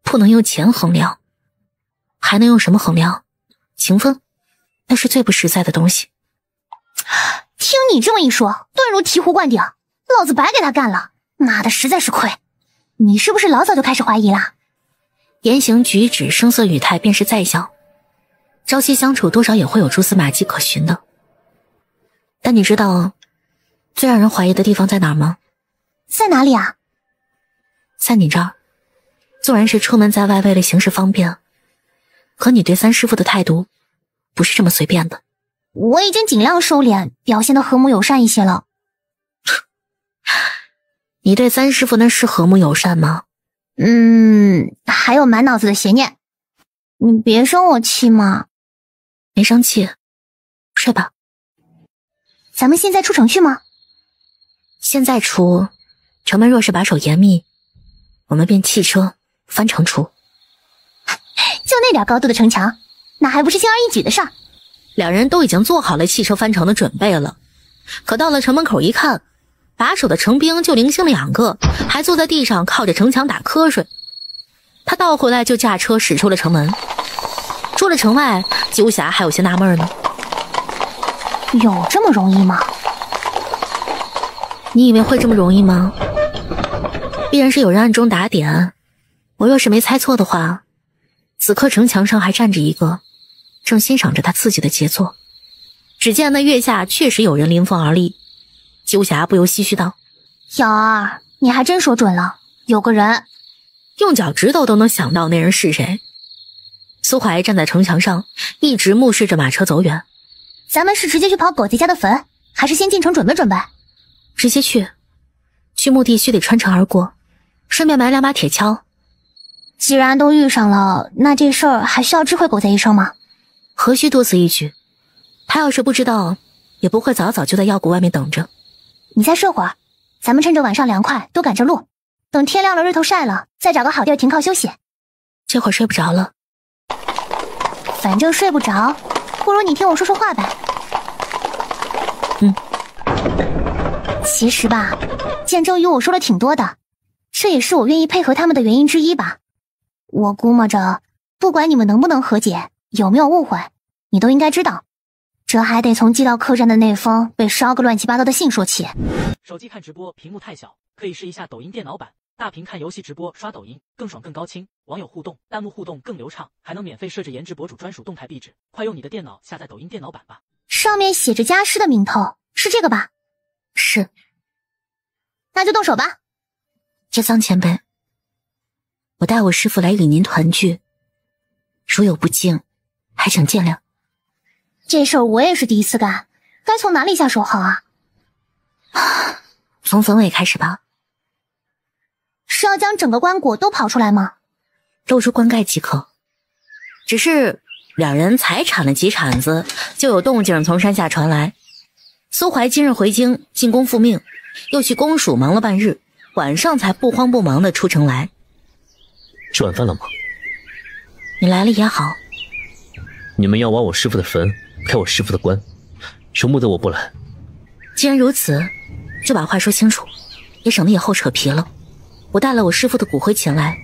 不能用钱衡量，还能用什么衡量？情分，那是最不实在的东西。听你这么一说，顿如醍醐灌顶，老子白给他干了，妈的实在是亏。你是不是老早就开始怀疑啦？言行举止声色语态便是再小，朝夕相处多少也会有蛛丝马迹可循的。但你知道最让人怀疑的地方在哪儿吗？在哪里啊？在你这儿。纵然是出门在外为了行事方便，可你对三师父的态度不是这么随便的。我已经尽量收敛，表现得和睦友善一些了。你对三师父那是和睦友善吗？还有满脑子的邪念。你别生我气嘛。没生气，睡吧。咱们现在出城去吗？现在出，城门若是把守严密，我们便弃车翻城出。就那点高度的城墙，那还不是轻而易举的事儿？两人都已经做好了弃车翻城的准备了，可到了城门口一看，把守的城兵就零星2个，还坐在地上靠着城墙打瞌睡。他倒回来就驾车驶出了城门。出了城外，鸠侠还有些纳闷呢。有这么容易吗？你以为会这么容易吗？必然是有人暗中打点。我若是没猜错的话，此刻城墙上还站着一个，正欣赏着他刺激的杰作。只见那月下确实有人临风而立。鸠侠不由唏嘘道：瑶儿，你还真说准了，有个人。用脚趾头都能想到那人是谁。苏怀站在城墙上，一直目视着马车走远。咱们是直接去刨狗贼家的坟，还是先进城准备准备？直接去墓地须得穿城而过，顺便买2把铁锹。既然都遇上了，那这事儿还需要知会狗贼一声吗？何须多此一举？他要是不知道，也不会早早就在药谷外面等着。你再睡会儿，咱们趁着晚上凉快多赶着路，等天亮了日头晒了，再找个好地儿停靠休息。这会儿睡不着了。反正睡不着，不如你听我说说话呗。其实吧，建州与我说了挺多的，这也是我愿意配合他们的原因之一吧。我估摸着，不管你们能不能和解，有没有误会，你都应该知道。这还得从寄到客栈的那封被烧个乱七八糟的信说起。手机看直播屏幕太小，可以试一下抖音电脑版。大屏看游戏直播刷抖音更爽更高清，网友互动弹幕互动更流畅，还能免费设置颜值博主专属动态壁纸。快用你的电脑下载抖音电脑版吧。上面写着家师的名头，是这个吧？是。那就动手吧。这桑前辈，我带我师父来与您团聚，如有不敬，还请见谅。这事儿我也是第一次干，该从哪里下手好啊？从坟尾开始吧。是要将整个棺椁都刨出来吗？露出棺盖即可。只是2人才铲了几铲子，就有动静从山下传来。苏怀今日回京进宫复命，又去公署忙了半日，晚上才不慌不忙地出城来。吃晚饭了吗？你来了也好。你们要挖我师父的坟，开我师父的棺，容不得我不来。既然如此，就把话说清楚，也省得以后扯皮了。我带了我师父的骨灰前来，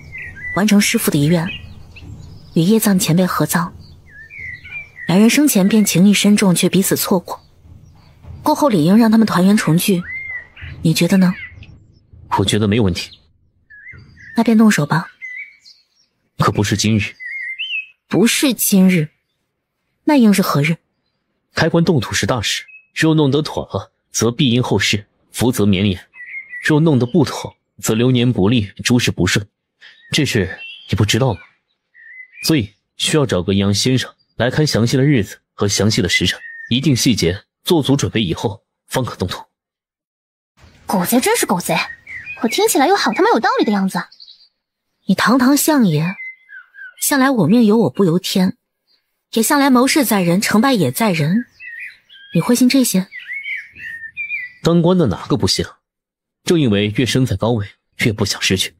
完成师父的遗愿，与叶藏前辈合葬。2人生前便情谊深重，却彼此错过，过后理应让他们团圆重聚，你觉得呢？我觉得没有问题。那便动手吧。可不是今日。不是今日，那应是何日？开棺动土是大事，若弄得妥了，则必因后事，福泽绵延；若弄得不妥，则流年不利，诸事不顺。这事你不知道吗？所以需要找个阴阳先生来看详细的日子和详细的时辰，一定细节做足准备以后，方可动土。狗贼真是狗贼，可听起来又好他妈有道理的样子。你堂堂相爷，向来我命由我不由天，也向来谋事在人，成败也在人，你会信这些？当官的哪个不信？正因为越身在高位，越不想失去，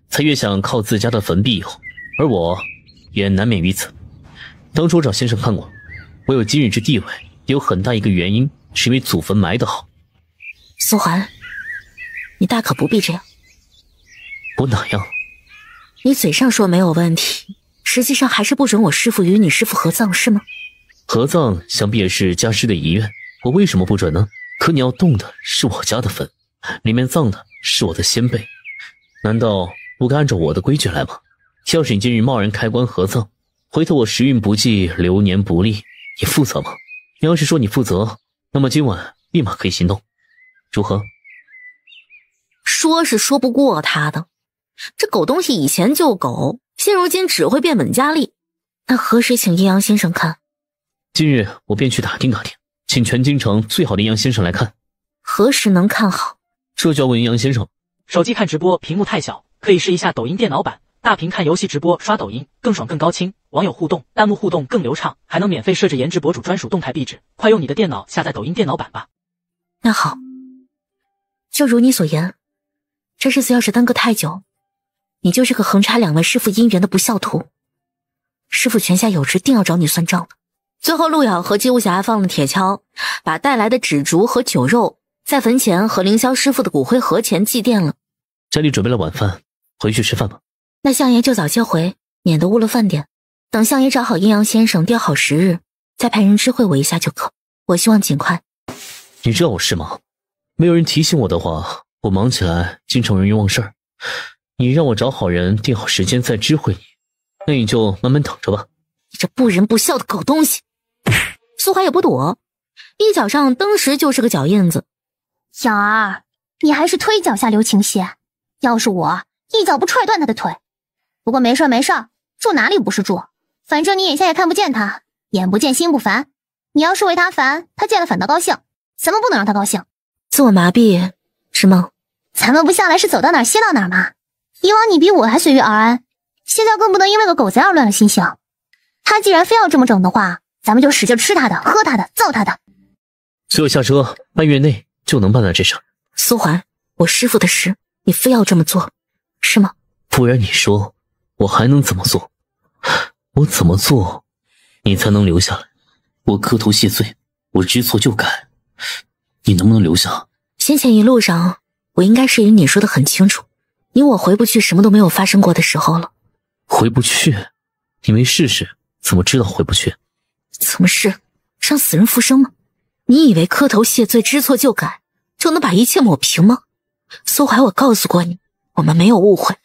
才越想靠自家的坟庇佑，而我也难免于此。当初找先生看过，我有今日之地位，也有很大一个原因是因为祖坟埋得好。苏寒，你大可不必这样。我哪样？你嘴上说没有问题，实际上还是不准我师父与你师父合葬，是吗？合葬想必也是家师的遗愿，我为什么不准呢？可你要动的是我家的坟，里面葬的是我的先辈，难道不该按照我的规矩来吗？要是你今日贸然开棺合葬，回头我时运不济，流年不利，你负责吗？你要是说你负责，那么今晚立马可以行动，如何？说是说不过他的，这狗东西以前就狗，现如今只会变本加厉。那何时请阴阳先生看？今日我便去打听打听，请全京城最好的阴阳先生来看。何时能看好？这就要问阴阳先生。手机看直播屏幕太小，可以试一下抖音电脑版。大屏看游戏直播刷抖音更爽更高清，网友互动弹幕互动更流畅，还能免费设置颜值博主专属动态壁纸。快用你的电脑下载抖音电脑版吧。那好，就如你所言，这日子要是耽搁太久，你就是个横插2位师父姻缘的不孝徒，师父泉下有知定要找你算账的。最后，陆遥和姬无暇放了铁锹，把带来的纸烛和酒肉在坟前和凌霄师傅的骨灰盒前祭奠了。家里准备了晚饭，回去吃饭吧。那相爷就早些回，免得误了饭点。等相爷找好阴阳先生，调好时日，再派人知会我一下就可。我希望尽快。你知道我是吗？没有人提醒我的话，我忙起来经常人冤枉事儿。你让我找好人，定好时间再知会你，那你就慢慢等着吧。你这不仁不孝的狗东西！苏怀也不躲，一脚上登时就是个脚印子。小儿，你还是腿脚下留情些。要是我，一脚不踹断他的腿。不过没事没事，住哪里不是住？反正你眼下也看不见他，眼不见心不烦。你要是为他烦，他见了反倒高兴。咱们不能让他高兴。自我麻痹是吗？咱们不向来是走到哪儿歇到哪儿吗？以往你比我还随遇而安，现在更不能因为个狗贼而乱了心性。他既然非要这么整的话，咱们就使劲吃他的，喝他的，揍他的。随我下车，半月内就能办了这事。苏怀，我师父的事，你非要这么做，是吗？不然你说，我还能怎么做？我怎么做，你才能留下来？我磕头谢罪，我知错就改，你能不能留下？先前一路上，我应该是与你说的很清楚，你我回不去什么都没有发生过的时候了。回不去？你没试试，怎么知道回不去？怎么是让死人复生吗？你以为磕头谢罪知错就改就能把一切抹平吗？苏怀，我告诉过你，我们没有误会，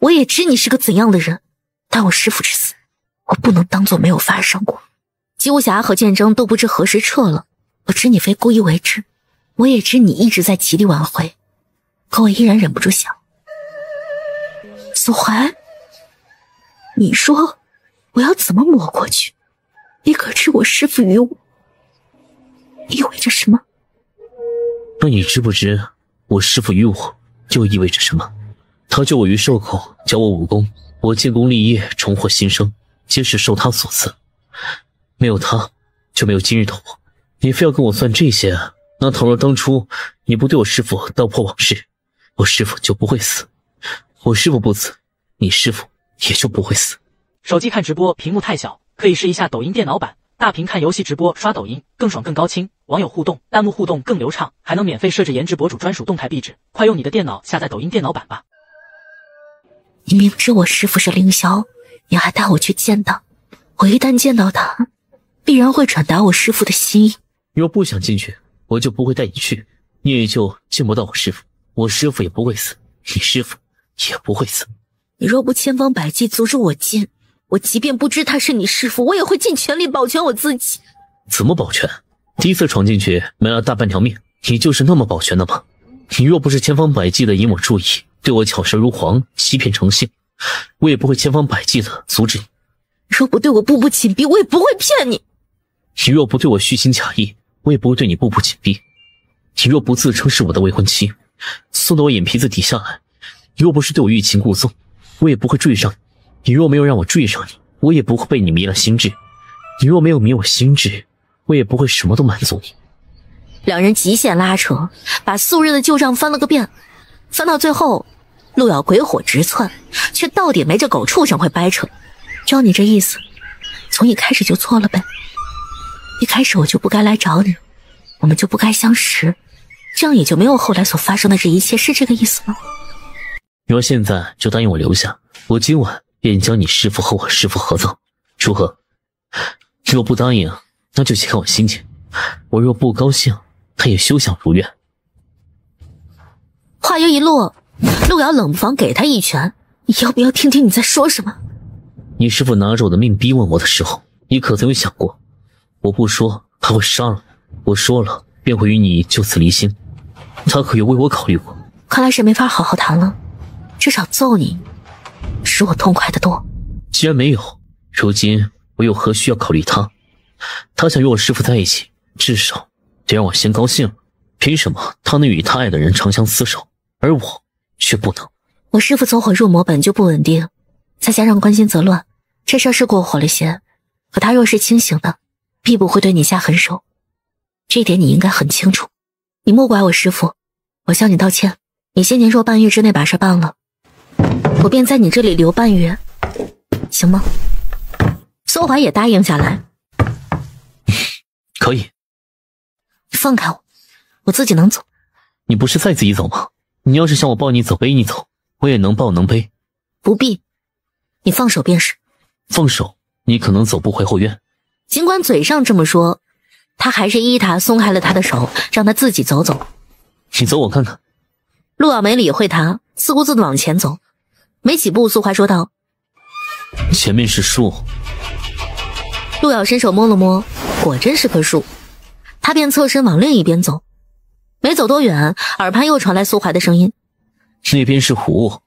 我也知你是个怎样的人，但我师父之死，我不能当作没有发生过。姬无暇和剑征都不知何时撤了，我知你非故意为之，我也知你一直在极力挽回，可我依然忍不住想，苏怀，你说我要怎么抹过去？你可知我师父与我意味着什么？那你知不知我师父与我又意味着什么？他救我于兽口，教我武功，我建功立业，重获新生，皆是受他所赐。没有他，就没有今日的我。你非要跟我算这些，那倘若当初你不对我师父道破往事，我师父就不会死。我师父不死，你师父也就不会死。手机看直播屏幕太小，可以试一下抖音电脑版，大屏看游戏直播刷抖音更爽更高清，网友互动弹幕互动更流畅，还能免费设置颜值博主专属动态壁纸。快用你的电脑下载抖音电脑版吧。你明知我师父是凌霄，你还带我去见他，我一旦见到他，必然会转达我师父的心意。你若不想进去，我就不会带你去，你也就见不到我师父，我师父也不会死，你师父也不会死。你若不千方百计阻止我进，我即便不知他是你师父，我也会尽全力保全我自己。怎么保全？第一次闯进去没了大半条命，你就是那么保全的吗？你若不是千方百计的引我注意，对我巧舌如簧，欺骗成性，我也不会千方百计的阻止你。若不对我步步紧逼，我也不会骗你。你若不对我虚情假意，我也不会对你步步紧逼。你若不自称是我的未婚妻，送到我眼皮子底下来，你若不是对我欲擒故纵，我也不会追上你。你若没有让我追上你，我也不会被你迷了心智。你若没有迷我心智，我也不会什么都满足你。两人极限拉扯，把素日的旧账翻了个遍，翻到最后，陆遥鬼火直窜，却到底没这狗畜生会掰扯。照你这意思，从一开始就错了呗。一开始我就不该来找你，我们就不该相识，这样也就没有后来所发生的这一切，是这个意思吗？你若现在就答应我留下，我今晚便将你师父和我师父合葬，如何？你若不答应，那就且看我心情。我若不高兴，他也休想如愿。话音一落，陆遥冷不防给他一拳。你要不要听听你在说什么？你师父拿着我的命逼问我的时候，你可曾有想过，我不说他会杀了我，说了便会与你就此离心，他可有为我考虑过？看来是没法好好谈了，至少揍你使我痛快得多。既然没有，如今我又何须要考虑他？他想与我师父在一起，至少得让我先高兴。凭什么他能与他爱的人长相厮守，而我却不能？我师父走火入魔本就不稳定，再加上关心则乱，这事儿是过火了些。可他若是清醒的，必不会对你下狠手，这点你应该很清楚。你莫怪我师父，我向你道歉。你先年若半月之内把事办了，我便在你这里留半月，行吗？苏怀也答应下来。可以。放开我，我自己能走。你不是在自己走吗？你要是想我抱你走背你走，我也能抱能背。不必，你放手便是。放手，你可能走不回后院。尽管嘴上这么说，他还是依他松开了他的手，让他自己走走。你走我看看。陆瑶没理会他，自顾自地往前走。没几步，苏怀说道：前面是树。陆瑶伸手摸了摸，果真是棵树。他便侧身往另一边走。没走多远，耳畔又传来苏怀的声音：那边是湖。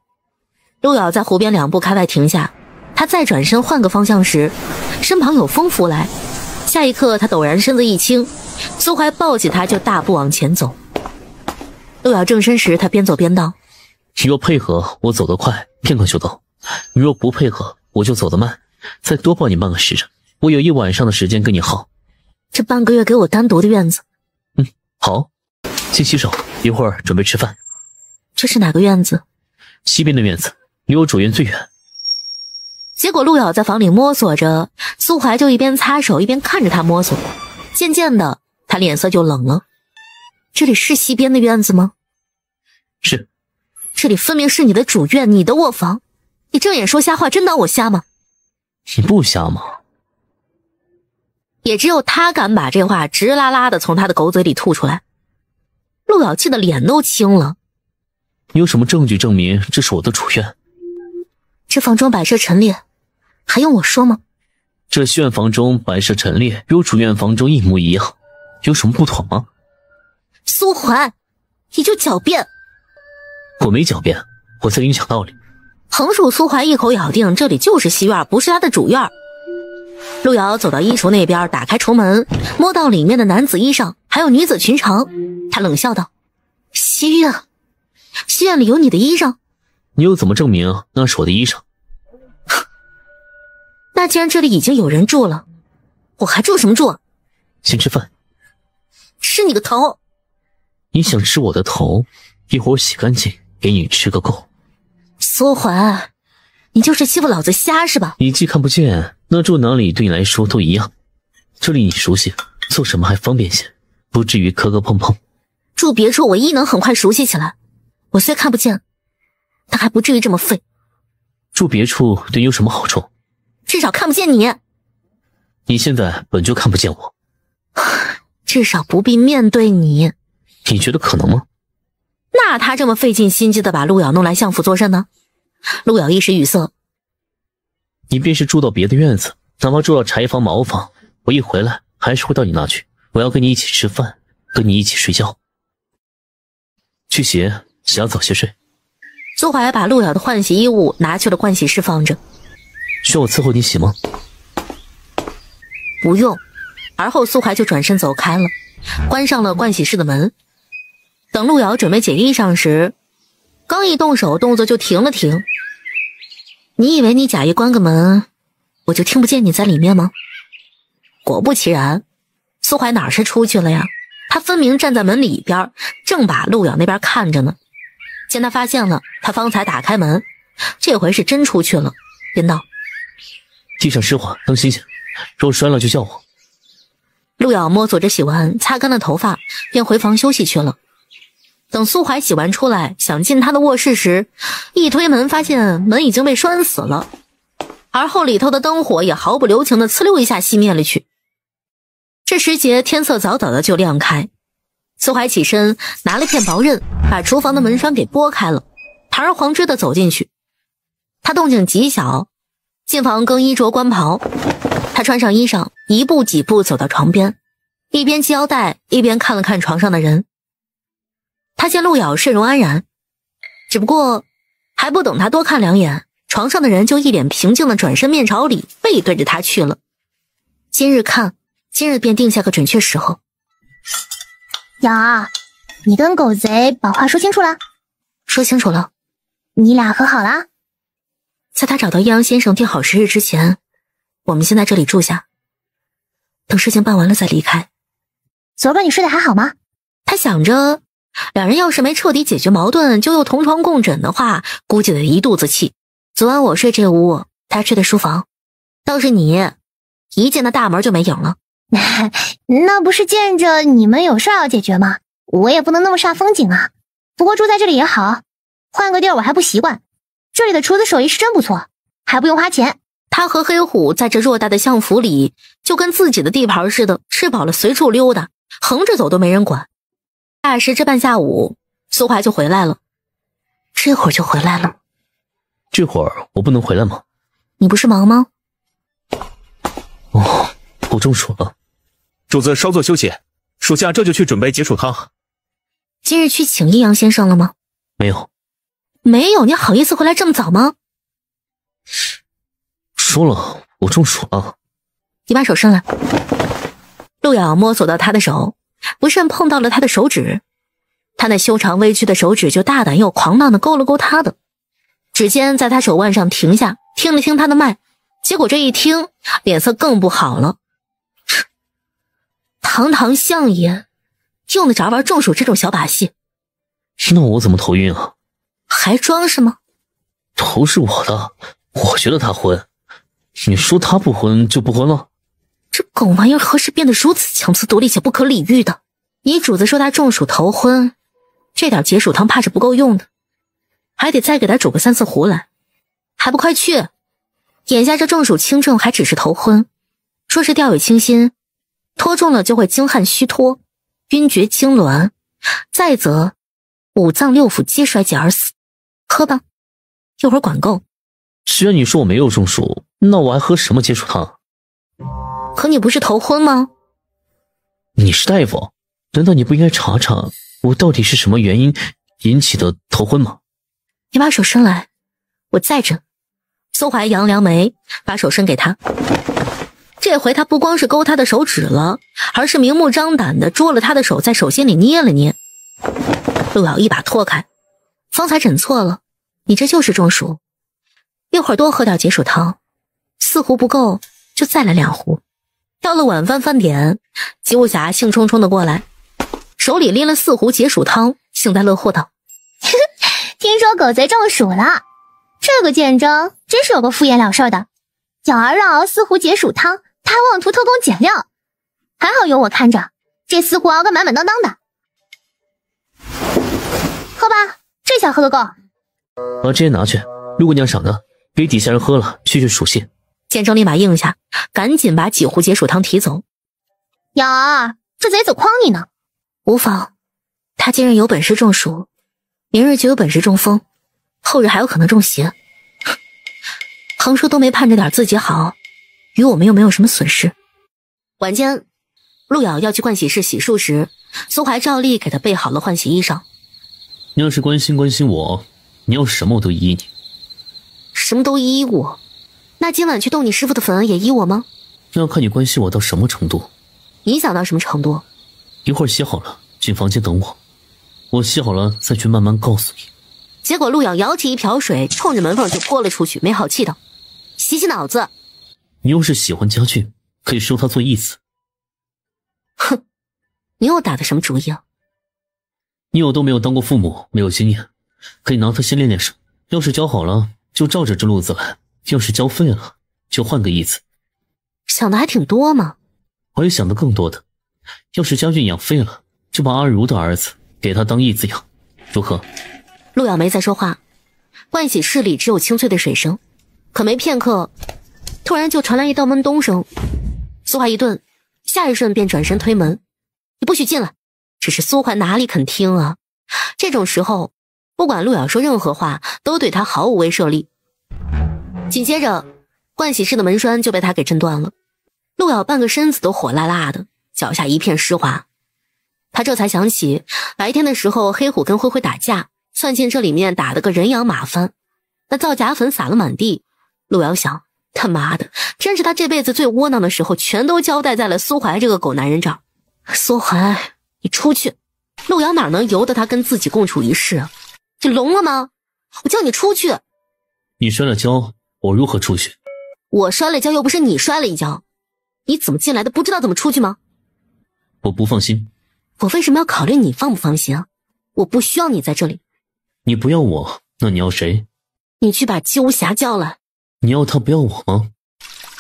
陆瑶在湖边2步开外停下，他再转身换个方向时，身旁有风拂来。下一刻，他陡然身子一轻，苏怀抱起他就大步往前走。陆瑶正身时，他边走边道：你若配合，我走得快，片刻就到；你若不配合，我就走得慢，再多抱你半个时辰。我有1晚上的时间跟你耗。这半个月给我单独的院子。好，先洗手，一会儿准备吃饭。这是哪个院子？西边的院子，离我主院最远。结果陆瑶在房里摸索着，苏怀就一边擦手一边看着他摸索。渐渐的，他脸色就冷了。这里是西边的院子吗？是。这里分明是你的主院，你的卧房。你睁眼说瞎话，真当我瞎吗？你不瞎吗？也只有他敢把这话直拉拉的从他的狗嘴里吐出来。陆瑶气的脸都青了。你有什么证据证明这是我的主院？这房中摆设陈列，还用我说吗？这西院房中摆设陈列与我主院房中一模一样，有什么不同吗？苏怀，你就狡辩！我没狡辩，我在跟你讲道理。横竖苏怀一口咬定这里就是西院，不是他的主院。陆瑶走到衣橱那边，打开橱门，摸到里面的男子衣裳还有女子裙长，他冷笑道：西院？西院里有你的衣裳？你又怎么证明那是我的衣裳？那既然这里已经有人住了，我还住什么住？先吃饭。吃你个头！你想吃我的头，一会儿我洗干净给你吃个够。苏怀，你就是欺负老子瞎是吧？你既看不见，那住哪里对你来说都一样。这里你熟悉，做什么还方便些，不至于磕磕碰碰。住别处我亦能很快熟悉起来，我虽看不见，但还不至于这么废。住别处对你有什么好处？至少看不见你。你现在本就看不见我，至少不必面对你。你觉得可能吗？那他这么费尽心机的把陆瑶弄来相府作甚呢？陆瑶一时语塞。你便是住到别的院子，哪怕住到柴房茅房，我一回来还是会到你那去。我要跟你一起吃饭，跟你一起睡觉。去洗，想早些睡。苏怀把陆瑶的换洗衣物拿去了盥洗室放着。需要我伺候你洗吗？不用。而后苏怀就转身走开了，关上了盥洗室的门。等陆瑶准备解衣裳时，刚一动手，动作就停了停。你以为你假意关个门，我就听不见你在里面吗？果不其然，苏怀哪是出去了呀？他分明站在门里边，正把陆瑶那边看着呢。见他发现了，他方才打开门，这回是真出去了，便道：地上湿滑，当心些，若摔了就叫我。陆瑶摸索着洗完，擦干了头发，便回房休息去了。等苏怀洗完出来，想进他的卧室时，一推门发现门已经被拴死了，而后里头的灯火也毫不留情的呲溜一下熄灭了去。这时节天色早早的就亮开，苏怀起身拿了片薄刃，把厨房的门栓给拨开了，堂而皇之的走进去。他动静极小，进房更衣着官袍。他穿上衣裳，一步几步走到床边，一边系腰带一边看了看床上的人。他见陆瑶睡容安然，只不过还不等他多看两眼，床上的人就一脸平静的转身面朝里，背对着他去了。今日看，今日便定下个准确时候。瑶儿，你跟狗贼把话说清楚了？说清楚了。你俩和好了？在他找到阴阳先生定好时日之前，我们先在这里住下，等事情办完了再离开。昨晚你睡得还好吗？他想着两人要是没彻底解决矛盾，就又同床共枕的话，估计得一肚子气。昨晚我睡这屋，他睡的书房，倒是你一进那大门就没影了。那不是见着你们有事要解决吗？我也不能那么煞风景啊。不过住在这里也好，换个地儿我还不习惯。这里的厨子手艺是真不错，还不用花钱。他和黑虎在这偌大的相府里，就跟自己的地盘似的，吃饱了随处溜达，横着走都没人管。大时这半下午，苏怀就回来了。这会儿就回来了。这会儿我不能回来吗？你不是忙吗？哦，我中暑了。主子稍作休息，属下这就去准备解暑汤。今日去请益阳先生了吗？没有。没有？你好意思回来这么早吗？说了，我中暑了。你把手伸来。陆遥摸索到他的手，不慎碰到了他的手指。他那修长微曲的手指就大胆又狂荡地勾了勾他的。指尖在他手腕上停下，听了听他的脉，结果这一听，脸色更不好了。堂堂相爷，用得着玩中暑这种小把戏？那我怎么头晕啊？还装是吗？头是我的，我觉得他昏。你说他不昏就不昏了？这狗玩意儿何时变得如此强词夺理且不可理喻的？你主子说他中暑头昏，这点解暑汤怕是不够用的，还得再给他煮个3、4壶来。还不快去！眼下这中暑轻症还只是头昏，说是掉以轻心，拖重了就会精汗虚脱，晕厥痉挛，再则5脏6腑皆衰竭而死。喝吧，一会儿管够。既然你说我没有中暑，那我还喝什么解暑汤？可你不是头昏吗？你是大夫，难道你不应该查查我到底是什么原因引起的头昏吗？你把手伸来，我再诊。苏怀扬扬眉，把手伸给他。这回他不光是勾他的手指了，而是明目张胆地捉了他的手，在手心里捏了捏。陆遥一把拖开，方才诊错了，你这就是中暑。一会儿多喝点解暑汤，4壶不够就再来2壶。到了晚饭饭点，吉武侠兴冲冲地过来，手里拎了4壶解暑汤，幸灾乐祸道：听说狗贼中暑了，这个见证真是有个敷衍了事的。小儿让熬4壶解暑汤，他还妄图偷工减料，还好有我看着，这4壶熬个满满当当的。喝吧，这下喝个够。把这些拿去，如果你要赏的，给底下人喝了去暑气。建成立马应下，赶紧把几壶解暑汤提走。瑶儿，这贼子诓你呢。无妨，他今日有本事中暑，明日就有本事中风，后日还有可能中邪。横竖都没盼着点自己好，与我们又没有什么损失。晚间，陆遥要去盥洗室洗漱时，苏怀照例给他备好了换洗衣裳。你要是关心我，你要什么我都依你。什么都依我？那今晚去动你师傅的坟也依我吗？那要看你关心我到什么程度。你想到什么程度？一会儿洗好了进房间等我，我洗好了再去慢慢告诉你。结果陆遥舀起一瓢水，冲着门缝就泼了出去，没好气道：洗洗脑子。你要是喜欢家俊，可以收他做义子。哼，你又打的什么主意啊？你我都没有当过父母，没有经验，可以拿他先练练手。要是教好了就照着这路子来，要是教废了就换个义子。想的还挺多嘛。我也想的更多的，要是家俊养废了，就把阿如的儿子给他当义子养，如何？陆遥没再说话，盥洗室里只有清脆的水声。可没片刻，突然就传来一道闷咚声。苏怀一顿，下一瞬便转身推门：你不许进来！只是苏怀哪里肯听啊？这种时候，不管陆遥说任何话，都对他毫无威慑力。紧接着，盥洗室的门栓就被他给震断了。陆遥半个身子都火辣辣的，脚下一片湿滑。他这才想起白天的时候黑虎跟灰灰打架，算进这里面打得个人仰马翻，那皂荚粉撒了满地。陆遥想，他妈的，真是他这辈子最窝囊的时候全都交代在了苏怀这个狗男人这儿。苏怀，你出去！陆遥哪能由得他跟自己共处一室啊？你聋了吗？我叫你出去！你摔了跤，我如何出去？我摔了跤又不是你摔了一跤，你怎么进来的？不知道怎么出去吗？我不放心。我为什么要考虑你放不放心啊？我不需要你在这里。你不要我，那你要谁？你去把姬无暇叫来。你要他不要我吗？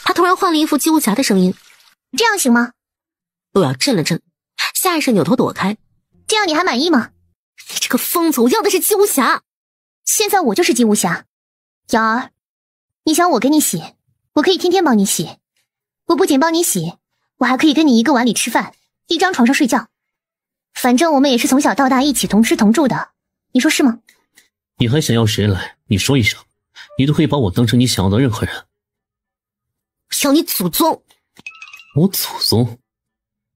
他突然换了一副姬无暇的声音。这样行吗？陆瑶震了震，下意识扭头躲开。这样你还满意吗？你这个疯子，我要的是姬无暇。现在我就是姬无暇。瑶儿，你想我给你洗，我可以天天帮你洗。我不仅帮你洗，我还可以跟你一个碗里吃饭，一张床上睡觉。反正我们也是从小到大一起同吃同住的，你说是吗？你还想要谁来？你说一声，你都可以把我当成你想要的任何人。要你祖宗！我祖宗？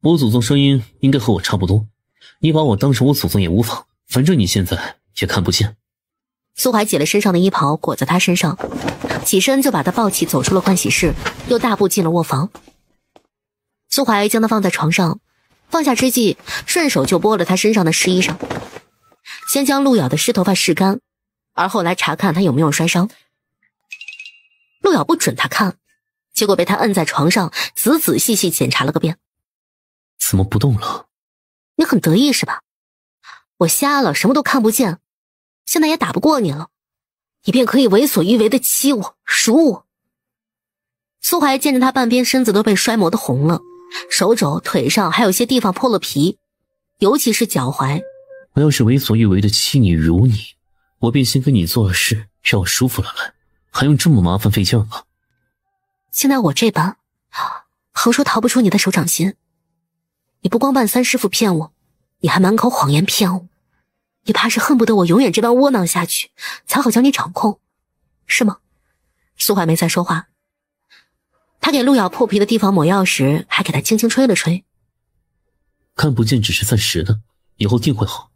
我祖宗声音应该和我差不多，你把我当成我祖宗也无妨，反正你现在也看不见。苏怀解了身上的衣袍裹在他身上，起身就把他抱起走出了盥洗室，又大步进了卧房。苏怀将他放在床上，放下之际顺手就剥了他身上的湿衣裳，先将陆瑶的湿头发拭干，而后来查看他有没有摔伤。陆瑶不准他看，结果被他摁在床上仔仔细细检查了个遍。怎么不动了？你很得意是吧？我瞎了，什么都看不见，现在也打不过你了，你便可以为所欲为的欺我辱我。苏怀见着他半边身子都被摔磨得红了，手肘腿上还有些地方破了皮，尤其是脚踝。我要是为所欲为的欺你辱你，我便先跟你做了事，让我舒服了来，还用这么麻烦费劲吗？现在我这般横说逃不出你的手掌心，你不光扮三师傅骗我，你还满口谎言骗我，你怕是恨不得我永远这般窝囊下去，才好将你掌控，是吗？苏怀没再说话，他给陆瑶破皮的地方抹药时，还给他轻轻吹了吹。看不见只是暂时的，以后定会好，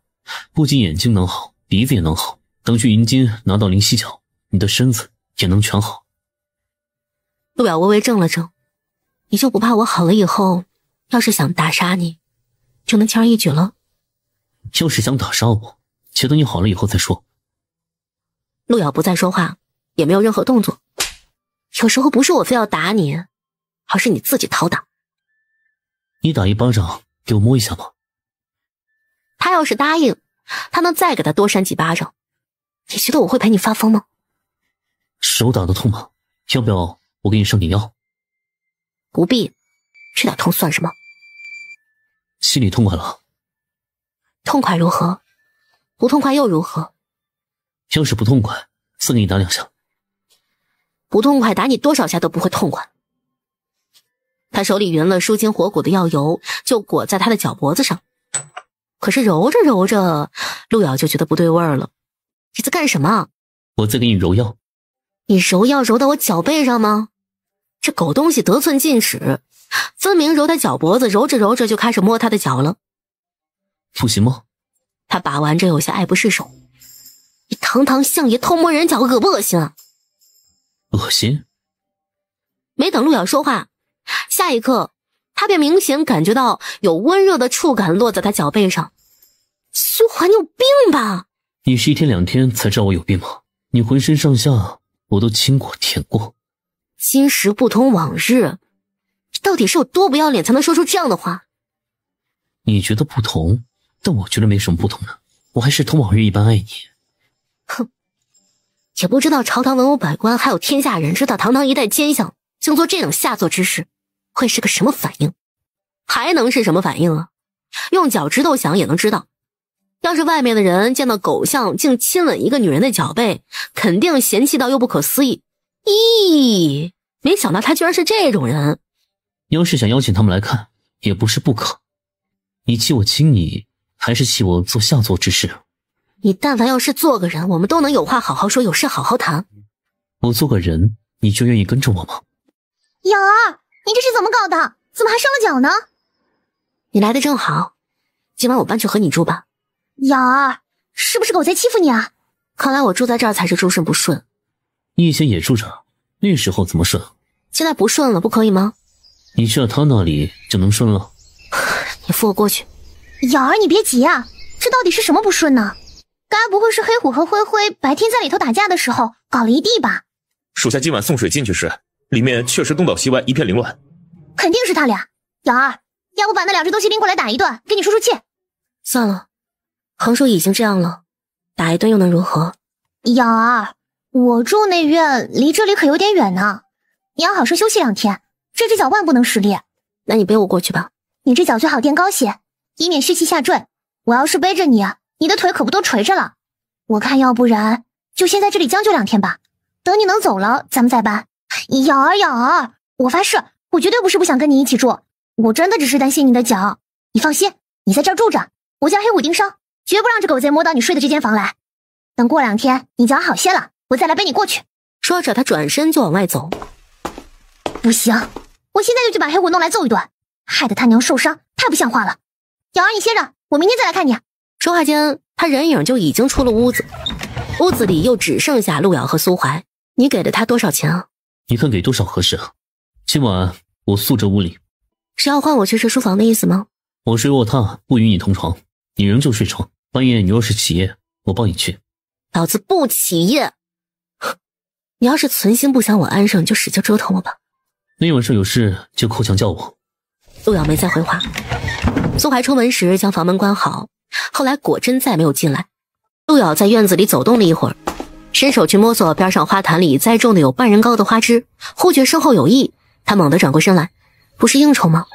不仅眼睛能好，鼻子也能好，等去银金拿到灵犀角，你的身子也能全好。陆瑶微微怔了怔，你就不怕我好了以后，要是想打杀你，就能轻而易举了？要是想打杀我，且等你好了以后再说。陆瑶不再说话，也没有任何动作。有时候不是我非要打你，而是你自己讨打。你打一巴掌给我摸一下吗？他要是答应，他能再给他多扇几巴掌。你觉得我会陪你发疯吗？手打得痛吗？要不要我给你上点药？不必，这点痛算什么？心里痛快了？痛快如何？不痛快又如何？要是不痛快，再给你打2下。不痛快，打你多少下都不会痛快。他手里匀了舒筋活骨的药油，就裹在他的脚脖子上。可是揉着揉着，陆瑶就觉得不对味儿了。你在干什么？我在给你揉药。你揉药揉到我脚背上吗？这狗东西得寸进尺，分明揉他脚脖子，揉着揉着就开始摸他的脚了。不行吗？他把玩着有些爱不释手。你堂堂相爷偷摸人脚，恶不恶心啊？恶心。没等陆瑶说话，下一刻他便明显感觉到有温热的触感落在他脚背上。苏怀，你有病吧？你是1天2天才知道我有病吗？你浑身上下我都亲过舔过。今时不同往日，你到底是有多不要脸才能说出这样的话？你觉得不同，但我觉得没什么不同呢，我还是同往日一般爱你。哼，也不知道朝堂文武百官还有天下人知道堂堂一代奸相竟做这等下作之事，会是个什么反应？还能是什么反应啊？用脚趾头想也能知道。要是外面的人见到狗相竟亲吻一个女人的脚背，肯定嫌弃到又不可思议。咦，没想到他居然是这种人。要是想邀请他们来看，也不是不可。你气我亲你，还是气我做下作之事？你但凡要是做个人，我们都能有话好好说，有事好好谈。我做个人，你就愿意跟着我吗？瑶儿，你这是怎么搞的？怎么还伤了脚呢？你来的正好，今晚我搬去和你住吧。瑶儿，是不是狗贼欺负你啊？看来我住在这儿才是诸顺不顺。你以前也住这儿，那时候怎么顺？现在不顺了，不可以吗？你去了他那里就能顺了。你扶我过去。瑶儿，你别急啊，这到底是什么不顺呢？该不会是黑虎和灰灰白天在里头打架的时候搞了一地吧？属下今晚送水进去时，里面确实东倒西歪，一片凌乱。肯定是他俩。瑶儿，要不把那2只东西拎过来打一顿，给你出出气。算了，横叔已经这样了，打一顿又能如何？瑶儿，我住那院离这里可有点远呢，你要好生休息2天，这只脚万不能使力。那你背我过去吧。你这脚最好垫高些，以免湿气下坠。我要是背着你，你的腿可不都垂着了。我看要不然就先在这里将就2天吧，等你能走了，咱们再搬。瑶儿，我发誓，我绝对不是不想跟你一起住，我真的只是担心你的脚。你放心，你在这儿住着，我叫黑虎盯梢，绝不让这狗贼摸到你睡的这间房来。等过2天你脚好些了，我再来背你过去。说着，他转身就往外走。不行，我现在就去把黑虎弄来揍一顿，害得他娘受伤，太不像话了。瑶儿，你歇着，我明天再来看你。说话间，他人影就已经出了屋子，屋子里又只剩下陆瑶和苏怀。你给了他多少钱啊？你看给多少合适啊？今晚我宿这屋里。是要换我去睡书房的意思吗？我睡卧榻，不与你同床，你仍旧睡床。半夜你若是起夜，我抱你去。老子不起夜。你要是存心不想我安生，就使劲折腾我吧。那晚上有事就扣墙叫我。陆瑶没再回话。苏怀出门时将房门关好，后来果真再没有进来。陆瑶在院子里走动了一会儿，伸手去摸索边上花坛里栽种的有半人高的花枝，忽觉身后有异，他猛地转过身来。不是应酬吗？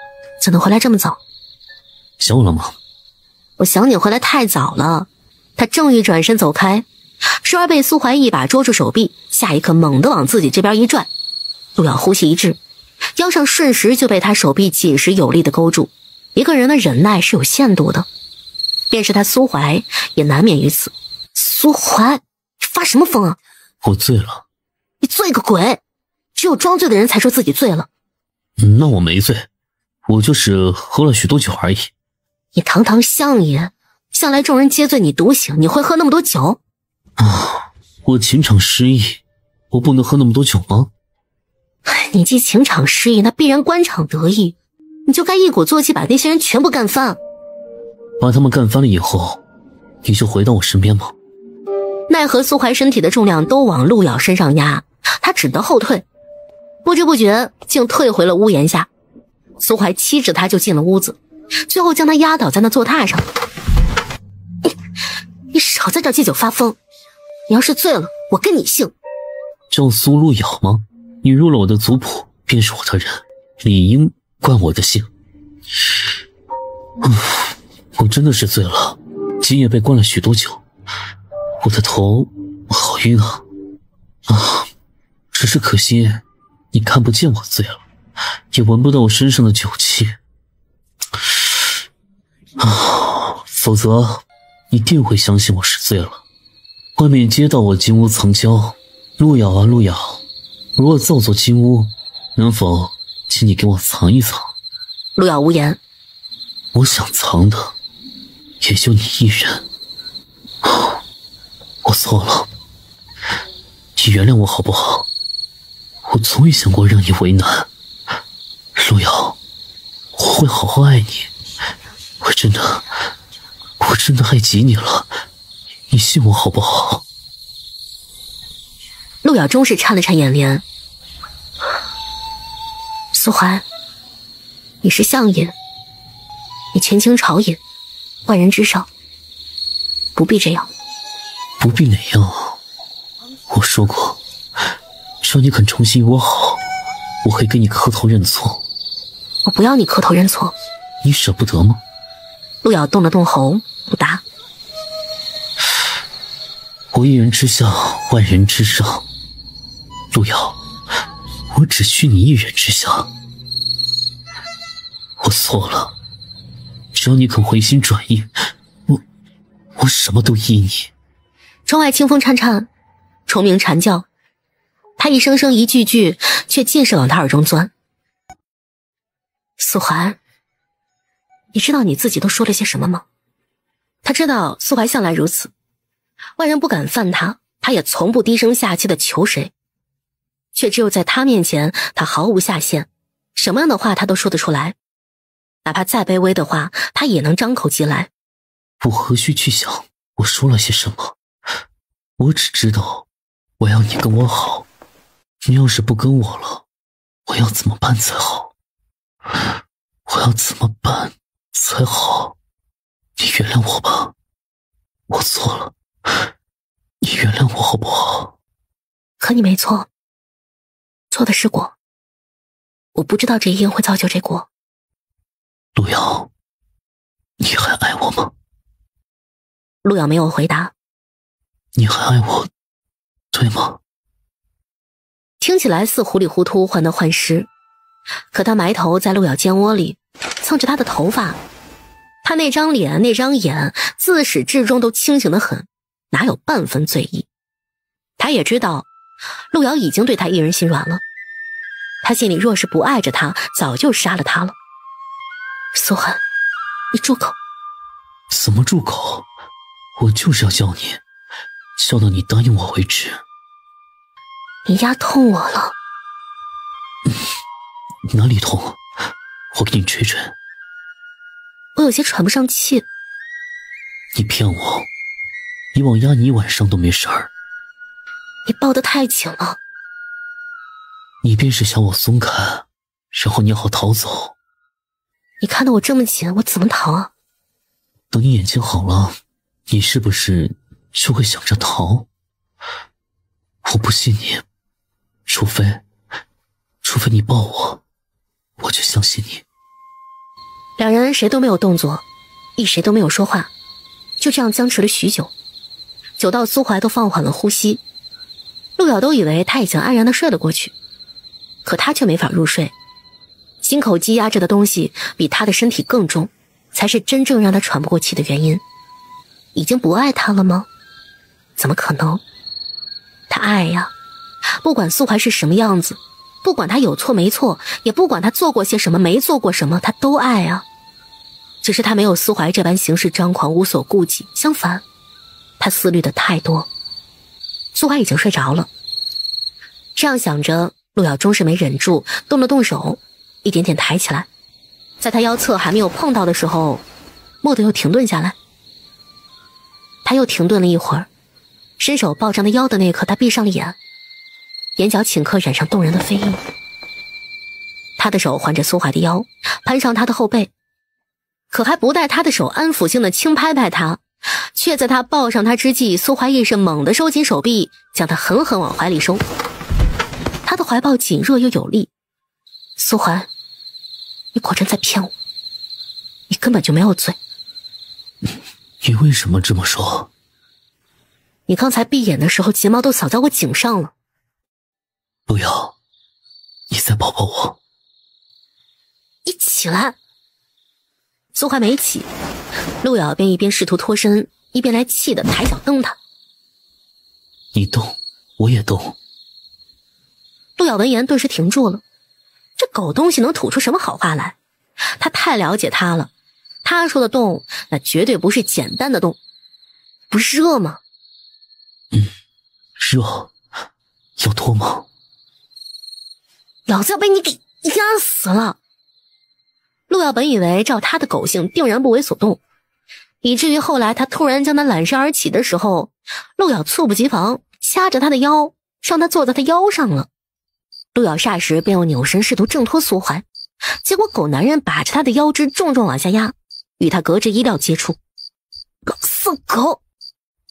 怎能回来这么早？想我了吗？我想你回来太早了。他正欲转身走开，倏儿被苏怀一把捉住手臂，下一刻猛地往自己这边一拽。陆瑶呼吸一滞，腰上瞬时就被他手臂紧实有力地勾住。一个人的忍耐是有限度的，便是他苏怀也难免于此。苏怀，你发什么疯啊？我醉了。你醉个鬼！只有装醉的人才说自己醉了。那我没醉，我就是喝了许多酒而已。你堂堂相爷，向来众人皆醉你独醒，你会喝那么多酒？我情场失意，我不能喝那么多酒吗？你既情场失意，那必然官场得意，你就该一鼓作气把那些人全部干翻。把他们干翻了以后，你就回到我身边吗？奈何苏怀身体的重量都往陆瑶身上压，他只得后退，不知不觉竟退回了屋檐下。苏怀欺着他就进了屋子，最后将他压倒在那坐榻上。你少在这借酒发疯，你要是醉了，我跟你姓。叫苏路瑶吗？你入了我的族谱，便是我的人，理应冠我的姓。我真的是醉了，今夜被灌了许多酒，我的头好晕啊！只是可惜你看不见我醉了，也闻不到我身上的酒气否则你定会相信我是醉了。外面街道我金屋藏娇，路遥啊路遥，若造作金屋，能否请你给我藏一藏？陆遥无言。我想藏的也就你一人。我错了，你原谅我好不好？我从未想过让你为难。路遥，我会好好爱你，我真的爱极你了，你信我好不好？陆遥终是颤了颤眼帘。苏怀，你是相爷，你权倾朝野，万人之上，不必这样。不必哪样？我说过，只要你肯重新与我好，我会给你磕头认错。我不要你磕头认错。你舍不得吗？陆遥动了动喉，不答。我一人之下，万人之上。陆遥，我只需你一人之下。我错了，只要你肯回心转意，我什么都依你。窗外清风颤颤，虫鸣蝉叫，他一声声一句句却尽是往他耳中钻。苏怀，你知道你自己都说了些什么吗？他知道苏怀向来如此，外人不敢犯他，他也从不低声下气的求谁，却只有在他面前，他毫无下限，什么样的话他都说得出来，哪怕再卑微的话，他也能张口即来。我何须去想我说了些什么？我只知道我要你跟我好，你要是不跟我了，我要怎么办才好？我要怎么办才好？你原谅我吧，我错了，你原谅我好不好？可你没错，错的是我，我不知道这一定会造就这果。陆瑶，你还爱我吗？陆瑶没有回答。你还爱我，对吗？听起来似糊里糊涂患得患失，可他埋头在陆瑶肩窝里蹭着他的头发，他那张脸那张眼自始至终都清醒得很，哪有半分醉意。他也知道陆瑶已经对他一人心软了，他心里若是不爱着他，早就杀了他了。苏寒，你住口！怎么住口？我就是要叫你，叫到你答应我为止。你压痛我了。哪里痛？我给你捶捶。我有些喘不上气。你骗我，以往压你一晚上都没事儿。你抱得太紧了。你便是想我松开，然后你好逃走。你看得我这么紧，我怎么逃啊？等你眼睛好了，你是不是就会想着逃？我不信你，除非你抱我，我就相信你。两人谁都没有动作，一谁都没有说话，就这样僵持了许久，久到苏怀都放缓了呼吸。陆瑶都以为他已经安然地睡了过去，可他却没法入睡，心口积压着的东西比他的身体更重，才是真正让他喘不过气的原因。已经不爱他了吗？怎么可能？他爱呀，不管苏怀是什么样子，不管他有错没错，也不管他做过些什么没做过什么，他都爱啊。只是他没有苏怀这般行事张狂无所顾忌，相反他思虑的太多。苏怀已经睡着了，这样想着，陆瑶终是没忍住，动了动手，一点点抬起来，在他腰侧还没有碰到的时候，蓦地又停顿下来。他又停顿了一会儿，伸手抱上他腰的那刻，他闭上了眼，眼角顷刻染上动人的飞印。他的手环着苏怀的腰，攀上他的后背，可还不待他的手安抚性的轻拍拍他，却在他抱上他之际，苏怀亦是猛地收紧手臂，将他狠狠往怀里收。他的怀抱紧热又有力。苏怀，你果真在骗我，你根本就没有罪。你为什么这么说？你刚才闭眼的时候，睫毛都扫在我颈上了。陆瑶，你再抱抱我。你起来。苏怀没起，陆瑶便一边试图脱身，一边来气的抬脚蹬他。你动，我也动。陆瑶闻言顿时停住了，这狗东西能吐出什么好话来？他太了解他了，他说的动，那绝对不是简单的动。不是热吗？热。要脱吗？老子要被你给压死了。陆瑶本以为照他的狗性定然不为所动，以至于后来他突然将他揽身而起的时候，陆瑶猝不及防掐着他的腰，让他坐在他腰上了。陆瑶霎时便又扭身试图挣脱苏怀，结果狗男人把着他的腰肢重重往下压，与他隔着衣料接触。老色狗！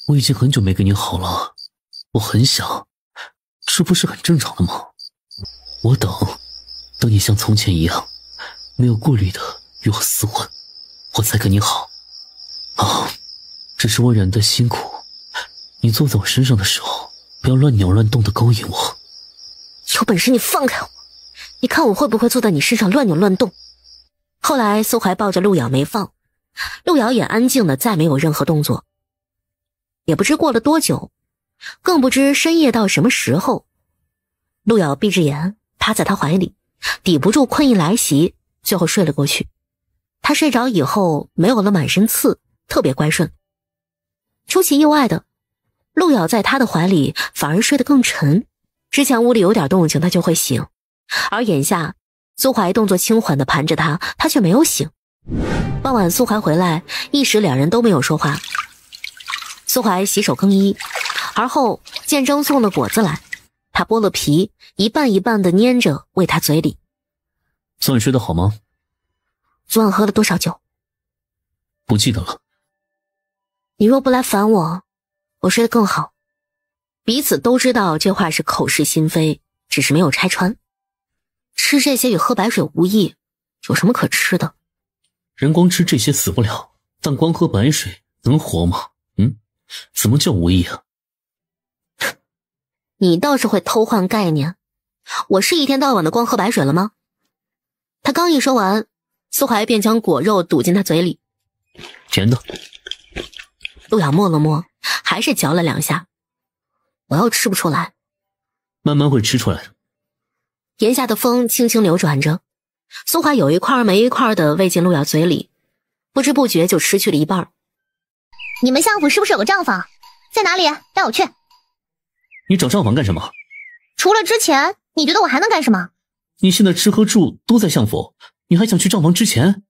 我已经很久没跟你好了，我很想，这不是很正常的吗？我等你像从前一样没有顾虑的与我厮混，我才跟你好。只是我忍得辛苦，你坐在我身上的时候，不要乱扭乱动的勾引我。有本事你放开我，你看我会不会坐在你身上乱扭乱动。后来苏怀抱着陆瑶没放，陆瑶也安静的再没有任何动作。也不知过了多久，更不知深夜到什么时候，陆瑶闭着眼趴在他怀里，抵不住困意来袭，最后睡了过去。他睡着以后没有了满身刺，特别乖顺。出其意外的，陆瑶在他的怀里反而睡得更沉，之前屋里有点动静他就会醒，而眼下苏怀动作轻缓地盘着他，他却没有醒。傍晚苏怀回来，一时两人都没有说话。苏怀洗手更衣，而后见蒸送了果子来，他剥了皮，一半一半地捏着喂他嘴里。昨晚睡得好吗？昨晚喝了多少酒？不记得了。你若不来烦我，我睡得更好。彼此都知道这话是口是心非，只是没有拆穿。吃这些与喝白水无异，有什么可吃的？人光吃这些死不了，但光喝白水能活吗？怎么叫无益啊？你倒是会偷换概念。我是一天到晚的光喝白水了吗？他刚一说完，苏怀便将果肉堵进他嘴里。甜的。陆遥摸了摸，还是嚼了2下。我又吃不出来。慢慢会吃出来的。檐下的风轻轻流转着，苏怀有一块没一块的喂进陆遥嘴里，不知不觉就吃去了一半。你们相府是不是有个账房？在哪里？带我去。你找账房干什么？除了之前，你觉得我还能干什么？你现在吃喝住都在相府，你还想去账房之前？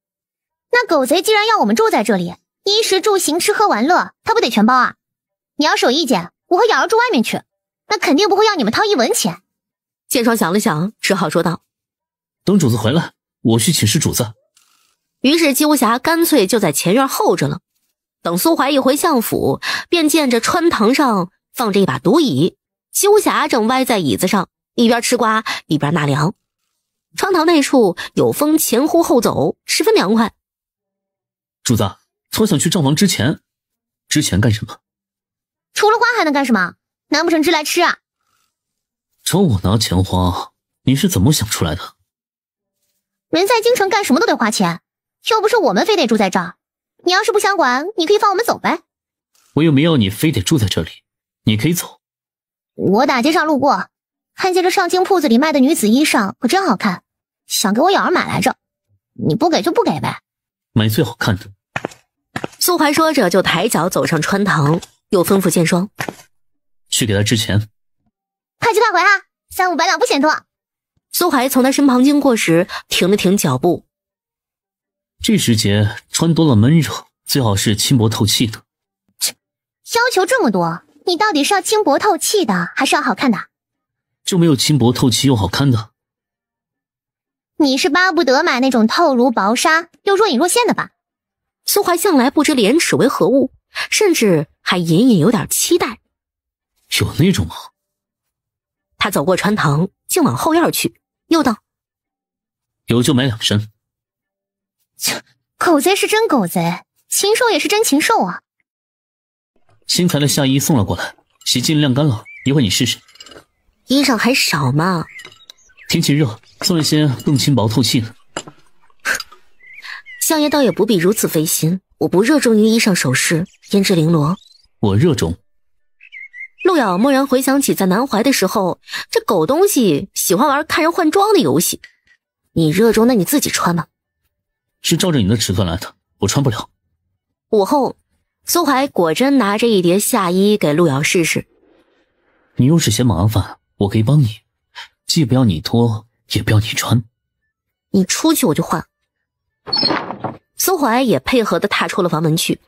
那狗贼既然要我们住在这里，衣食住行吃喝玩乐，他不得全包啊？你要是有意见，我和瑶儿住外面去，那肯定不会要你们掏1文钱。剑霜想了想，只好说道：等主子回来，我去请示主子。于是姬无暇干脆就在前院候着了。等苏怀一回相府，便见着穿堂上放着一把独椅，姬无暇正歪在椅子上，一边吃瓜一边纳凉。窗堂内处有风前呼后走，十分凉快。主子，我想去账房之前干什么？除了花还能干什么？难不成只来吃啊？找我拿钱花，你是怎么想出来的？人在京城干什么都得花钱，又不是我们非得住在这儿。你要是不想管，你可以放我们走呗。我又没要你非得住在这里，你可以走。我打街上路过，看见这上京铺子里卖的女子衣裳可真好看，想给我瑶儿买来着。你不给就不给呗。买最好看的。苏怀说着就抬脚走上穿堂，又吩咐剑霜：去给他支钱。快去快回啊，3、500两不嫌多。苏怀从他身旁经过时停了停脚步。这时节穿多了闷热，最好是轻薄透气的。要求这么多，你到底是要轻薄透气的，还是要好看的？就没有轻薄透气又好看的？你是巴不得买那种透如薄纱又若隐若现的吧？苏怀向来不知廉耻为何物，甚至还隐隐有点期待。有那种吗？他走过穿堂，竟往后院去，又道：有就买2身。狗贼是真狗贼，禽兽也是真禽兽啊。新裁的夏衣送了过来，洗净晾干了，一会你试试。衣裳还少吗？天气热，送了些更轻薄透气的。相爷倒也不必如此费心，我不热衷于衣裳首饰，胭脂绫罗。我热衷。陆遥蓦然回想起在南怀的时候，这狗东西喜欢玩看人换装的游戏。你热衷，那你自己穿吧。是照着你的尺寸来的，我穿不了。午后，苏怀果真拿着一叠夏衣给陆遥试试。你又是嫌麻烦，我可以帮你，既不要你脱，也不要你穿。你出去我就换。苏怀也配合地踏出了房门去。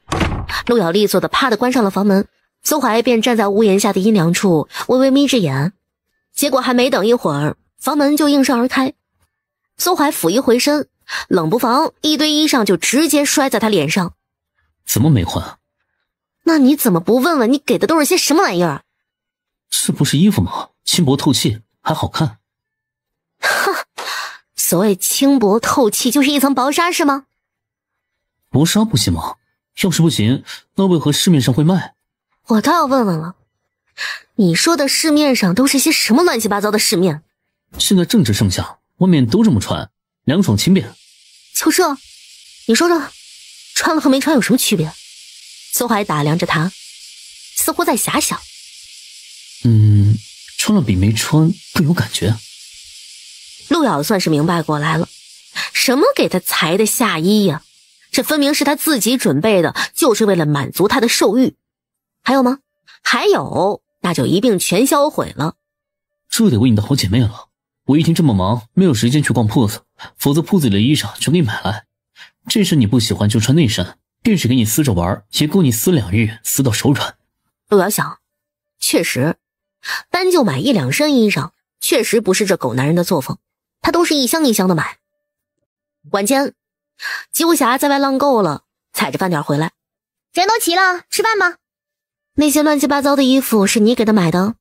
陆遥利索地啪地关上了房门，苏怀便站在屋檐下的阴凉处，微微眯着眼。结果还没等一会儿，房门就应声而开。苏怀俯一回身，冷不防一堆衣裳就直接摔在他脸上。怎么没换？那你怎么不问问你给的都是些什么玩意儿？这不是衣服吗？轻薄透气，还好看。哼，所谓轻薄透气就是一层薄纱是吗？薄纱不行吗？要是不行，那为何市面上会卖？我倒要问问了，你说的市面上都是些什么乱七八糟的市面？现在正值盛夏，外面都这么穿，凉爽轻便。就这，你说说，穿了和没穿有什么区别？苏怀打量着他，似乎在遐想。穿了比没穿更有感觉。陆遥算是明白过来了，什么给他裁的夏衣呀？这分明是他自己准备的，就是为了满足他的兽欲。还有吗？还有，那就一并全销毁了。这得为你的好姐妹了。我一天这么忙，没有时间去逛铺子，否则铺子里的衣裳全给你买来。这身你不喜欢就穿那身，便是给你撕着玩，也够你撕2日，撕到手软。陆遥想，确实，单就买1、2身衣裳，确实不是这狗男人的作风，他都是一箱一箱的买。晚间，姬无暇在外浪够了，踩着饭点回来。人都齐了，吃饭吗？那些乱七八糟的衣服是你给他买的？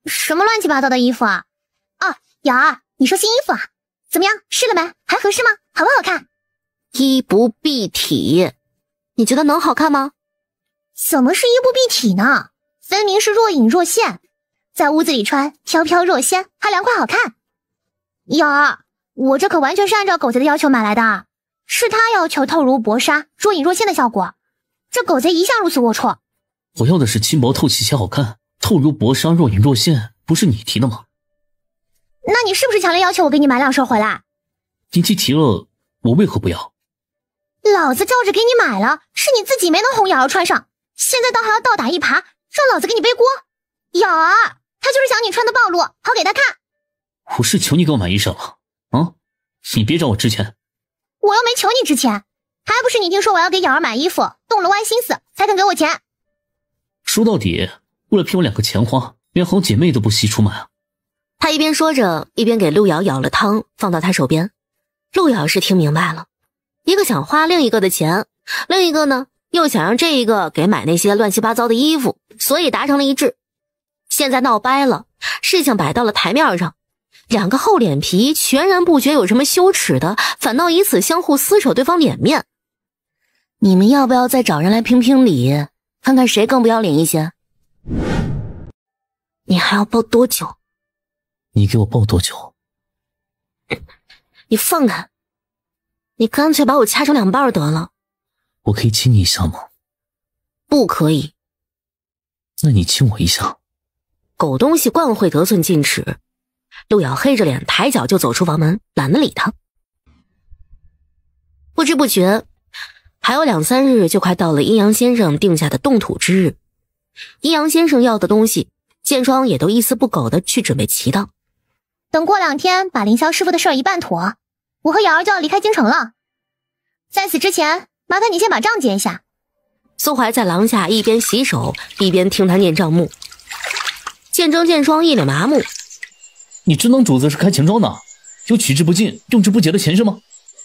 什么乱七八糟的衣服啊？哦，瑶儿，你说新衣服啊？怎么样，试了没？还合适吗？好不好看？衣不蔽体，你觉得能好看吗？怎么是衣不蔽体呢？分明是若隐若现，在屋子里穿飘飘若仙，还凉快好看。瑶儿，我这可完全是按照狗贼的要求买来的，是他要求透如薄纱、若隐若现的效果，这狗贼一向如此龌龊。我要的是轻薄透气且好看，透如薄纱，若隐若现，不是你提的吗？那你是不是强烈要求我给你买2身回来？你既提了，我为何不要？老子照着给你买了，是你自己没能哄瑶儿穿上，现在倒还要倒打一耙，让老子给你背锅。瑶儿，他就是想你穿的暴露，好给他看。我是求你给我买衣裳了啊！你别找我值钱。我又没求你值钱，还不是你听说我要给瑶儿买衣服，动了歪心思才肯给我钱。说到底，为了骗我2个钱花，连好姐妹都不惜出卖啊！他一边说着，一边给陆瑶舀了汤放到他手边。陆瑶是听明白了，一个想花另一个的钱，另一个呢又想让这一个给买那些乱七八糟的衣服，所以达成了一致。现在闹掰了，事情摆到了台面上，2个厚脸皮全然不觉有什么羞耻的，反倒以此相互撕扯对方脸面。你们要不要再找人来评评理，看看谁更不要脸一些？你还要抱多久？你给我抱多久？你放开！你干脆把我掐成2半得了。我可以亲你一下吗？不可以。那你亲我一下。狗东西惯会得寸进尺。陆瑶黑着脸抬脚就走出房门，懒得理他。不知不觉还有2、3日就快到了阴阳先生定下的动土之日。阴阳先生要的东西，剑庄也都一丝不苟地去准备齐当。等过2天把凌霄师傅的事儿一办妥，我和瑶儿就要离开京城了。在此之前，麻烦你先把账结一下。苏怀在廊下一边洗手一边听他念账目。剑争剑双一脸麻木。你真当主子是开钱庄的，有取之不尽用之不竭的钱是吗？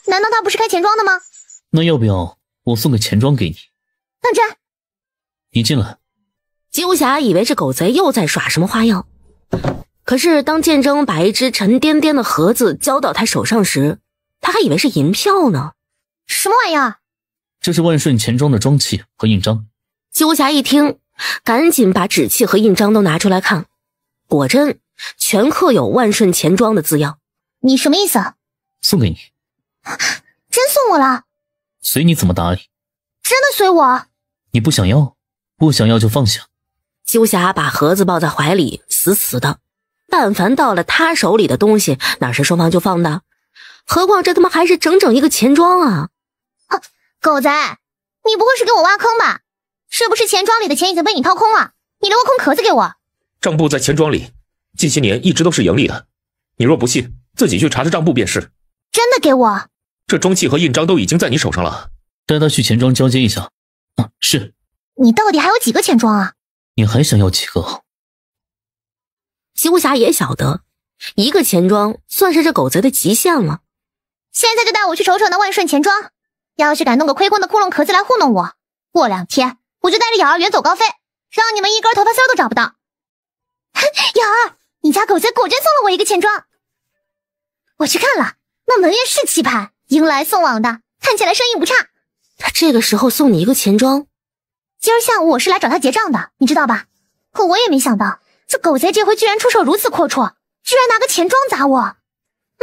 难道他不是开钱庄的吗？那要不要我送个钱庄给你？当真？你进来。吉无暇以为这狗贼又在耍什么花样，可是当剑争把一只沉甸甸的盒子交到他手上时，他还以为是银票呢。什么玩意儿？这是万顺钱庄的庄契和印章。吉无暇一听，赶紧把纸契和印章都拿出来看，果真全刻有万顺钱庄的字样。你什么意思？送给你。真送我了？随你怎么打理。真的随我？你不想要？不想要就放下。吉无暇把盒子抱在怀里，死死的。但凡到了他手里的东西，哪是说放就放的？何况这他妈还是整整一个钱庄啊！狗贼，你不会是给我挖坑吧？是不是钱庄里的钱已经被你掏空了？你留个空壳子给我。账簿在钱庄里，近些年一直都是盈利的。你若不信，自己去查查账簿便是。真的给我？这庄契和印章都已经在你手上了。带他去钱庄交接一下。啊，是。你到底还有几个钱庄啊？你还想要几个？吉无暇也晓得，一个钱庄算是这狗贼的极限了。现在就带我去瞅瞅那万顺钱庄，要是敢弄个亏空的窟窿壳子来糊弄我，过2天我就带着瑶儿远走高飞，让你们一根头发丝都找不到。瑶儿，你家狗贼果真送了我一个钱庄。我去看了，那门面是气派，迎来送往的，看起来生意不差。他这个时候送你一个钱庄？今儿下午我是来找他结账的，你知道吧？可我也没想到，这狗贼这回居然出手如此阔绰，居然拿个钱庄砸我。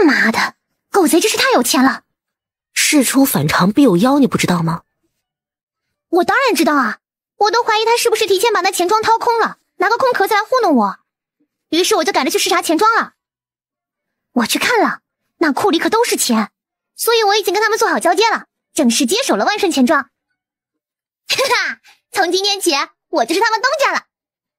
妈的，狗贼真是太有钱了。事出反常必有妖，你不知道吗？我当然知道啊，我都怀疑他是不是提前把那钱庄掏空了，拿个空壳子来糊弄我。于是我就赶着去视察钱庄了。我去看了，那库里可都是钱，所以我已经跟他们做好交接了，正式接手了万顺钱庄。哈哈，从今天起我就是他们东家了。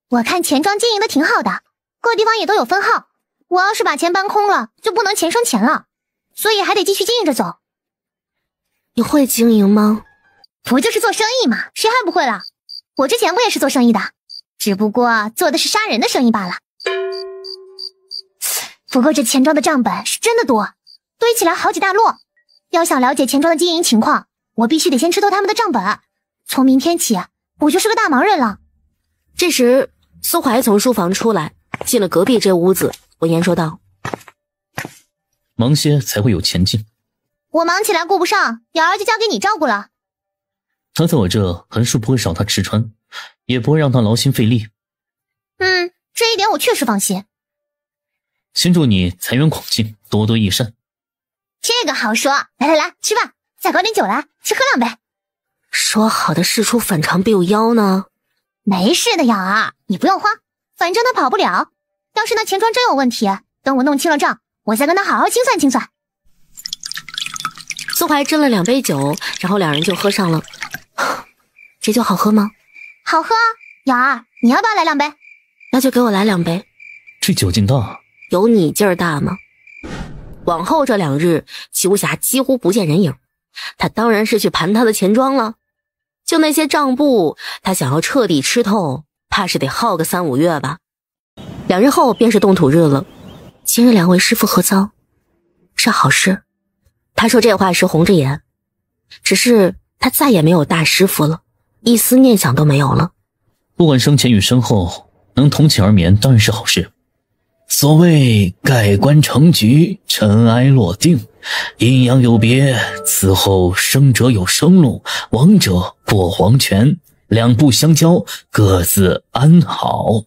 我看钱庄经营的挺好的，各地方也都有分号，我要是把钱搬空了，就不能钱生钱了，所以还得继续经营着走。你会经营吗？不就是做生意嘛，谁还不会了？我之前不也是做生意的，只不过做的是杀人的生意罢了。不过这钱庄的账本是真的多，堆起来好几大摞。要想了解钱庄的经营情况，我必须得先吃透他们的账本。从明天起，我就是个大忙人了。这时，苏怀从书房出来，进了隔壁这屋子，闻言说道：“忙些才会有钱进。”我忙起来顾不上，瑶儿就交给你照顾了。他在我这横竖不会少他吃穿，也不会让他劳心费力。这一点我确实放心。先祝你财源广进，多多益善。这个好说，来，吃饭，再搞点酒来，吃喝两杯。说好的事出反常必有妖呢？没事的，瑶儿，你不用慌，反正他跑不了。要是那钱庄真有问题，等我弄清了账，我再跟他好好清算清算。苏怀斟了2杯酒，然后两人就喝上了。这酒好喝吗？好喝，瑶儿，你要不要来2杯？那就给我来2杯。这酒劲大，有你劲儿大吗？往后这2日，齐无暇几乎不见人影，他当然是去盘他的钱庄了。就那些账簿，他想要彻底吃透，怕是得耗个3、5月吧。2日后便是动土日了。今日2位师傅合遭，是好事。他说这话时红着眼，只是他再也没有大师傅了，一丝念想都没有了。不管生前与身后，能同寝而眠当然是好事。所谓盖棺成局，尘埃落定，阴阳有别，此后生者有生路，亡者过黄泉，两不相交，各自安好。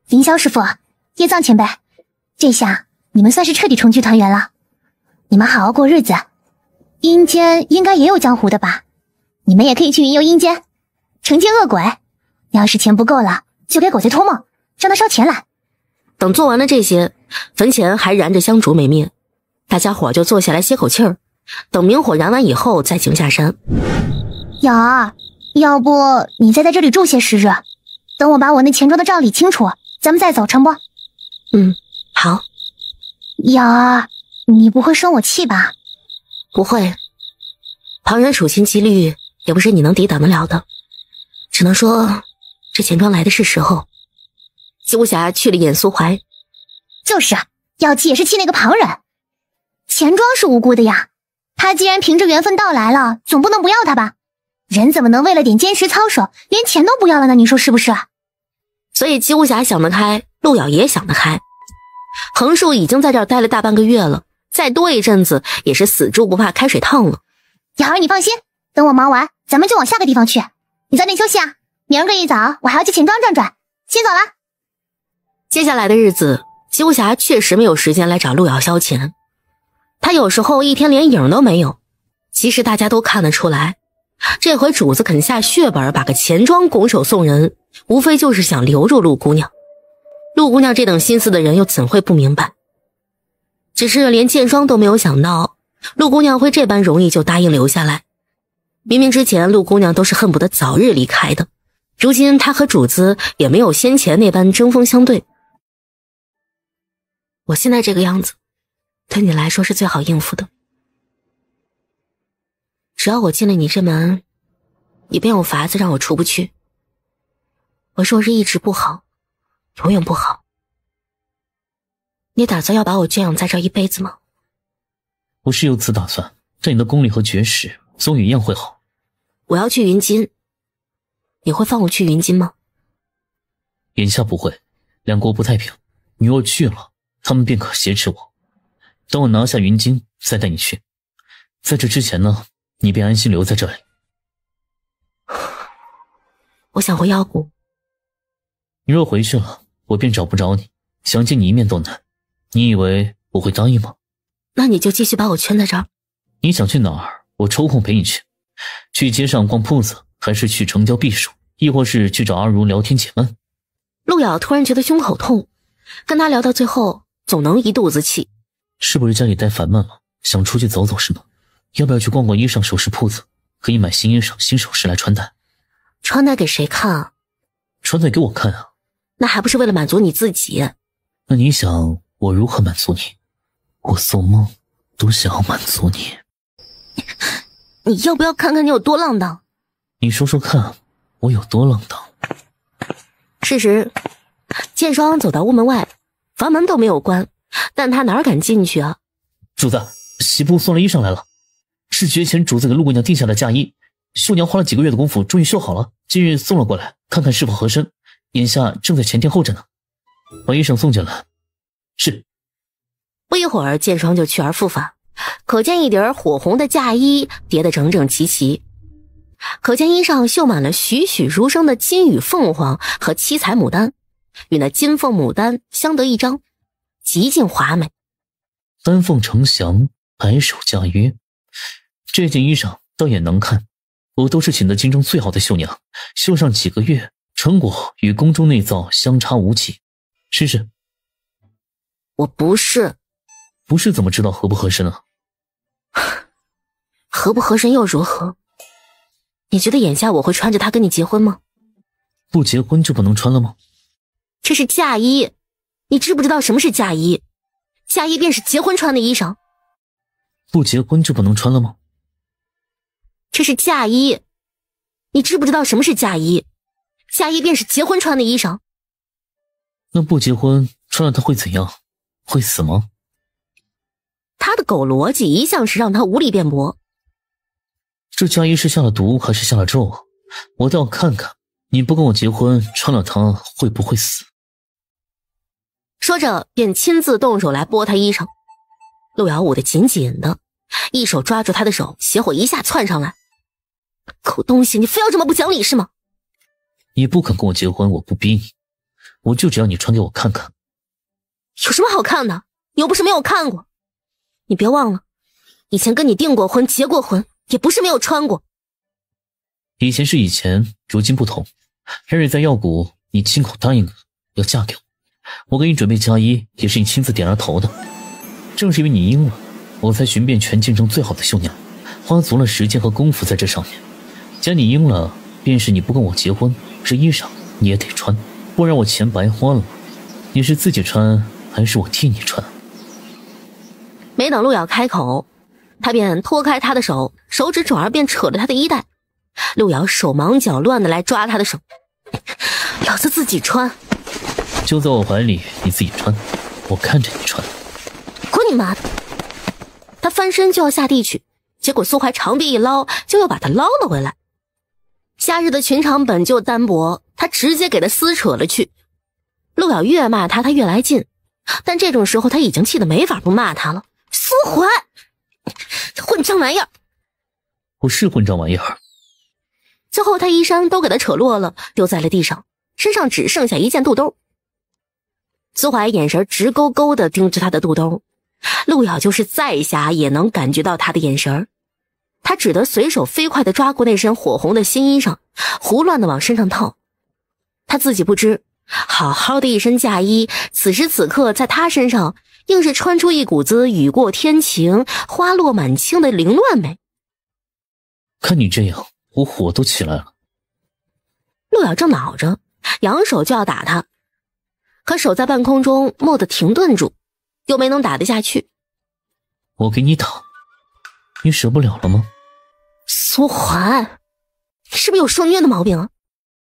凌霄师傅，叶藏前辈，这下你们算是彻底重聚团圆了。你们好好过日子，阴间应该也有江湖的吧？你们也可以去云游阴间，惩戒恶鬼。要是钱不够了，就给狗贼托梦，让他烧钱来。等做完了这些，坟前还燃着香烛没灭，大家伙就坐下来歇口气儿，等明火燃完以后再行下山。瑶儿，要不你再在这里住些时日，等我把我那钱庄的账理清楚，咱们再走成不？好。瑶儿，你不会生我气吧？不会，旁人处心积虑也不是你能抵挡得了的，只能说这钱庄来的是时候。齐无暇去了眼苏怀，就是要气也是气那个旁人，钱庄是无辜的呀，他既然凭着缘分到来了，总不能不要他吧？人怎么能为了点坚持操守连钱都不要了呢？你说是不是？所以齐无暇想得开，陆咬也想得开。横竖已经在这儿待了大半个月了，再多一阵子也是死猪不怕开水烫了。瑶儿你放心，等我忙完咱们就往下个地方去，你早点休息啊，明儿个一早我还要去钱庄转转，先走了。接下来的日子，齐无暇确实没有时间来找陆咬消遣，他有时候一天连影都没有。其实大家都看得出来，这回主子肯下血本把个钱庄拱手送人，无非就是想留住陆姑娘。陆姑娘这等心思的人又怎会不明白？只是连剑霜都没有想到陆姑娘会这般容易就答应留下来。明明之前陆姑娘都是恨不得早日离开的，如今她和主子也没有先前那般针锋相对。我现在这个样子对你来说是最好应付的，只要我进了你这门，你便有法子让我出不去。我若是一直不好，永远不好。你打算要把我圈养在这一辈子吗？我是有此打算，但你的功力和绝世总有一样会好。我要去云津，你会放我去云津吗？眼下不会，两国不太平，你若去了，他们便可挟持我。等我拿下云津，再带你去。在这之前呢，你便安心留在这里。我想回妖谷。你若回去了，我便找不着你，想见你一面都难。你以为我会答应吗？那你就继续把我圈在这儿。你想去哪儿，我抽空陪你去。去街上逛铺子，还是去城郊避暑，亦或是去找阿如聊天解闷？陆咬突然觉得胸口痛，跟他聊到最后总能一肚子气。是不是家里待烦闷了，想出去走走是吗？要不要去逛逛衣裳首饰铺子，可以买新衣裳新首饰来穿戴。穿戴给谁看啊？穿戴给我看啊。那还不是为了满足你自己？那你想我如何满足你？我做梦都想要满足你。你要不要看看你有多浪荡？你说说看，我有多浪荡？事实，剑霜走到屋门外，房门都没有关，但他哪敢进去啊？主子，喜部送了衣裳来了，是绝前主子给陆姑娘定下的嫁衣，绣娘花了几个月的功夫，终于绣好了，今日送了过来，看看是否合身。眼下正在前殿候着呢，把衣裳送进来。是。不一会儿，剑霜就去而复返，可见一叠火红的嫁衣叠得整整齐齐，可见衣上绣满了栩栩如生的金羽凤凰和七彩牡丹，与那金凤牡丹相得益彰，极尽华美。丹凤呈祥，白手嫁约，这件衣裳倒也能看。我都是请的京中最好的绣娘，绣上几个月，成果与宫中内造相差无几。试试。我不是。不是怎么知道合不合身啊？合不合身又如何？你觉得眼下我会穿着它跟你结婚吗？不结婚就不能穿了吗？这是嫁衣，你知不知道什么是嫁衣？嫁衣便是结婚穿的衣裳。不结婚就不能穿了吗？这是嫁衣，你知不知道什么是嫁衣？嫁衣便是结婚穿的衣裳。那不结婚穿了它会怎样？会死吗？他的狗逻辑一向是让他无力辩驳。这嫁衣是下了毒还是下了咒？我倒要看看你不跟我结婚，穿了它会不会死。说着便亲自动手来剥他衣裳。陆瑶捂得紧紧的，一手抓住他的手，邪火一下窜上来。狗东西，你非要这么不讲理是吗？你不肯跟我结婚，我不逼你，我就只要你穿给我看看。有什么好看的？你又不是没有看过。你别忘了，以前跟你订过婚结过婚，也不是没有穿过。以前是以前，如今不同。然而在药谷，你亲口答应了要嫁给我，我给你准备嫁衣也是你亲自点了头的。正是因为你应了，我才寻遍全京城最好的绣娘，花足了时间和功夫在这上面。既然你应了，便是你不跟我结婚，这衣裳你也得穿，不然我钱白花了。你是自己穿还是我替你穿？没等陆瑶开口，他便脱开他的手，手指转而便扯着他的衣带。陆瑶手忙脚乱的来抓他的手，老子自己穿。就在我怀里，你自己穿，我看着你穿。滚你妈的！他翻身就要下地去，结果苏怀长臂一捞，就又把他捞了回来。夏日的裙长本就单薄，他直接给他撕扯了去。陆瑶越骂他，他越来劲，但这种时候他已经气得没法不骂他了。苏怀，混账玩意儿！我是混账玩意儿。最后他衣衫都给他扯落了，丢在了地上，身上只剩下一件肚兜。苏怀眼神直勾勾地盯着他的肚兜，陆瑶就是再瞎也能感觉到他的眼神。他只得随手飞快地抓过那身火红的新衣裳，胡乱地往身上套。他自己不知，好好的一身嫁衣，此时此刻在他身上硬是穿出一股子雨过天晴、花落满青的凌乱美。看你这样，我火都起来了。陆瑶正恼着，扬手就要打他，可手在半空中蓦地停顿住，又没能打得下去。我给你打，你舍不了了吗？苏怀，你是不是有受虐的毛病啊？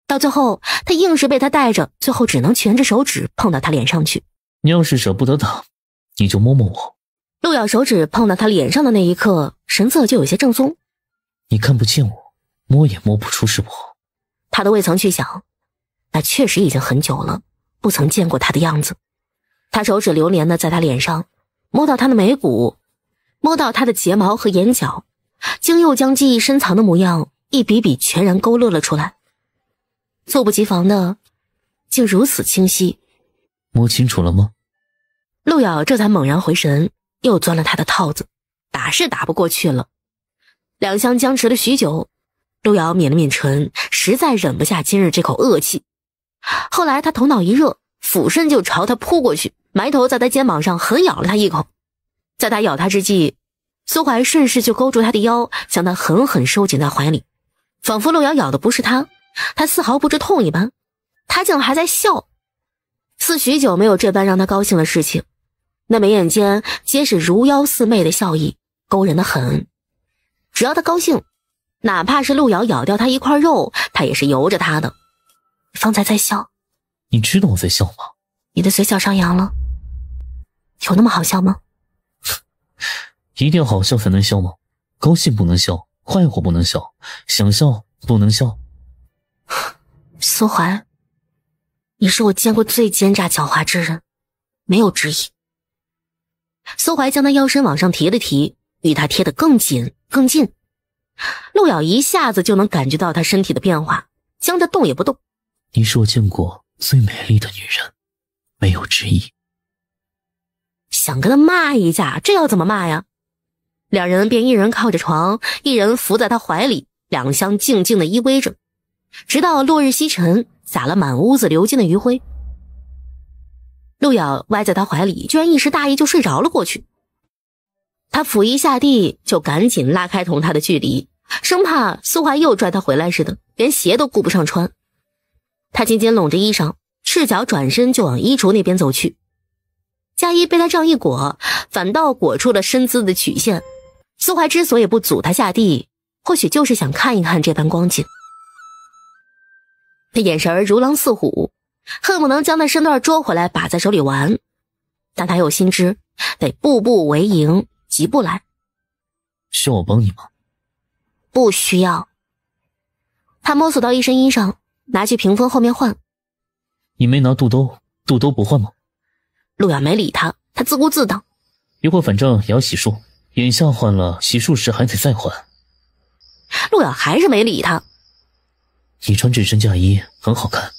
到最后他硬是被他带着，最后只能蜷着手指碰到他脸上去。你要是舍不得打，你就摸摸我。陆瑶手指碰到他脸上的那一刻，神色就有些正松。你看不见我，摸也摸不出是我。他都未曾去想，那确实已经很久了，不曾见过他的样子。他手指流连的在他脸上，摸到他的眉骨，摸到他的睫毛和眼角，竟又将记忆深藏的模样一笔笔全然勾勒了出来。猝不及防的，竟如此清晰。摸清楚了吗？陆瑶这才猛然回神，又钻了他的套子，打是打不过去了。两相僵持了许久，陆瑶抿了抿唇，实在忍不下今日这口恶气。后来他头脑一热，俯身就朝他扑过去，埋头在他肩膀上狠咬了他一口。在他咬他之际，苏怀顺势就勾住他的腰，将他狠狠收紧在怀里，仿佛陆瑶咬的不是他，他丝毫不知痛一般。他竟还在笑，似许久没有这般让他高兴的事情。那眉眼间皆是如妖似魅的笑意，勾人的很。只要他高兴，哪怕是陆瑶咬掉他一块肉，他也是由着他的。方才在笑，你知道我在笑吗？你的嘴角上扬了，有那么好笑吗？一定要好笑才能笑吗？高兴不能笑，快活不能笑，想笑不能笑。苏怀，你是我见过最奸诈狡猾之人，没有之一。苏怀将他腰身往上提了提，与他贴得更紧更近。陆瑶一下子就能感觉到他身体的变化，僵着动也不动。你是我见过最美丽的女人，没有之一。想跟他骂一架，这要怎么骂呀？两人便一人靠着床，一人伏在他怀里，两相静静地依偎着，直到落日西沉，洒了满屋子流金的余晖。陆瑶歪在他怀里，居然一时大意就睡着了过去。他甫一下地就赶紧拉开同他的距离，生怕苏怀又拽他回来似的，连鞋都顾不上穿。他紧紧拢着衣裳，赤脚转身就往衣橱那边走去。佳衣被他这样一裹，反倒裹出了身姿的曲线。苏怀之所以不阻他下地，或许就是想看一看这般光景。他眼神如狼似虎，恨不能将他身段捉回来把在手里玩，但他又心知得步步为营，急不来。需要我帮你吗？不需要。他摸索到一身衣裳，拿去屏风后面换。你没拿肚兜，肚兜不换吗？陆雅没理他，他自顾自道：一会儿反正也要洗漱，眼下换了，洗漱时还得再换。陆雅还是没理他。你穿这身嫁衣很好看，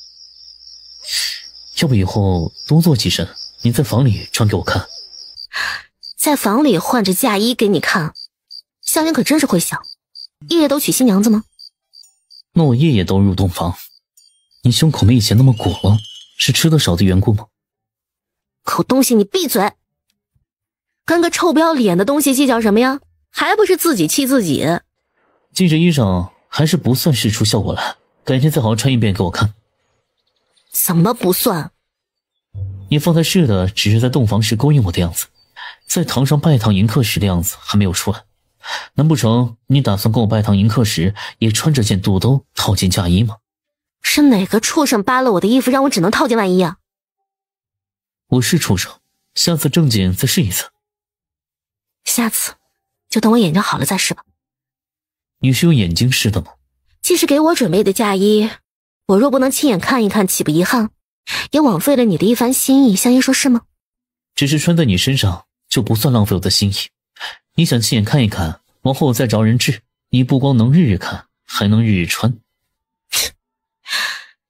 要不以后多做几身，你在房里穿给我看。在房里换着嫁衣给你看，香烟可真是会想，夜夜都娶新娘子吗？那我夜夜都入洞房，你胸口没以前那么鼓了，是吃的少的缘故吗？口东西，你闭嘴！跟个臭不要脸的东西计较什么呀？还不是自己气自己。这件衣裳还是不算试出效果来，改天再好好穿一遍给我看。怎么不算？你方才试的只是在洞房时勾引我的样子，在堂上拜堂迎客时的样子还没有出来。难不成你打算跟我拜堂迎客时也穿着件肚兜套件嫁衣吗？是哪个畜生扒了我的衣服让我只能套件外衣啊？我是畜生，下次正经再试一次。下次就等我眼睛好了再试吧。你是用眼睛试的吗？既是给我准备的嫁衣，我若不能亲眼看一看，岂不遗憾？也枉费了你的一番心意，香烟说是吗？只是穿在你身上就不算浪费我的心意。你想亲眼看一看，往后再找人治，你不光能日日看，还能日日穿。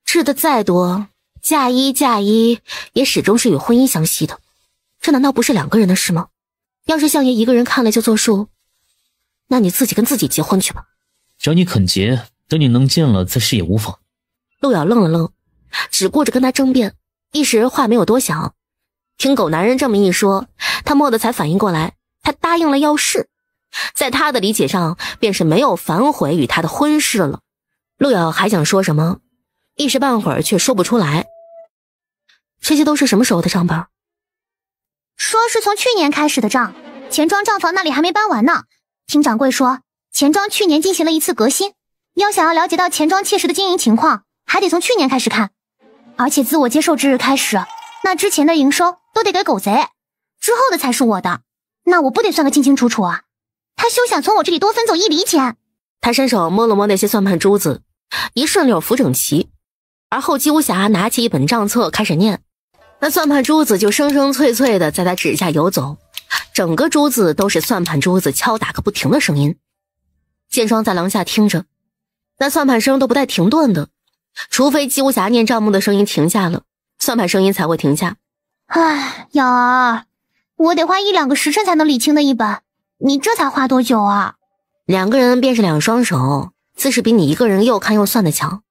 治的再多，嫁衣也始终是与婚姻相系的，这难道不是两个人的事吗？要是相爷一个人看了就作数，那你自己跟自己结婚去吧。只要你肯结，等你能见了再试也无妨。陆瑶愣了愣，只顾着跟他争辩，一时话没有多想。听狗男人这么一说，他蓦地才反应过来，他答应了要试，在他的理解上便是没有反悔与他的婚事了。陆瑶还想说什么，一时半会儿却说不出来。这些都是什么时候的账本？说是从去年开始的账，钱庄账房那里还没搬完呢。听掌柜说，钱庄去年进行了一次革新，要想要了解到钱庄切实的经营情况，还得从去年开始看。而且自我接受之日开始，那之前的营收都得给狗贼，之后的才是我的，那我不得算个清清楚楚啊？他休想从我这里多分走一厘钱。他伸手摸了摸那些算盘珠子，一顺溜扶整齐，而后姬无暇拿起一本账册开始念，那算盘珠子就生生脆脆的在他指下游走，整个珠子都是算盘珠子敲打个不停的声音。剑霜在廊下听着，那算盘声都不带停顿的，除非姬无暇念账目的声音停下了，算盘声音才会停下。唉，瑶儿，我得花1-2个时辰才能理清的一本，你这才花多久啊？两个人便是两双手，自是比你一个人又看又算的强。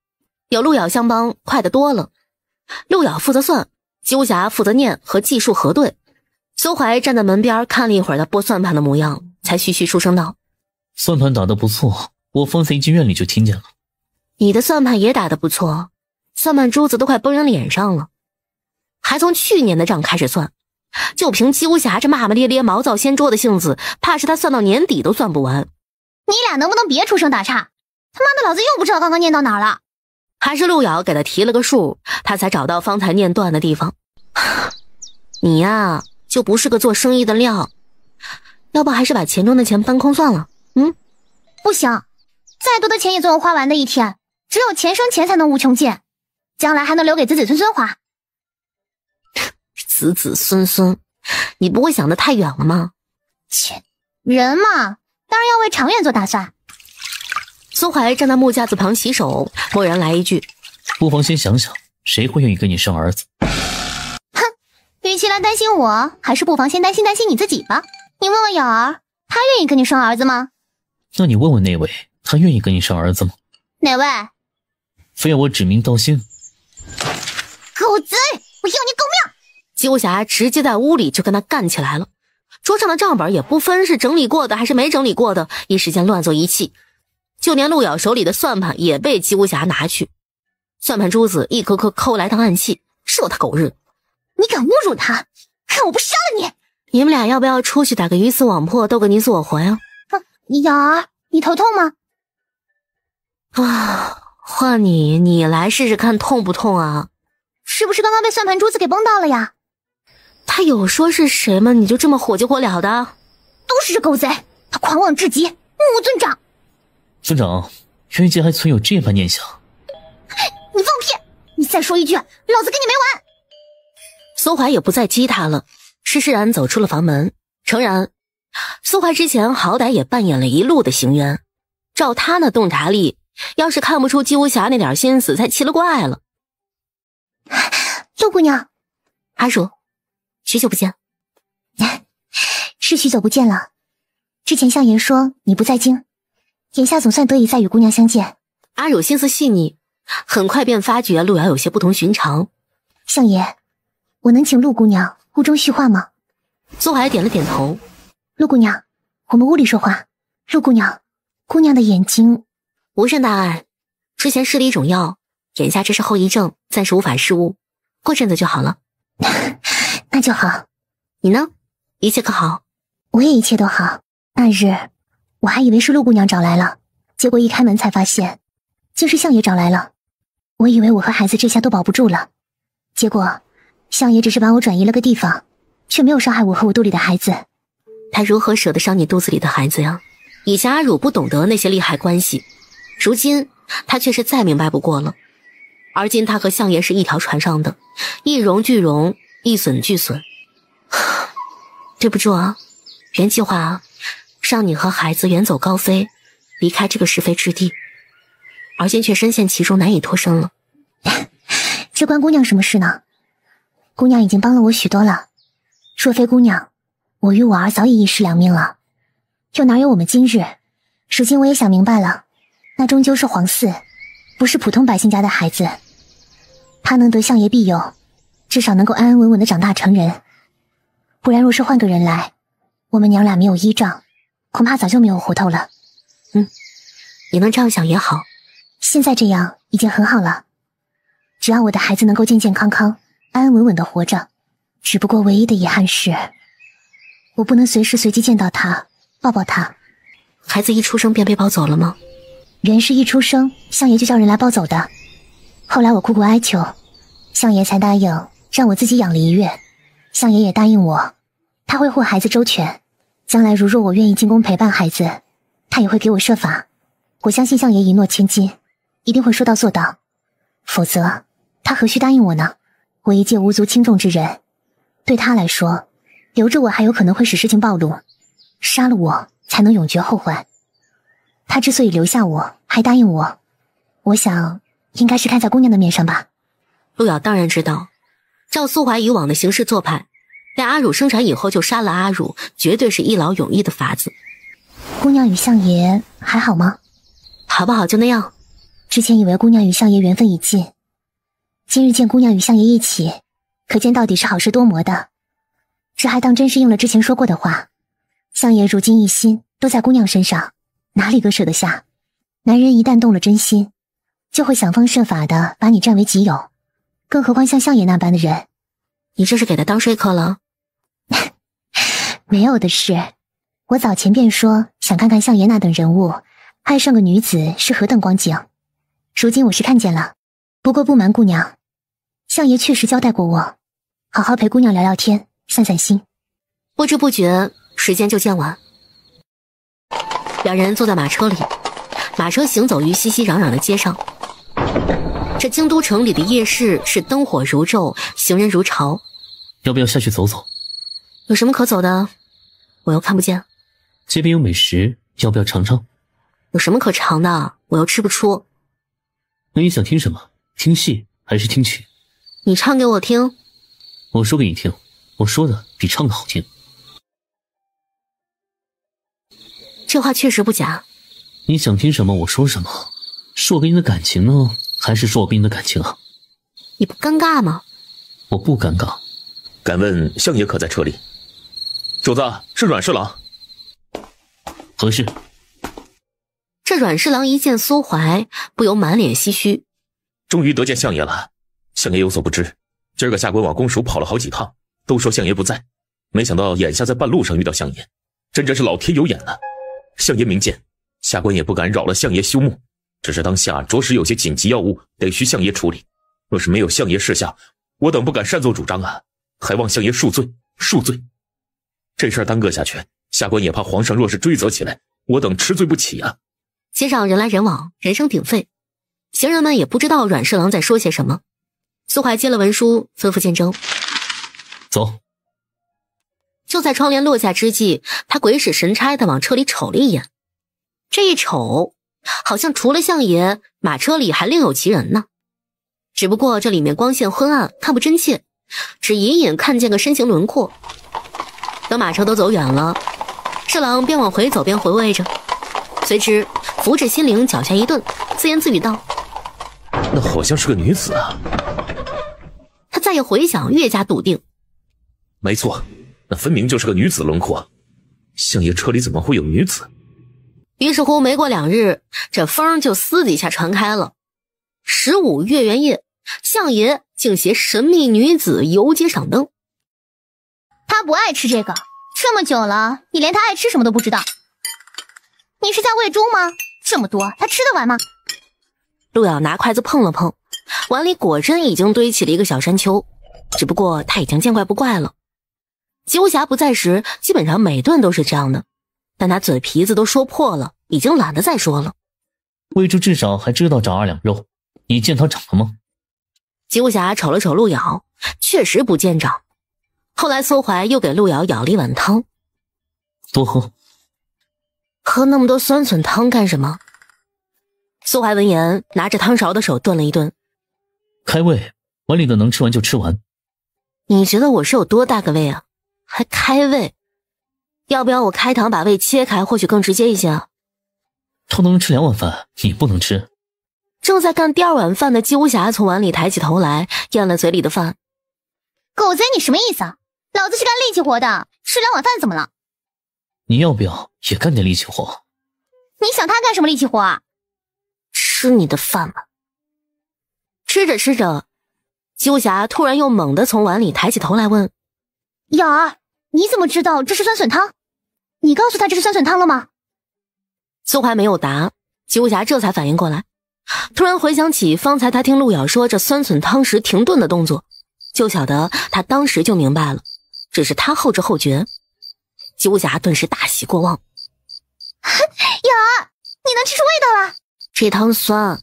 有陆瑶相帮，快得多了。陆瑶负责算，姬无暇负责念和计数核对。苏怀站在门边看了一会儿他拨算盘的模样，才徐徐出声道：算盘打得不错，我方才一进院里就听见了。你的算盘也打得不错，算盘珠子都快崩人脸上了。还从去年的账开始算，就凭姬无暇这骂骂咧咧毛躁掀桌的性子，怕是他算到年底都算不完。你俩能不能别出声打岔？他妈的，老子又不知道刚刚念到哪儿了。还是陆瑶给他提了个数，他才找到方才念断的地方。你呀，就不是个做生意的料，要不还是把钱庄的钱搬空算了。不行，再多的钱也总有花完的一天，只有钱生钱才能无穷尽，将来还能留给子子孙孙花。子子孙孙，你不会想得太远了吗？切，人嘛，当然要为长远做打算。苏怀站在木架子旁洗手，蓦然来一句：“不妨先想想，谁会愿意跟你生儿子？”哼，与其来担心我，还是不妨先担心你自己吧。你问问瑶儿，她愿意跟你生儿子吗？那你问问那位，他愿意跟你生儿子吗？哪位？非要我指名道姓？狗贼！我要你狗命！姬无暇直接在屋里就跟他干起来了。桌上的账本也不分是整理过的还是没整理过的，一时间乱作一气。就连陆瑶手里的算盘也被姬无暇拿去，算盘珠子一颗颗抠来当暗器，射他狗日！你敢侮辱他，看我不杀了你！你们俩要不要出去打个鱼死网破，斗个你死我活呀？瑶儿，你头痛吗？换你来试试看痛不痛啊？是不是刚刚被算盘珠子给崩到了呀？他有说是谁吗？你就这么火急火燎的？都是这狗贼，他狂妄至极，目无尊长。尊长，原间还存有这般念想？你放屁！你再说一句，老子跟你没完！苏怀也不再激他了，施施然走出了房门。诚然，苏怀之前好歹也扮演了一路的行冤，照他那洞察力，要是看不出姬无暇那点心思，才奇了怪了。陆姑娘，阿如，许久不见。是许久不见了。之前相爷说你不在京，眼下总算得以再与姑娘相见。阿如心思细腻，很快便发觉陆瑶有些不同寻常。相爷，我能请陆姑娘屋中叙话吗？苏怀点了点头。陆姑娘，我们屋里说话。陆姑娘，姑娘的眼睛无甚大碍，之前施了一种药，眼下这是后遗症，暂时无法施物，过阵子就好了。那就好。你呢？一切可好？我也一切都好。那日我还以为是陆姑娘找来了，结果一开门才发现竟是相爷找来了。我以为我和孩子这下都保不住了，结果相爷只是把我转移了个地方，却没有伤害我和我肚里的孩子。他如何舍得伤你肚子里的孩子呀？以前阿汝不懂得那些利害关系，如今他却是再明白不过了。而今他和相爷是一条船上的，一荣俱荣，一损俱损。对不住啊，原计划让你和孩子远走高飞，离开这个是非之地，而今却深陷其中，难以脱身了。这关姑娘什么事呢？姑娘已经帮了我许多了，若非姑娘，我与我儿早已一尸两命了，又哪有我们今日？如今我也想明白了，那终究是皇嗣，不是普通百姓家的孩子。他能得相爷庇佑，至少能够安安稳稳的长大成人。不然若是换个人来，我们娘俩没有依仗，恐怕早就没有活头了。你能这样想也好，现在这样已经很好了。只要我的孩子能够健健康康、安安稳稳的活着，只不过唯一的遗憾是，我不能随时随地见到他，抱抱他。孩子一出生便被抱走了吗？原是一出生，相爷就叫人来抱走的。后来我苦苦哀求，相爷才答应让我自己养了1月。相爷也答应我，他会护孩子周全，将来如若我愿意进宫陪伴孩子，他也会给我设法。我相信相爷一诺千金，一定会说到做到，否则他何须答应我呢？我一介无足轻重之人，对他来说，留着我还有可能会使事情暴露，杀了我才能永绝后患。他之所以留下我，还答应我，我想应该是看在姑娘的面上吧。陆瑶当然知道，照苏怀以往的行事做派，在阿汝生产以后就杀了阿汝，绝对是一劳永逸的法子。姑娘与相爷还好吗？好不好就那样。之前以为姑娘与相爷缘分已尽，今日见姑娘与相爷一起，可见到底是好事多磨的。这还当真是应了之前说过的话，相爷如今一心都在姑娘身上，哪里个舍得下？男人一旦动了真心，就会想方设法的把你占为己有，更何况像相爷那般的人。你这是给他当说客了？没有的事，我早前便说想看看相爷那等人物爱上个女子是何等光景，如今我是看见了。不过不瞒姑娘，相爷确实交代过我，好好陪姑娘聊聊天，散散心。不知不觉时间就渐晚，两人坐在马车里，马车行走于熙熙攘攘的街上。这京都城里的夜市是灯火如昼，行人如潮。要不要下去走走？有什么可走的？我又看不见。街边有美食，要不要尝尝？有什么可尝的？我又吃不出。那你想听什么？听戏还是听曲？你唱给我听。我说给你听，我说的比唱的好听。这话确实不假。你想听什么我说什么，是我跟你的感情呢，还是说我跟你的感情啊？你不尴尬吗？我不尴尬。敢问相爷可在车里？主子，是阮侍郎。何事？这阮侍郎一见苏怀，不由满脸唏嘘。终于得见相爷了。相爷有所不知，今儿个下官往公署跑了好几趟，都说相爷不在，没想到眼下在半路上遇到相爷，真是老天有眼了。相爷明鉴，下官也不敢扰了相爷休沐，只是当下着实有些紧急要务，得需相爷处理。若是没有相爷示下，我等不敢擅作主张啊，还望相爷恕罪，恕罪。这事儿耽搁下去，下官也怕皇上若是追责起来，我等吃罪不起啊。街上人来人往，人声鼎沸，行人们也不知道阮侍郎在说些什么。苏怀接了文书，吩咐见证。走。就在窗帘落下之际，他鬼使神差地往车里瞅了一眼。这一瞅，好像除了相爷，马车里还另有其人呢。只不过这里面光线昏暗，看不真切，只隐隐看见个身形轮廓。等马车都走远了，侍郎边往回走边回味着，随之扶着心灵脚下一顿，自言自语道：那好像是个女子啊。他再一回想，越加笃定，没错，那分明就是个女子轮廓。相爷车里怎么会有女子？于是乎没过2日，这风就私底下传开了。15月圆夜，相爷竟携神秘女子游街赏灯。他不爱吃这个，这么久了，你连他爱吃什么都不知道。你是在喂猪吗？这么多，他吃得完吗？陆瑶拿筷子碰了碰，碗里果真已经堆起了一个小山丘，只不过他已经见怪不怪了。吉无暇不在时，基本上每顿都是这样的，但他嘴皮子都说破了，已经懒得再说了。喂猪至少还知道长2两肉，你见他长了吗？吉无暇瞅了瞅陆瑶，确实不见长。后来苏怀又给陆瑶舀了一碗汤。多喝。喝那么多酸笋汤干什么？苏怀闻言，拿着汤勺的手顿了一顿。开胃，碗里的能吃完就吃完。你觉得我是有多大个胃啊？还开胃？要不要我开膛把胃切开，或许更直接一些啊？他能吃2碗饭，你不能吃。正在干第2碗饭的姬无暇从碗里抬起头来，咽了嘴里的饭。狗贼，你什么意思啊？老子是干力气活的，吃2碗饭怎么了？你要不要也干点力气活？你想他干什么力气活啊？吃你的饭吧。吃着吃着，姬无暇突然又猛地从碗里抬起头来问：瑶儿，你怎么知道这是酸笋汤？你告诉他这是酸笋汤了吗？苏怀没有答，姬无暇这才反应过来，突然回想起方才他听陆瑶说这酸笋汤时停顿的动作，就晓得他当时就明白了，只是他后知后觉。姬无暇顿时大喜过望。瑶儿，你能吃出味道了。这汤酸。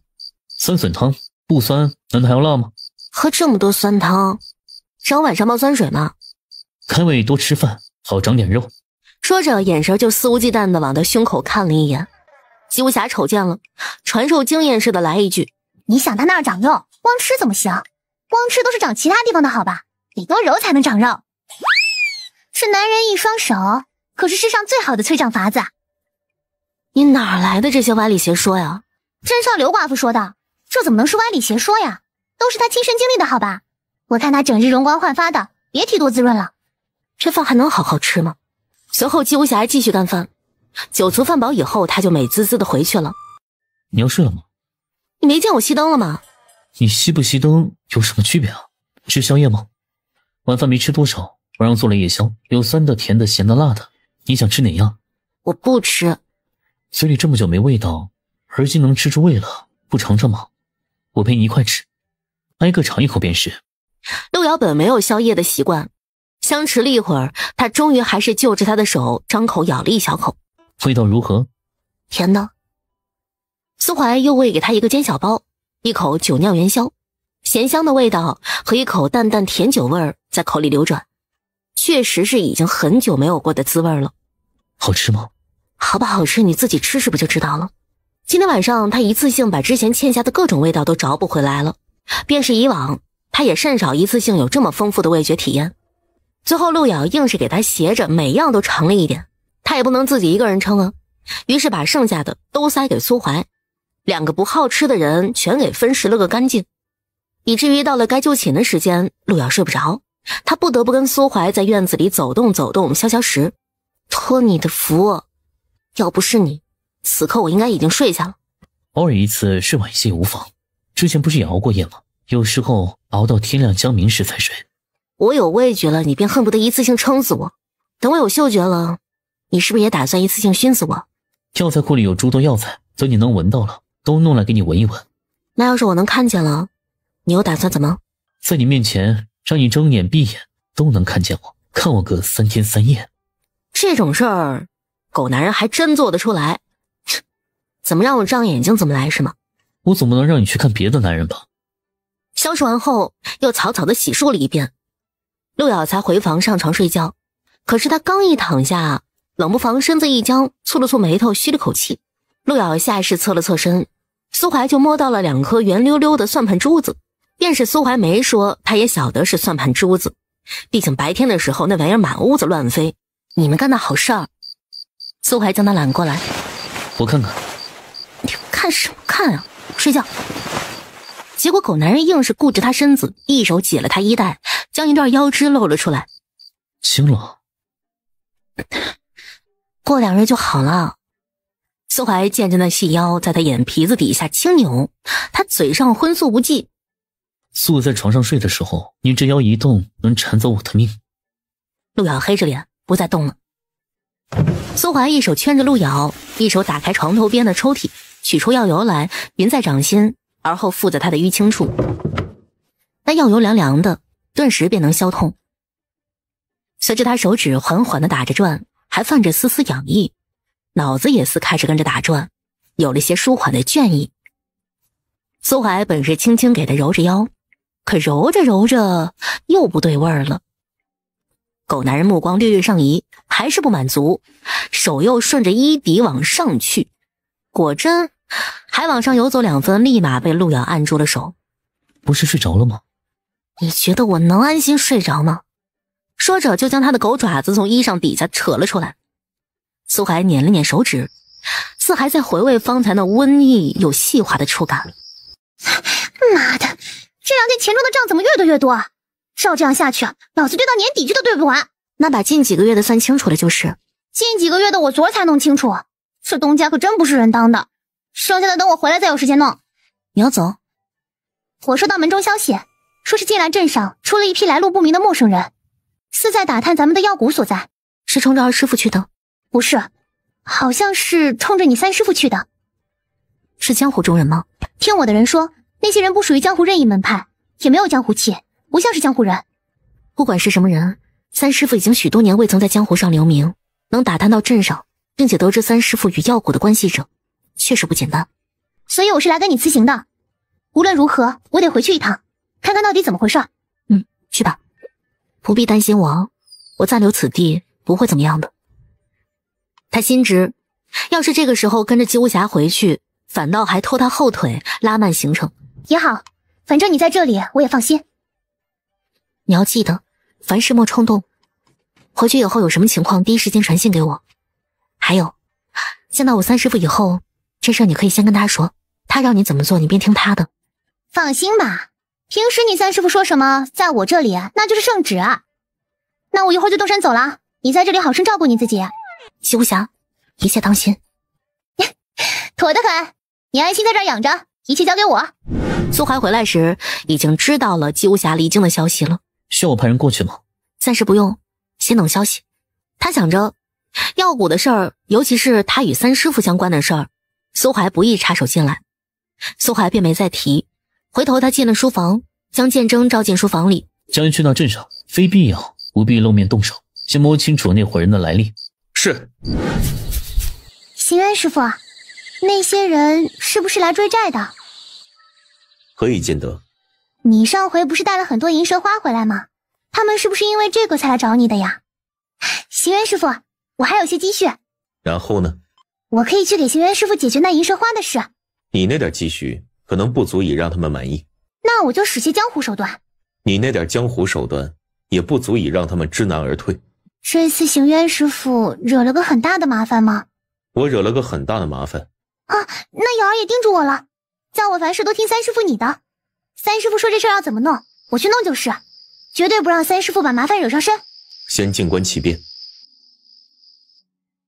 酸笋汤不酸，难道还要辣吗？喝这么多酸汤，让我晚上煲酸水吗？开胃多吃饭，好长点肉。说着眼神就肆无忌惮地往他胸口看了一眼。姬无暇瞅见了，传授经验似的来一句：你想他那儿长肉，光吃怎么行？光吃都是长其他地方的好吧，得多揉才能长肉。是男人一双手，可是世上最好的催长法子。你哪来的这些歪理邪说呀？真少刘寡妇说的，这怎么能是歪理邪说呀？都是他亲身经历的好吧？我看他整日容光焕发的，别提多滋润了。这饭还能好好吃吗？随后姬无暇继续干饭，酒足饭饱以后，他就美滋滋的回去了。你要睡了吗？你没见我熄灯了吗？你熄不熄灯有什么区别啊？吃宵夜吗？晚饭没吃多少，我让做了夜宵，有酸的、甜的、咸的、辣的，你想吃哪样？我不吃。嘴里这么久没味道，而今能吃出味了，不尝尝吗？我陪你一块吃，挨个尝一口便是。陆瑶本没有宵夜的习惯，相持了一会儿，他终于还是就着他的手张口咬了一小口。味道如何？甜的。苏怀又喂给他一个煎小包，一口酒酿元宵，咸香的味道和一口淡淡甜酒味儿在口里流转，确实是已经很久没有过的滋味了。好吃吗？好不好吃你自己吃吃不就知道了。今天晚上他一次性把之前欠下的各种味道都找补回来了，便是以往他也甚少一次性有这么丰富的味觉体验。最后陆瑶硬是给他携着每样都尝了一点，他也不能自己一个人撑啊，于是把剩下的都塞给苏怀，两个不好吃的人全给分食了个干净。以至于到了该就寝的时间，陆瑶睡不着，他不得不跟苏怀在院子里走动走动消消食。托你的福，要不是你，此刻我应该已经睡下了。偶尔一次睡晚一些也无妨，之前不是也熬过夜吗？有时候熬到天亮将明时才睡。我有味觉了，你便恨不得一次性撑死我，等我有嗅觉了，你是不是也打算一次性熏死我？药材库里有诸多药材，等你能闻到了，都弄来给你闻一闻。那要是我能看见了，你又打算怎么？在你面前让你睁眼闭眼都能看见我，看我个3天3夜。这种事儿狗男人还真做得出来。怎么让我张眼睛怎么来是吗？我总不能让你去看别的男人吧。消食完后又草草地洗漱了一遍，陆瑶才回房上床睡觉。可是他刚一躺下，冷不防身子一僵，蹙了蹙眉头，吁了口气。陆瑶下意识侧了侧身，苏怀就摸到了2颗圆溜溜的算盘珠子。便是苏怀没说，他也晓得是算盘珠子，毕竟白天的时候那玩意儿满屋子乱飞。你们干的好事儿。苏怀将他揽过来，我看看。你看什么看啊，睡觉。结果狗男人硬是固执他身子，一手解了他衣带，将一段腰肢露了出来。轻了，过2日就好了。苏怀见着那细腰在他眼皮子底下轻扭，他嘴上荤素无忌。素在床上睡的时候，你这腰一动能缠走我的命。陆瑶黑着脸不再动了。苏怀一手圈着陆瑶，一手打开床头边的抽屉，取出药油来匀在掌心，而后附在他的淤青处。那药油凉凉的，顿时便能消痛。随着他手指缓缓地打着转，还泛着丝丝痒意，脑子也似开始跟着打转，有了些舒缓的倦意。苏怀本是轻轻给他揉着腰，可揉着揉着又不对味儿了。狗男人目光略略上移，还是不满足，手又顺着衣底往上去，果真还往上游走2分，立马被陆瑶按住了手。不是睡着了吗？你觉得我能安心睡着吗？说着就将他的狗爪子从衣裳底下扯了出来。苏怀捻了捻手指，似还在回味方才那温意又细滑的触感。妈的，这2天钱庄的账怎么越对越多啊？照这样下去，老子对到年底去都对不完。那把近几个月的算清楚了就是。近几个月的我昨儿才弄清楚，这东家可真不是人当的。剩下的等我回来再有时间弄。你要走？我收到门中消息，说是晋兰镇上出了一批来路不明的陌生人，似在打探咱们的药谷所在。是冲着二师父去的？不是，好像是冲着你3师父去的。是江湖中人吗？听我的人说，那些人不属于江湖任意门派，也没有江湖气，不像是江湖人。不管是什么人，3师父已经许多年未曾在江湖上留名，能打探到镇上，并且得知3师父与药谷的关系者，确实不简单。所以我是来跟你辞行的。无论如何，我得回去一趟，看看到底怎么回事。去吧，不必担心我，我暂留此地不会怎么样的。他心知，要是这个时候跟着姬无暇回去，反倒还拖他后腿，拉慢行程。也好，反正你在这里，我也放心。你要记得，凡事莫冲动。回去以后有什么情况，第一时间传信给我。还有，见到我3师父以后，这事你可以先跟他说，他让你怎么做，你便听他的。放心吧，平时你3师父说什么，在我这里那就是圣旨啊。那我一会儿就动身走了，你在这里好生照顾你自己。姬无暇，一切当心。妥得很，你安心在这儿养着，一切交给我。苏怀回来时已经知道了姬无暇离京的消息了。需要我派人过去吗？暂时不用，先等消息。他想着药谷的事儿，尤其是他与3师父相关的事儿，苏怀不易插手进来。苏怀便没再提。回头他进了书房，将剑征召进书房里。将人去到镇上，非必要不必露面动手，先摸清楚那伙人的来历。是。行渊师父，那些人是不是来追债的？何以见得？你上回不是带了很多银蛇花回来吗？他们是不是因为这个才来找你的呀？行渊师父，我还有些积蓄。然后呢？我可以去给行渊师傅解决那银蛇花的事。你那点积蓄可能不足以让他们满意，那我就使些江湖手段。你那点江湖手段也不足以让他们知难而退。这次行渊师傅惹了个很大的麻烦吗？我惹了个很大的麻烦啊，那瑶儿也叮嘱我了，叫我凡事都听三师傅你的。三师傅说这事要怎么弄，我去弄就是，绝对不让三师傅把麻烦惹上身。先静观其变。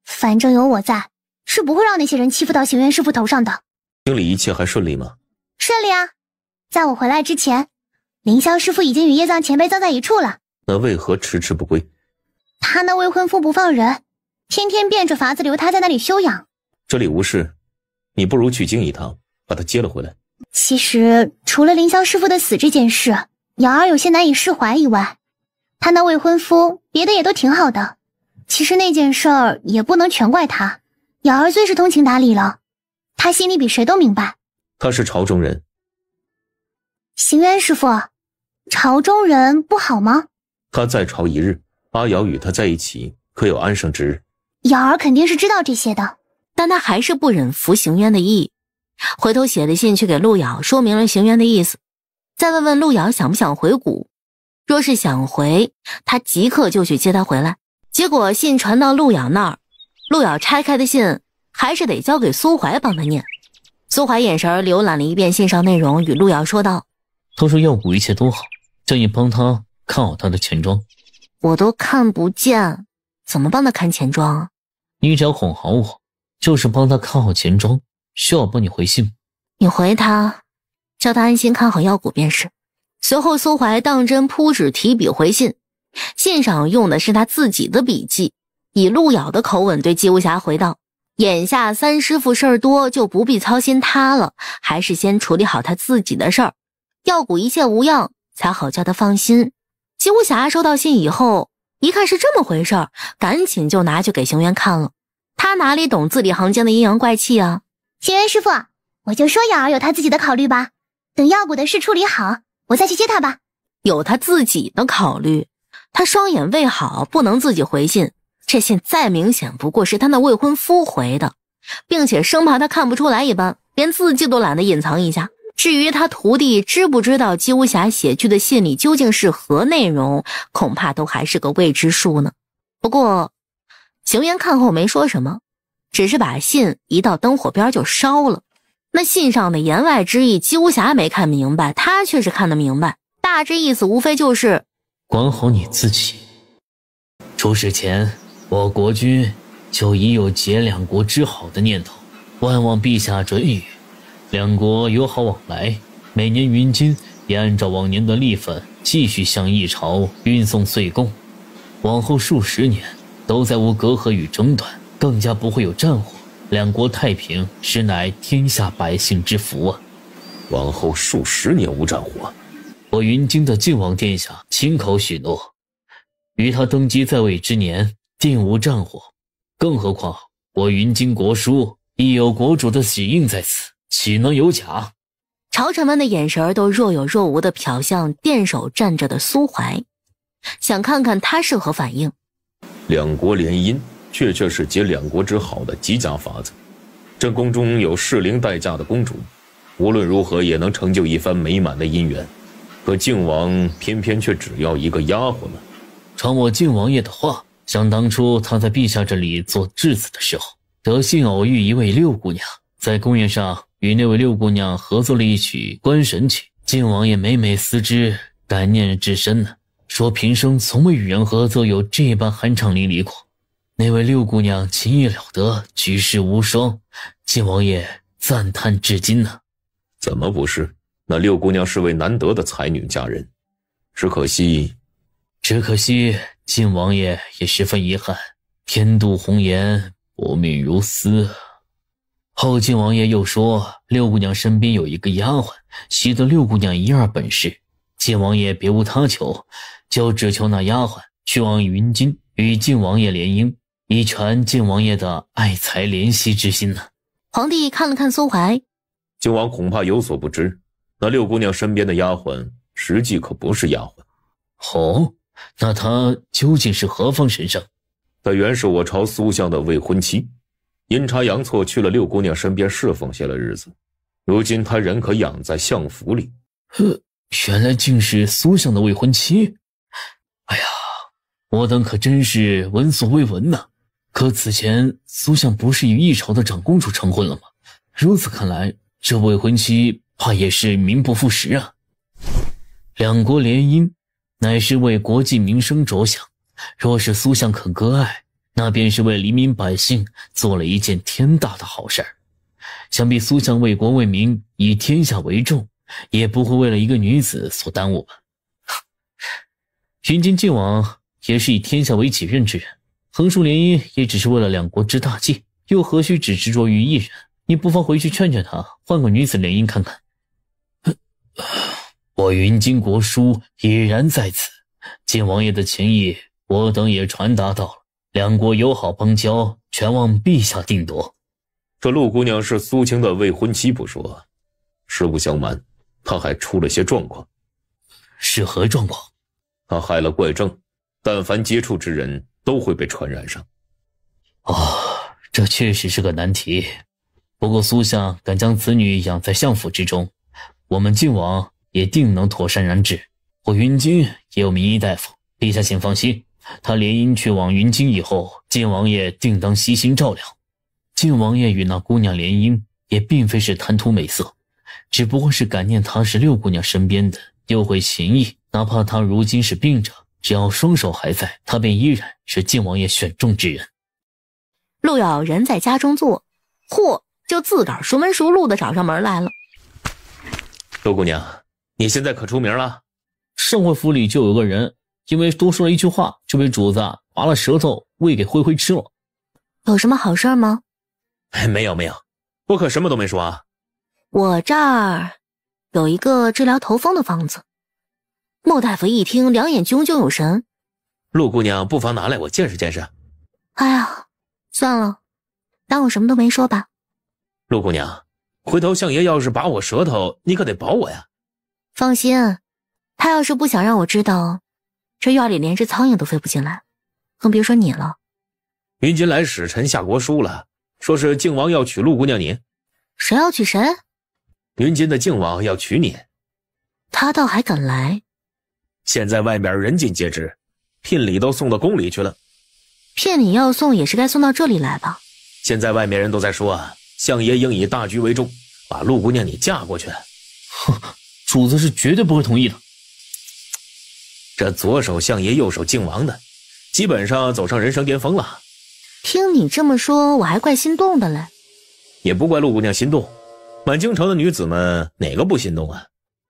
反正有我在，是不会让那些人欺负到行渊师傅头上的。经理一切还顺利吗？顺利啊，在我回来之前，凌霄师傅已经与叶藏前辈葬在一处了。那为何迟迟不归？他那未婚夫不放人，天天变着法子留他在那里休养。这里无事，你不如去京一趟，把他接了回来。其实除了凌霄师傅的死这件事，瑶儿有些难以释怀以外，他那未婚夫别的也都挺好的。其实那件事儿也不能全怪他，瑶儿最是通情达理了，他心里比谁都明白。他是朝中人。行渊师傅，朝中人不好吗？他在朝一日，阿瑶与他在一起，可有安生之日？瑶儿肯定是知道这些的，但他还是不忍服行渊的意，回头写的信去给陆瑶说明了行渊的意思，再问问陆瑶想不想回谷。若是想回，他即刻就去接他回来。结果信传到陆瑶那儿，陆瑶拆开的信还是得交给苏怀帮他念。苏怀眼神浏览了一遍信上内容，与陆瑶说道：他说耀谷一切都好，叫你帮他看好他的钱庄。我都看不见，怎么帮他看钱庄啊？你只要哄好我，就是帮他看好钱庄，需要帮你回信吗？你回他，叫他安心看好耀谷便是。随后苏怀当真铺纸提笔回信，信上用的是他自己的笔记，以陆瑶的口吻对姬无暇回道：眼下三师傅事儿多，就不必操心他了，还是先处理好他自己的事儿，耀谷一切无恙，才好叫他放心。姬无暇收到信以后，一看是这么回事儿，赶紧就拿去给行渊看了。他哪里懂字里行间的阴阳怪气啊？行渊师傅，我就说瑶儿有他自己的考虑吧，等耀谷的事处理好，我再去接他吧。有他自己的考虑？他双眼未好，不能自己回信，这信再明显不过是他那未婚夫回的，并且生怕他看不出来一般，连字迹都懒得隐藏一下。至于他徒弟知不知道姬无暇写去的信里究竟是何内容，恐怕都还是个未知数呢。不过行渊看后没说什么，只是把信移到灯火边就烧了。那信上的言外之意姬无暇没看明白，他却是看得明白，大致意思无非就是管好你自己。出事前，我国君就已有结两国之好的念头，万望陛下准予。两国友好往来，每年云金也按照往年的例份继续向一朝运送岁贡，往后数十年都再无隔阂与争端，更加不会有战火，两国太平实乃天下百姓之福啊！往后数十年无战火，我云京的晋王殿下亲口许诺，于他登基在位之年定无战火，更何况我云京国书亦有国主的玺印在此，岂能有假？朝臣们的眼神都若有若无地瞟向殿首站着的苏怀，想看看他是何反应。两国联姻确是结两国之好的极佳法子。这宫中有适龄待嫁的公主，无论如何也能成就一番美满的姻缘。可靖王偏偏却只要一个丫鬟了。传我靖王爷的话，想当初他在陛下这里做质子的时候，得幸偶遇一位六姑娘，在宫宴上与那位六姑娘合作了一曲观神曲。靖王爷每每思之，感念至深呢，说平生从未与人合作有这般酣畅淋漓过。那位六姑娘情意了得，举世无双，靖王爷赞叹至今呢。怎么不是？那六姑娘是位难得的才女佳人，只可惜靖王爷也十分遗憾，天妒红颜，薄命如斯。后靖王爷又说，六姑娘身边有一个丫鬟，习得六姑娘一二本事。靖王爷别无他求，就只求那丫鬟去往云津与靖王爷联姻，以传靖王爷的爱才怜惜之心呢。皇帝看了看苏怀，靖王恐怕有所不知，那六姑娘身边的丫鬟实际可不是丫鬟。哦，那她究竟是何方神圣？她原是我朝苏相的未婚妻，阴差阳错去了六姑娘身边侍奉些了日子，如今他人可养在相府里。原来竟是苏相的未婚妻。哎呀，我等可真是闻所未闻呐。可此前苏相不是与一朝的长公主成婚了吗？如此看来，这未婚妻怕也是名不副实啊。两国联姻乃是为国计民生着想，若是苏相肯割爱，那便是为黎民百姓做了一件天大的好事儿。想必苏相为国为民，以天下为重，也不会为了一个女子所耽误吧。云津靖王也是以天下为己任之人，横竖联姻也只是为了两国之大计，又何须只执着于一人？你不妨回去劝劝他，换个女子联姻看看。我云津国书已然在此，晋王爷的情意我等也传达到了，两国友好邦交，全望陛下定夺。这陆姑娘是苏青的未婚妻不说，实不相瞒，她还出了些状况。是何状况？她害了怪症，但凡接触之人都会被传染上。这确实是个难题。不过苏相敢将此女养在相府之中，我们晋王也定能妥善安置。我云津也有名医大夫，陛下请放心，他联姻去往云津以后，晋王爷定当悉心照料。晋王爷与那姑娘联姻，也并非是贪图美色，只不过是感念她是六姑娘身边的，又会情谊。哪怕她如今是病着，只要双手还在，她便依然是晋王爷选中之人。陆遥人在家中坐，嚯，就自个儿熟门熟路的找上门来了。陆姑娘，你现在可出名了？上回府里就有个人，因为多说了一句话，就被主子拔了舌头喂给灰灰吃了。有什么好事吗？没有，我可什么都没说啊。我这儿有一个治疗头风的方子。莫大夫一听，两眼炯炯有神。陆姑娘不妨拿来我见识见识。哎呀，算了，当我什么都没说吧。陆姑娘，回头相爷要是拔我舌头，你可得保我呀。放心，他要是不想让我知道，这院里连只苍蝇都飞不进来，更别说你了。云津来使臣下国书了，说是靖王要娶陆姑娘你。谁要娶谁？云津的靖王要娶你。他倒还敢来。现在外面人尽皆知，聘礼都送到宫里去了。聘礼要送也是该送到这里来吧。现在外面人都在说相爷应以大局为重，把陆姑娘你嫁过去。主子是绝对不会同意的。这左手相爷右手靖王的，基本上走上人生巅峰了。听你这么说，我还怪心动的嘞。也不怪陆姑娘心动，满京城的女子们哪个不心动啊？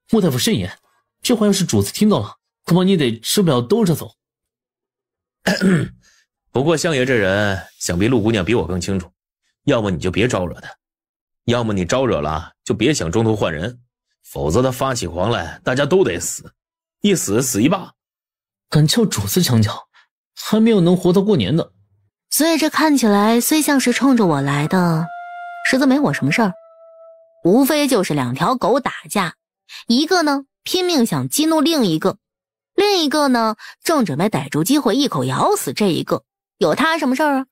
莫大夫慎言，这话要是主子听到了，恐怕你得吃不了兜着走。不过相爷这人，想必陆姑娘比我更清楚，要么你就别招惹他，要么你招惹了就别想中途换人，否则他发起狂来，大家都得死，一死死一霸。敢叫主子墙角，还没有能活到过年的。所以这看起来虽像是冲着我来的，实则没我什么事儿，无非就是两条狗打架，一个呢拼命想激怒另一个，另一个呢正准备逮住机会一口咬死这一个，有他什么事儿啊？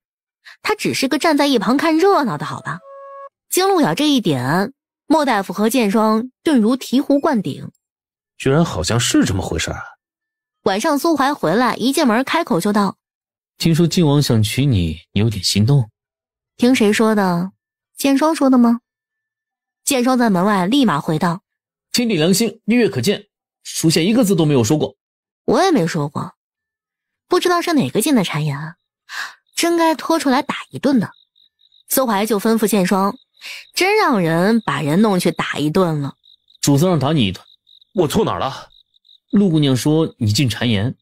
他只是个站在一旁看热闹的好吧。经陆遥这一点，莫大夫和剑霜顿如醍醐灌顶，居然好像是这么回事啊。晚上苏怀回来，一进门开口就道：听说靖王想娶你，你有点心动。听谁说的？剑霜说的吗？剑霜在门外立马回道：天地良心，日月可见，属下一个字都没有说过。我也没说过，不知道是哪个进的谗言啊，真该拖出来打一顿的。苏怀就吩咐剑霜，真让人把人弄去打一顿了。主子让打你一顿。我错哪儿了？陆姑娘说你进谗言。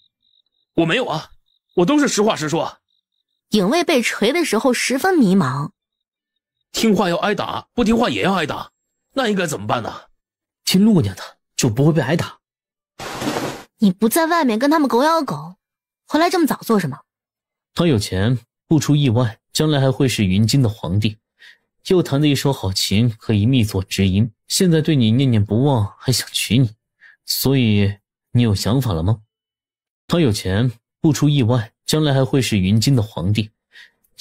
我没有啊，我都是实话实说。影卫被锤的时候十分迷茫，听话要挨打，不听话也要挨打，那应该怎么办呢？听陆姑娘的就不会被挨打。你不在外面跟他们狗咬狗，回来这么早做什么？他有钱，不出意外将来还会是云津的皇帝，又弹得一手好琴，可以密作知音，现在对你念念不忘，还想娶你，所以你有想法了吗？他有钱，不出意外将来还会是云津的皇帝，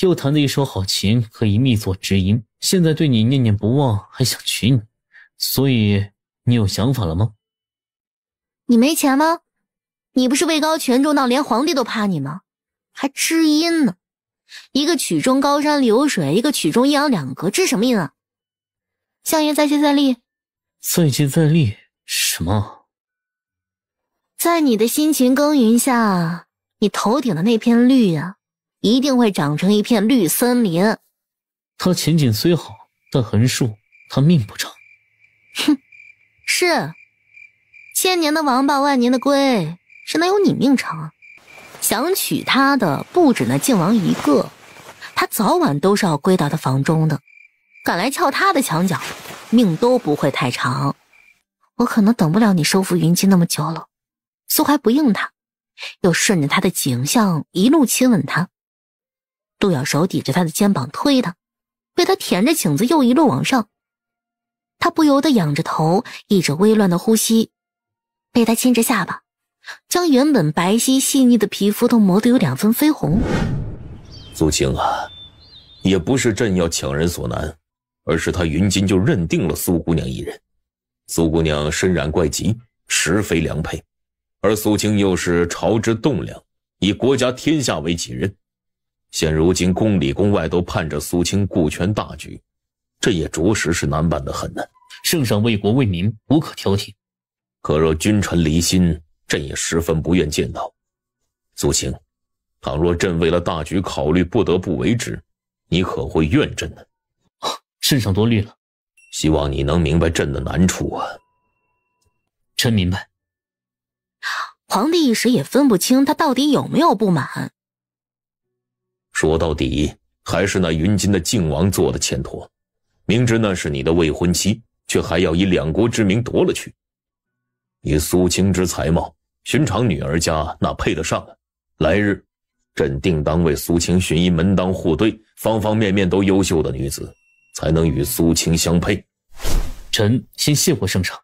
又弹得一手好琴，可以密作知音。现在对你念念不忘，还想娶你，所以你有想法了吗？你没钱吗？你不是位高权重到连皇帝都怕你吗？还知音呢？一个曲中高山流水，一个曲中阴阳两隔，知什么音啊？相爷再接再厉。再接再厉？什么？在你的辛勤耕耘下，你头顶的那片绿啊，一定会长成一片绿森林。他前景虽好，但横竖他命不长。哼，是。千年的王八，万年的龟，谁能有你命长啊？想娶她的不止那靖王一个，他早晚都是要归到他房中的。敢来撬他的墙角，命都不会太长。我可能等不了你收复云姬那么久了。苏怀不应他，又顺着他的颈项一路亲吻他。陆瑶手抵着他的肩膀推他，被他舔着颈子又一路往上。他不由得仰着头，抑着微乱的呼吸，被他亲着下巴，将原本白皙细腻的皮肤都磨得有2分绯红。苏青啊，也不是朕要强人所难，而是他云金就认定了苏姑娘一人。苏姑娘身染怪疾，实非良配，而苏青又是朝之栋梁，以国家天下为己任。现如今宫里宫外都盼着苏青顾全大局，这也着实是难办得很呢。圣上为国为民，无可挑剔。可若君臣离心，朕也十分不愿见到。苏青，倘若朕为了大局考虑不得不为之，你可会怨朕呢？圣上多虑了，希望你能明白朕的难处啊。臣明白。皇帝一时也分不清他到底有没有不满。说到底，还是那云金的靖王做的欠妥，明知那是你的未婚妻，却还要以2国之名夺了去。以苏青之才貌，寻常女儿家那配得上啊？来日，朕定当为苏青寻一门当户对、方方面面都优秀的女子，才能与苏青相配。臣先谢过圣上。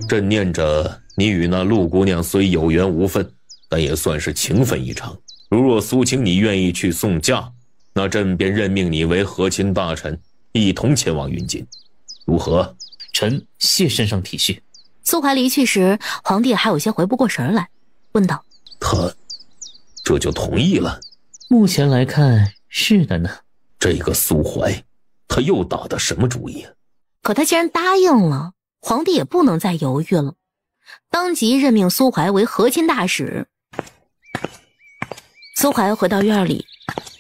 朕念着你与那陆姑娘虽有缘无分，但也算是情分一场。如若苏青你愿意去送嫁，那朕便任命你为和亲大臣，一同前往云锦，如何？臣谢圣上体恤。苏怀离去时，皇帝还有些回不过神来，问道：他这就同意了？目前来看是的呢。这个苏怀，他又打的什么主意啊？可他既然答应了，皇帝也不能再犹豫了，当即任命苏怀为和亲大使。苏怀回到院里，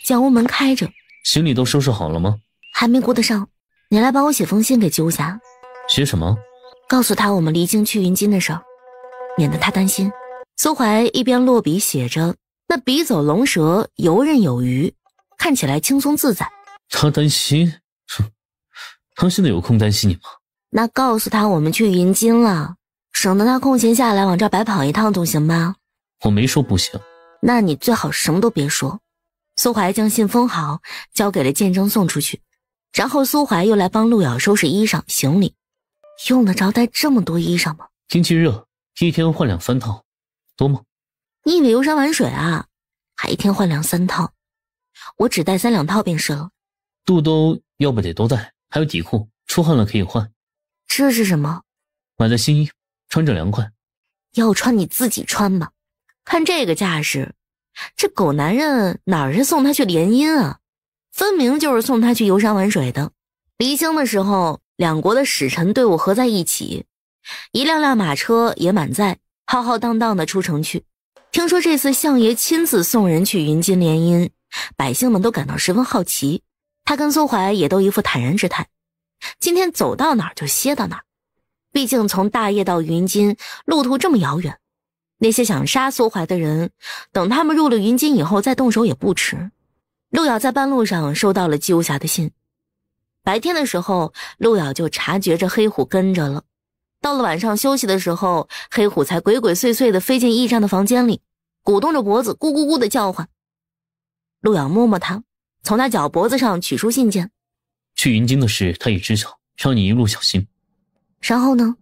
将屋门开着。行李都收拾好了吗？还没顾得上，你来帮我写封信给鸠侠。写什么？告诉他我们离京去云津的事儿，免得他担心。苏怀一边落笔写着，那笔走龙蛇，游刃有余，看起来轻松自在。他担心？他现在有空担心你吗？那告诉他我们去云津了，省得他空闲下来往这儿白跑一趟，总行吧？我没说不行。那你最好什么都别说。苏怀将信封好，交给了剑征送出去。然后苏怀又来帮陆瑶收拾衣裳行李。用得着带这么多衣裳吗？天气热，一天换2、3套，多吗？你以为游山玩水啊？还一天换2、3套？我只带3、2套便是了。肚兜要不得都带，还有底裤，出汗了可以换。这是什么？买的新衣，穿着凉快。要穿你自己穿吧。看这个架势，这狗男人哪是送他去联姻啊，分明就是送他去游山玩水的。离京的时候，2国的使臣队伍合在一起，一辆辆马车也满载，浩浩荡荡的出城去。听说这次相爷亲自送人去云津联姻，百姓们都感到十分好奇。他跟苏怀也都一副坦然之态，今天走到哪儿就歇到哪儿。毕竟从大业到云津路途这么遥远，那些想杀苏怀的人，等他们入了云津以后再动手也不迟。陆瑶在半路上收到了姬无暇的信。白天的时候，陆瑶就察觉着黑虎跟着了。到了晚上休息的时候，黑虎才鬼鬼祟祟地飞进驿站的房间里，鼓动着脖子咕咕咕地叫唤。陆瑶摸摸他，从他脚脖子上取出信件。去云京的事他也知晓，让你一路小心。然后呢？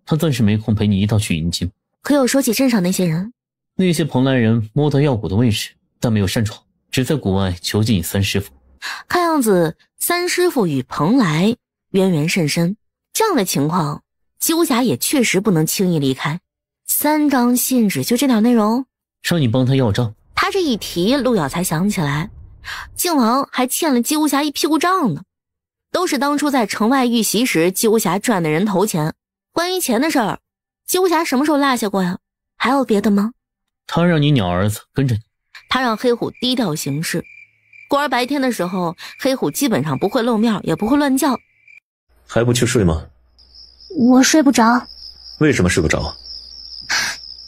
他暂时没空陪你一道去云京。可有说起镇上那些人？那些蓬莱人摸到药蛊的位置，但没有擅闯，只在谷外囚禁你三师傅。看样子三师傅与蓬莱渊源甚深，这样的情况姬无暇也确实不能轻易离开。3张信纸就这点内容，让你帮他要账。他这一提，陆瑶才想起来，靖王还欠了姬无暇一屁股账呢，都是当初在城外遇袭时姬无暇赚的人头钱。关于钱的事儿，姬无暇什么时候落下过呀？还有别的吗？他让你鸟儿子跟着你，他让黑虎低调行事。故而白天的时候，黑虎基本上不会露面，也不会乱叫。还不去睡吗？我睡不着。为什么睡不着？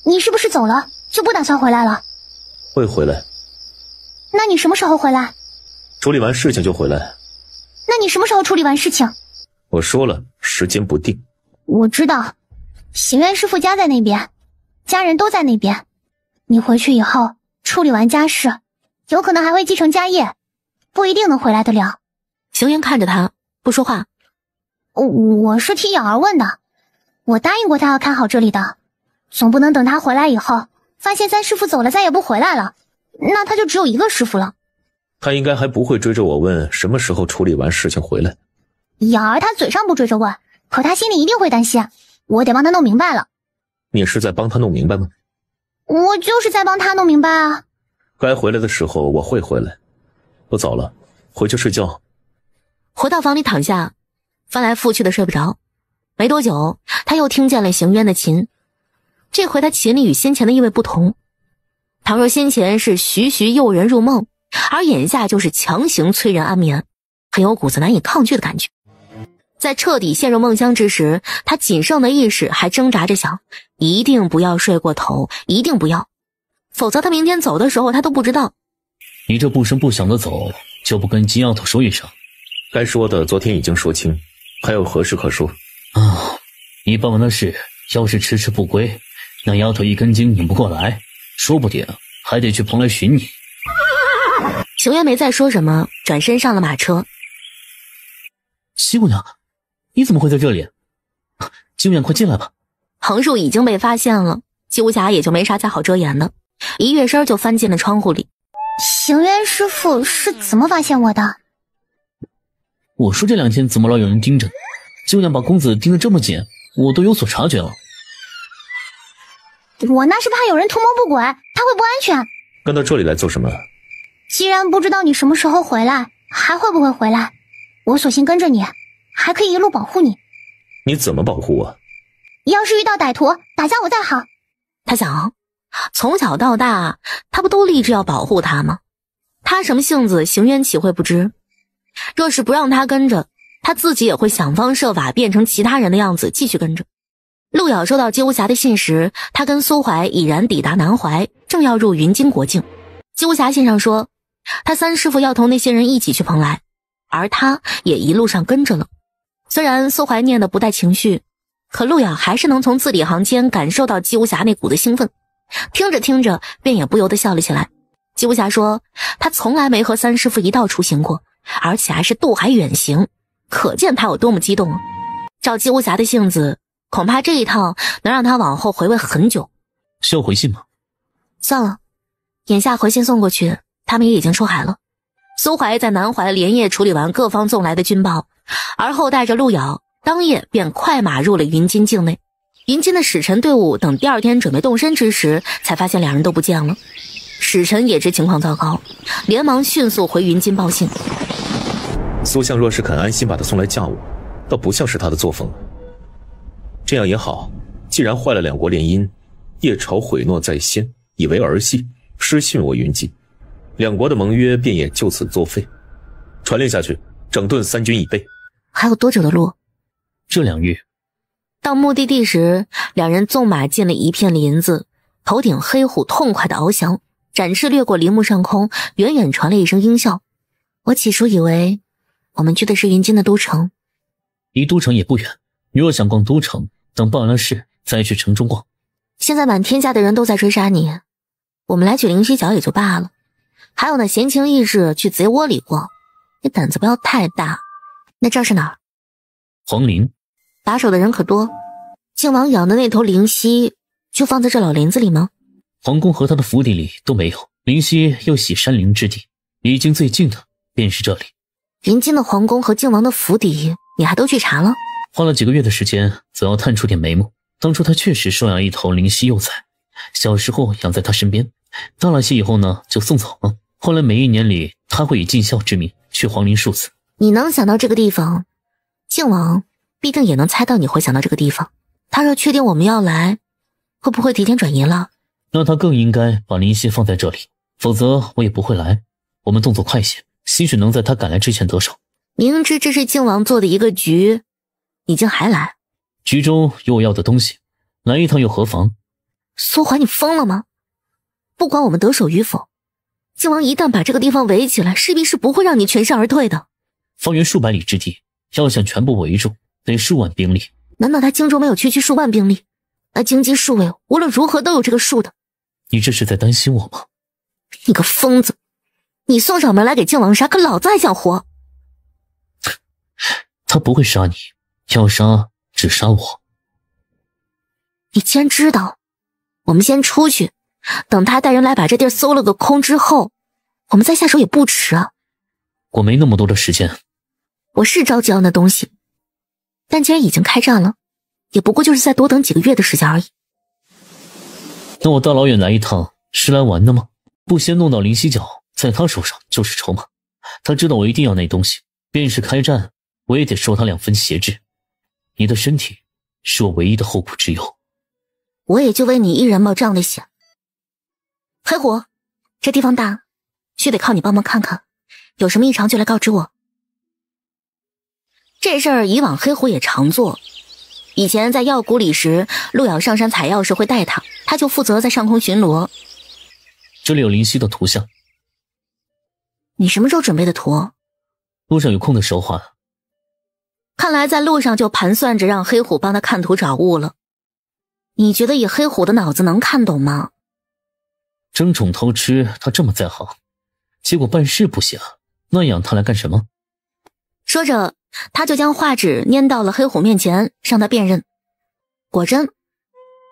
你是不是走了就不打算回来了？会回来。那你什么时候回来？处理完事情就回来。那你什么时候处理完事情？我说了，时间不定。我知道，行渊师傅家在那边，家人都在那边。你回去以后处理完家事，有可能还会继承家业，不一定能回来得了。行渊看着他不说话。我是替瑶儿问的，我答应过他要看好这里的，总不能等他回来以后发现三师傅走了再也不回来了，那他就只有一个师傅了。他应该还不会追着我问什么时候处理完事情回来。瑶儿他嘴上不追着问，可他心里一定会担心，我得帮他弄明白了。你是在帮他弄明白吗？我就是在帮他弄明白啊。该回来的时候我会回来。不早了，回去睡觉。回到房里躺下，翻来覆去的睡不着。没多久，他又听见了行渊的琴。这回他琴里与先前的意味不同。倘若先前是徐徐诱人入梦，而眼下就是强行催人安眠，很有股子难以抗拒的感觉。在彻底陷入梦乡之时，他仅剩的意识还挣扎着想，一定不要睡过头，一定不要，否则他明天走的时候他都不知道。你这不声不响的走，就不跟金丫头说一声？该说的昨天已经说清，还有何事可说？你办完的事要是迟迟不归，那丫头一根筋拧不过来，说不定还得去蓬莱寻你。熊渊没再说什么，转身上了马车。西姑娘，你怎么会在这里？金远，快进来吧。横竖已经被发现了，姬无暇也就没啥再好遮掩的，一跃身就翻进了窗户里。行渊师傅是怎么发现我的？我说这2天怎么老有人盯着你？金远把公子盯得这么紧，我都有所察觉了。我那是怕有人图谋不轨，他会不安全。跟到这里来做什么？既然不知道你什么时候回来，还会不会回来，我索性跟着你，还可以一路保护你。你怎么保护我？要是遇到歹徒，打架我再好。他想，从小到大他不都立志要保护他吗？他什么性子，行渊岂会不知？若是不让他跟着，他自己也会想方设法变成其他人的样子继续跟着。陆瑶收到姬无暇的信时，他跟苏怀已然抵达南怀，正要入云津国境。姬无暇信上说，他三师傅要同那些人一起去蓬莱，而他也一路上跟着了。虽然苏怀念的不带情绪，可陆瑶还是能从字里行间感受到姬无暇那股子兴奋，听着听着便也不由得笑了起来。姬无暇说，他从来没和三师傅一道出行过，而且还是渡海远行，可见他有多么激动了。照姬无暇的性子，恐怕这一趟能让他往后回味很久。需要回信吗？算了，眼下回信送过去，他们也已经出海了。苏怀在南怀连夜处理完各方送来的军报，而后带着陆瑶当夜便快马入了云津境内。云津的使臣队伍等第2天准备动身之时，才发现2人都不见了。使臣也知情况糟糕，连忙迅速回云津报信。苏相若是肯安心把他送来嫁我，倒不像是他的作风。这样也好，既然坏了2国联姻，叶朝悔诺在先，以为儿戏，失信我云际，2国的盟约便也就此作废。传令下去，整顿3军以备。还有多久的路？这2月。到目的地时，2人纵马进了一片林子，头顶黑虎痛快的翱翔，展翅掠过林木上空，远远传来一声鹰啸。我起初以为我们去的是云津的都城。离都城也不远，你若想逛都城，等办完了事再去城中逛。现在满天下的人都在追杀你，我们来取灵犀角也就罢了，还有那闲情逸致去贼窝里逛，你胆子不要太大。那这是哪儿？皇陵。把守的人可多？靖王养的那头灵犀就放在这老林子里吗？皇宫和他的府邸里都没有，灵犀又系山林之地，离京最近的便是这里。临近的皇宫和靖王的府邸，你还都去查了？花了几个月的时间，总要探出点眉目。当初他确实收养一头灵犀幼崽，小时候养在他身边，大了些以后呢，就送走了。后来每一年里，他会以尽孝之名去皇陵数次。你能想到这个地方，靖王必定也能猜到你会想到这个地方。他若确定我们要来，会不会提前转移了？那他更应该把灵犀放在这里，否则我也不会来。我们动作快些，兴许能在他赶来之前得手。明知这是靖王做的一个局，你竟还来？局中有我要的东西，来一趟又何妨？苏怀，你疯了吗？不管我们得手与否，靖王一旦把这个地方围起来，势必是不会让你全身而退的。方圆数百里之地，要想全部围住，得数万兵力。难道他京中没有区数万兵力？那京畿数位无论如何都有这个数的。你这是在担心我吗？你个疯子！你送上门来给靖王杀，可老子还想活。他不会杀你，要杀只杀我。你既然知道，我们先出去，等他带人来把这地儿搜了个空之后，我们再下手也不迟啊。我没那么多的时间。我是着急要那东西，但既然已经开战了，也不过就是再多等几个月的时间而已。那我大老远来一趟，是来玩的吗？不先弄到灵犀角，在他手上就是筹码。他知道我一定要那东西，便是开战，我也得受他2分挟制。你的身体是我唯一的后顾之忧。我也就为你一人冒这样的险。黑虎，这地方大，须得靠你帮忙看看，有什么异常就来告知我。这事儿以往黑虎也常做，以前在药谷里时，路遥上山采药时会带他，他就负责在上空巡逻。这里有灵犀的图像。你什么时候准备的图？路上有空的时候画的。看来在路上就盘算着让黑虎帮他看图找物了。你觉得以黑虎的脑子能看懂吗？争宠偷吃他这么在行，结果办事不行，那养他来干什么？说着，他就将画纸拈到了黑虎面前，让他辨认。果真，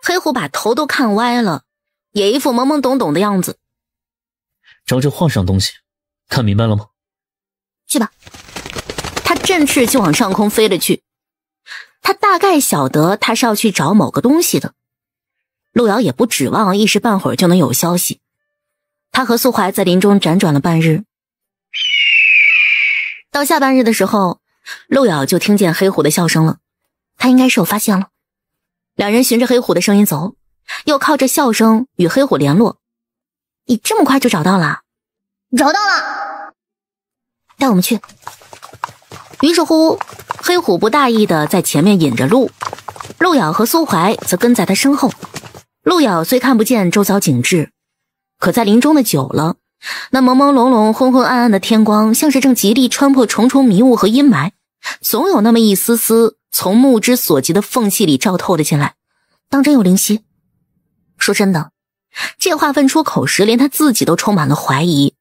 黑虎把头都看歪了，也一副懵懵懂懂的样子。照这画上东西，看明白了吗？去吧。他振翅就往上空飞了去。他大概晓得他是要去找某个东西的。路遥也不指望一时半会儿就能有消息。他和苏怀在林中辗转了半日。到下半日的时候，路遥就听见黑虎的笑声了。他应该是有发现了。两人循着黑虎的声音走，又靠着笑声与黑虎联络。你这么快就找到了？找到了，带我们去。于是乎，黑虎不大意的在前面引着路，路遥和苏怀则跟在他身后。路遥虽看不见周遭景致，可在林中的久了，那朦朦胧胧昏昏暗暗的天光像是正极力穿破重重迷雾和阴霾，总有那么一丝丝从目之所及的缝隙里照透了进来。当真有灵犀？说真的，这话问出口时，连他自己都充满了怀疑。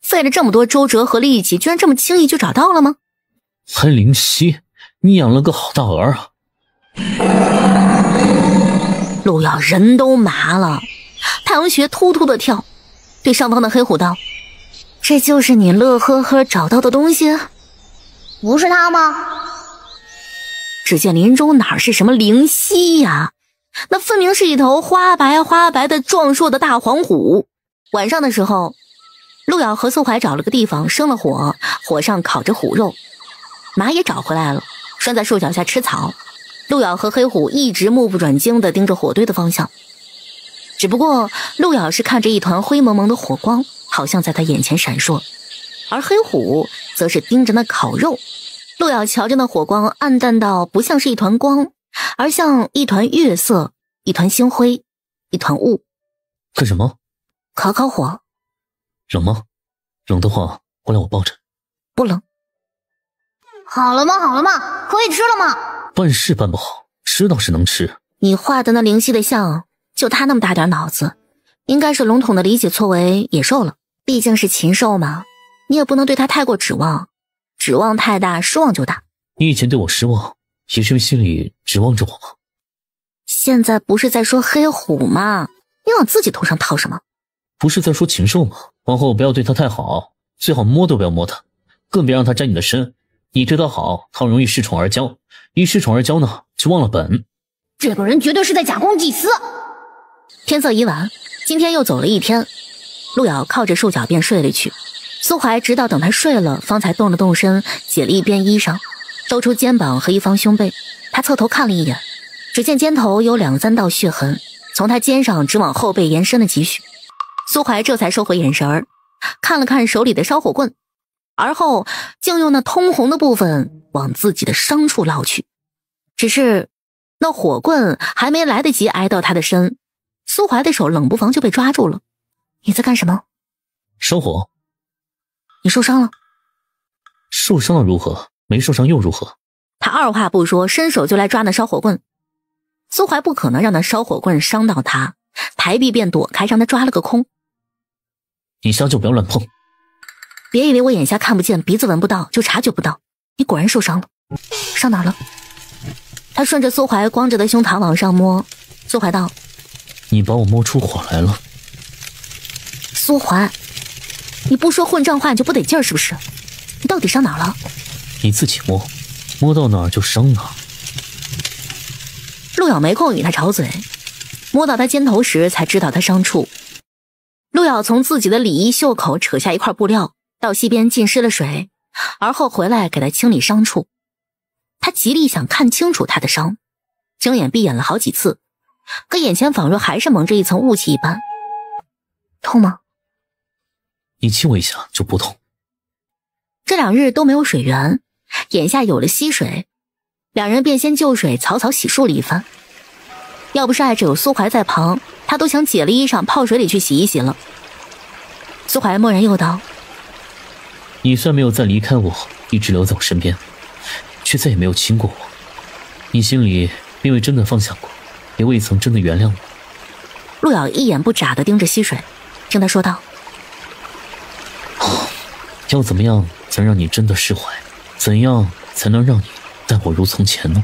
费了这么多周折和力气，居然这么轻易就找到了吗？还灵犀，你养了个好大儿啊！路遥人都麻了，太阳穴突突的跳，对上方的黑虎道：“这就是你乐呵呵找到的东西？不是他吗？”只见林中哪是什么灵犀呀，那分明是一头花白花白的壮硕的大黄虎。晚上的时候，路遥和苏怀找了个地方生了火，火上烤着虎肉，马也找回来了，拴在树脚下吃草。路遥和黑虎一直目不转睛地盯着火堆的方向，只不过路遥是看着一团灰蒙蒙的火光，好像在他眼前闪烁，而黑虎则是盯着那烤肉。路遥瞧着那火光，暗淡到不像是一团光，而像一团月色，一团星辉，一团雾。干什么？烤烤火。冷吗？冷的话，过来我抱着。不冷。好了吗？好了吗？可以吃了吗？办事办不好，吃倒是能吃。你画的那灵犀的像，就他那么大点脑子，应该是笼统的理解错为野兽了。毕竟是禽兽嘛，你也不能对他太过指望，指望太大，失望就大。你以前对我失望，也是因为心里指望着我吗？现在不是在说黑虎吗？你往自己头上套什么？不是在说禽兽吗？往后不要对他太好，最好摸都不要摸他，更别让他沾你的身。你对他好，他容易恃宠而骄，一恃宠而骄呢，就忘了本。这个人绝对是在假公济私。天色已晚，今天又走了一天，陆瑶靠着树脚便睡了去。苏怀直到等他睡了，方才动了动身，解了一边衣裳，露出肩膀和一方胸背。他侧头看了一眼，只见肩头有2、3道血痕，从他肩上直往后背延伸了几许。苏怀这才收回眼神儿，看了看手里的烧火棍，而后竟用那通红的部分往自己的伤处捞去。只是那火棍还没来得及挨到他的身，苏怀的手冷不防就被抓住了。你在干什么？烧火。你受伤了？受伤了如何？没受伤又如何？他二话不说，伸手就来抓那烧火棍。苏怀不可能让那烧火棍伤到他，抬臂便躲开，让他抓了个空。你瞎就不要乱碰。别以为我眼下看不见，鼻子闻不到，就察觉不到。你果然受伤了。伤哪了？他顺着苏怀光着的胸膛往上摸。苏怀道：你把我摸出火来了。苏怀，你不说混账话你就不得劲儿是不是？你到底伤哪了？你自己摸，摸到哪儿就伤哪儿。陆瑶没空与他吵嘴，摸到他肩头时才知道他伤处。陆瑶从自己的里衣袖口扯下一块布料，到溪边浸湿了水，而后回来给他清理伤处。他极力想看清楚他的伤，睁眼闭眼了好几次，可眼前仿若还是蒙着一层雾气一般。痛吗？你亲我一下就不痛。这2日都没有水源，眼下有了溪水，两人便先就水草草洗漱了一番。要不是碍着有苏怀在旁，他都想解了衣裳泡水里去洗一洗了。苏怀默然又道：你虽然没有再离开我，一直留在我身边，却再也没有亲过我，你心里并未真的放下过，也未曾真的原谅我。陆瑶一眼不眨地盯着溪水，听他说道：要怎么样才让你真的释怀？怎样才能让你待我如从前呢？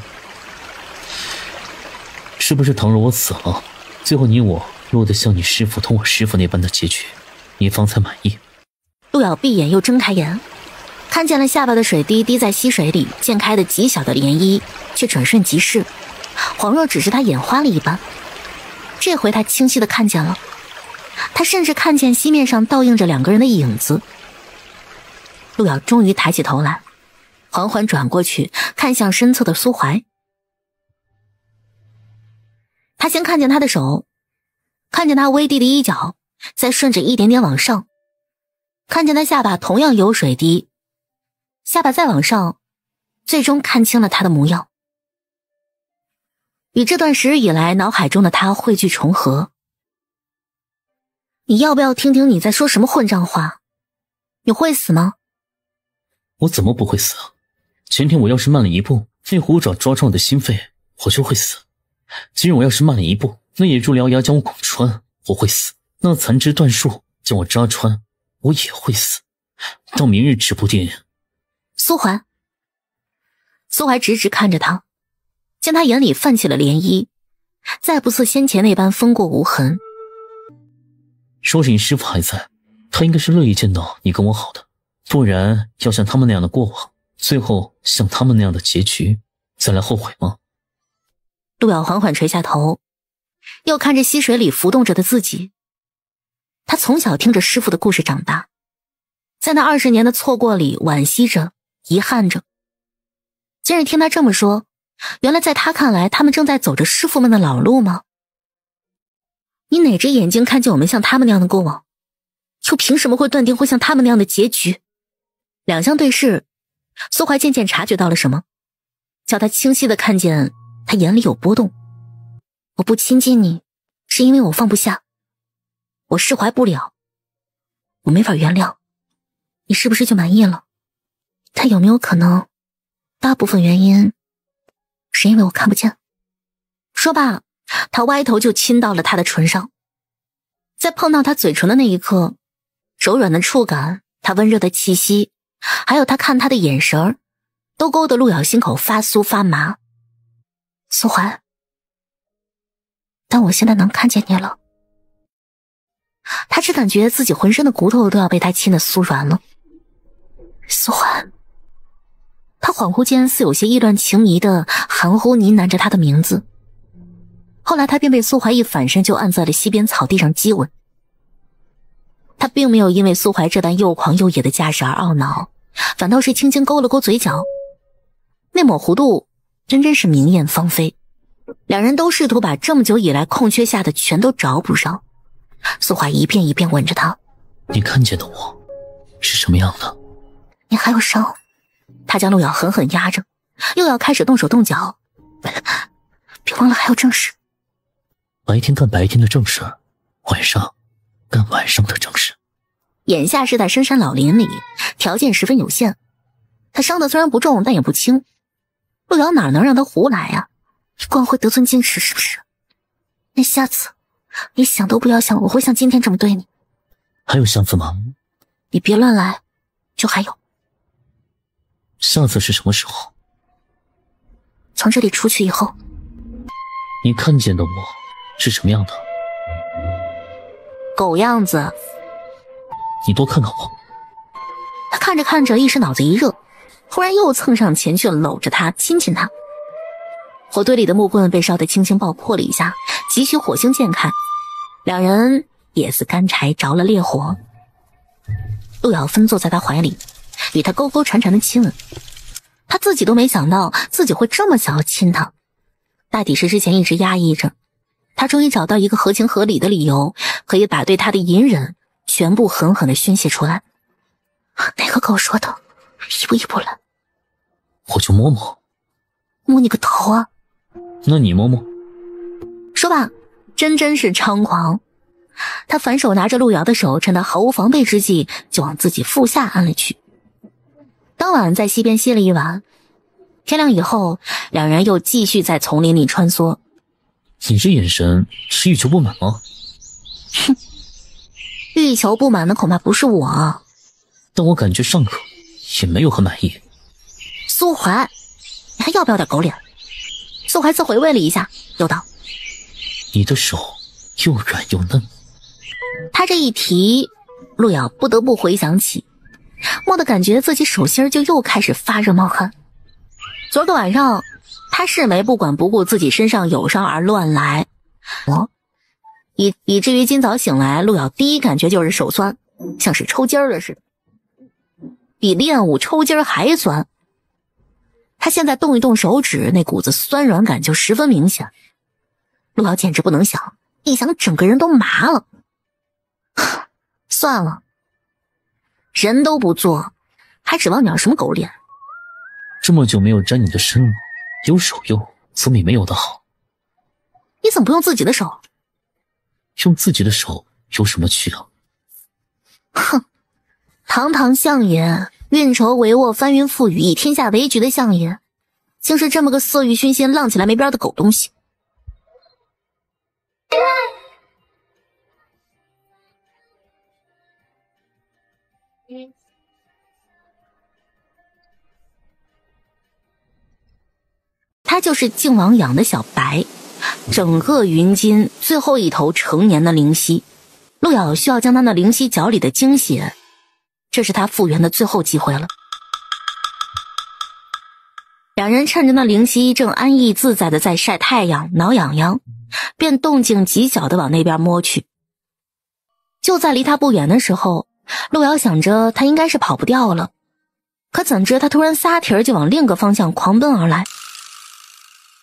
是不是倘若我死了，最后你我落得像你师父同我师父那般的结局，你方才满意？陆瑶闭眼又睁开眼，看见了下巴的水滴滴在溪水里溅开的极小的涟漪，却转瞬即逝，恍若只是他眼花了一般。这回他清晰地看见了，他甚至看见溪面上倒映着2个人的影子。陆瑶终于抬起头来，缓缓转过去，看向身侧的苏怀。他先看见他的手，看见他微低的衣角，再顺着一点点往上，看见他下巴同样有水滴，下巴再往上，最终看清了他的模样。与这段时日以来脑海中的他汇聚重合。你要不要听听你在说什么混账话？你会死吗？我怎么不会死啊？前天我要是慢了一步，那虎爪抓穿我的心肺，我就会死。今日我要是慢了一步，那野猪獠牙将我拱穿，我会死。那残枝断树将我扎穿，我也会死。到明日指不定。苏怀直直看着他，见他眼里泛起了涟漪，再不似先前那般风过无痕。说是你师父还在，他应该是乐意见到你跟我好的，不然要像他们那样的过往，最后像他们那样的结局，再来后悔吗？陆瑶缓缓垂下头，又看着溪水里浮动着的自己。他从小听着师父的故事长大，在那20年的错过里惋惜着，遗憾着。今日听他这么说，原来在他看来，他们正在走着师父们的老路吗？你哪只眼睛看见我们像他们那样的过往，又凭什么会断定会像他们那样的结局？两相对视，苏怀渐渐察觉到了什么，叫他清晰地看见他眼里有波动。我不亲近你，是因为我放不下，我释怀不了，我没法原谅。你是不是就满意了？但有没有可能，大部分原因是因为我看不见？说罢，他歪头就亲到了他的唇上。在碰到他嘴唇的那一刻，柔软的触感，他温热的气息，还有他看他的眼神，都勾得陆瑶心口发酥发麻。苏怀，但我现在能看见你了。他只感觉自己浑身的骨头都要被他亲得酥软了，苏桓。他恍惚间似有些意乱情迷的含糊呢喃着他的名字。后来他便被苏怀一反身就按在了溪边草地上激吻。他并没有因为苏怀这般又狂又野的架势而懊恼，反倒是轻轻勾了勾嘴角。那抹弧度真是明艳芳菲。两人都试图把这么久以来空缺下的全都找补上。苏怀一遍一遍吻着他。你看见的我是什么样的？你还有伤。他将陆瑶狠狠压着，又要开始动手动脚。别忘了还有正事。白天干白天的正事，晚上干晚上的正事。眼下是在深山老林里，条件十分有限。他伤的虽然不重，但也不轻。陆瑶哪能让他胡来啊？光会得寸进尺是不是？那下次你想都不要想我会像今天这么对你。还有下次吗？你别乱来。就还有，下次是什么时候？从这里出去以后。你看见的我是什么样的？狗样子。你多看看我。他看着看着一时脑子一热，忽然又蹭上前去搂着他亲亲他。火堆里的木棍被烧得轻轻爆破了一下，急需火星剑看，两人也似干柴着了烈火。陆瑶分坐在他怀里，与他勾勾缠缠的亲吻。他自己都没想到自己会这么想要亲他，大抵是之前一直压抑着，他终于找到一个合情合理的理由，可以把对他的隐忍全部狠狠地宣泄出来。哪个狗说的？一步一步来。我就摸摸。摸你个头啊！那你摸摸。说吧，真是猖狂。他反手拿着陆瑶的手，趁他毫无防备之际，就往自己腹下按了去。当晚在溪边歇了一晚，天亮以后，两人又继续在丛林里穿梭。你这眼神是欲求不满吗？哼，欲求不满的恐怕不是我。但我感觉尚可，也没有很满意。苏怀，你还要不要点狗脸？苏怀自回味了一下，又道：你的手又软又嫩。他这一提，陆瑶不得不回想起，蓦地感觉自己手心就又开始发热冒汗。昨个晚上，他是没不管不顾自己身上有伤而乱来，以至于今早醒来，陆瑶第一感觉就是手酸，像是抽筋了似的，比练武抽筋还酸。他现在动一动手指，那股子酸软感就十分明显。陆瑶简直不能想，一想整个人都麻了。算了，人都不做，还指望你要什么狗脸？这么久没有沾你的身了，有手用总比没有的好。你怎么不用自己的手？用自己的手有什么趣啊？哼，堂堂相爷，运筹帷幄，翻云覆雨，以天下为局的相爷，竟是这么个色欲熏心、浪起来没边的狗东西。他就是靖王养的小白，整个云津最后一头成年的灵犀。陆瑶需要将他那灵犀脚里的精血，这是他复原的最后机会了。两人趁着那灵犀正安逸自在的在晒太阳挠痒痒，便动静极小的往那边摸去。就在离他不远的时候，陆瑶想着他应该是跑不掉了，可怎知他突然撒蹄儿就往另个方向狂奔而来。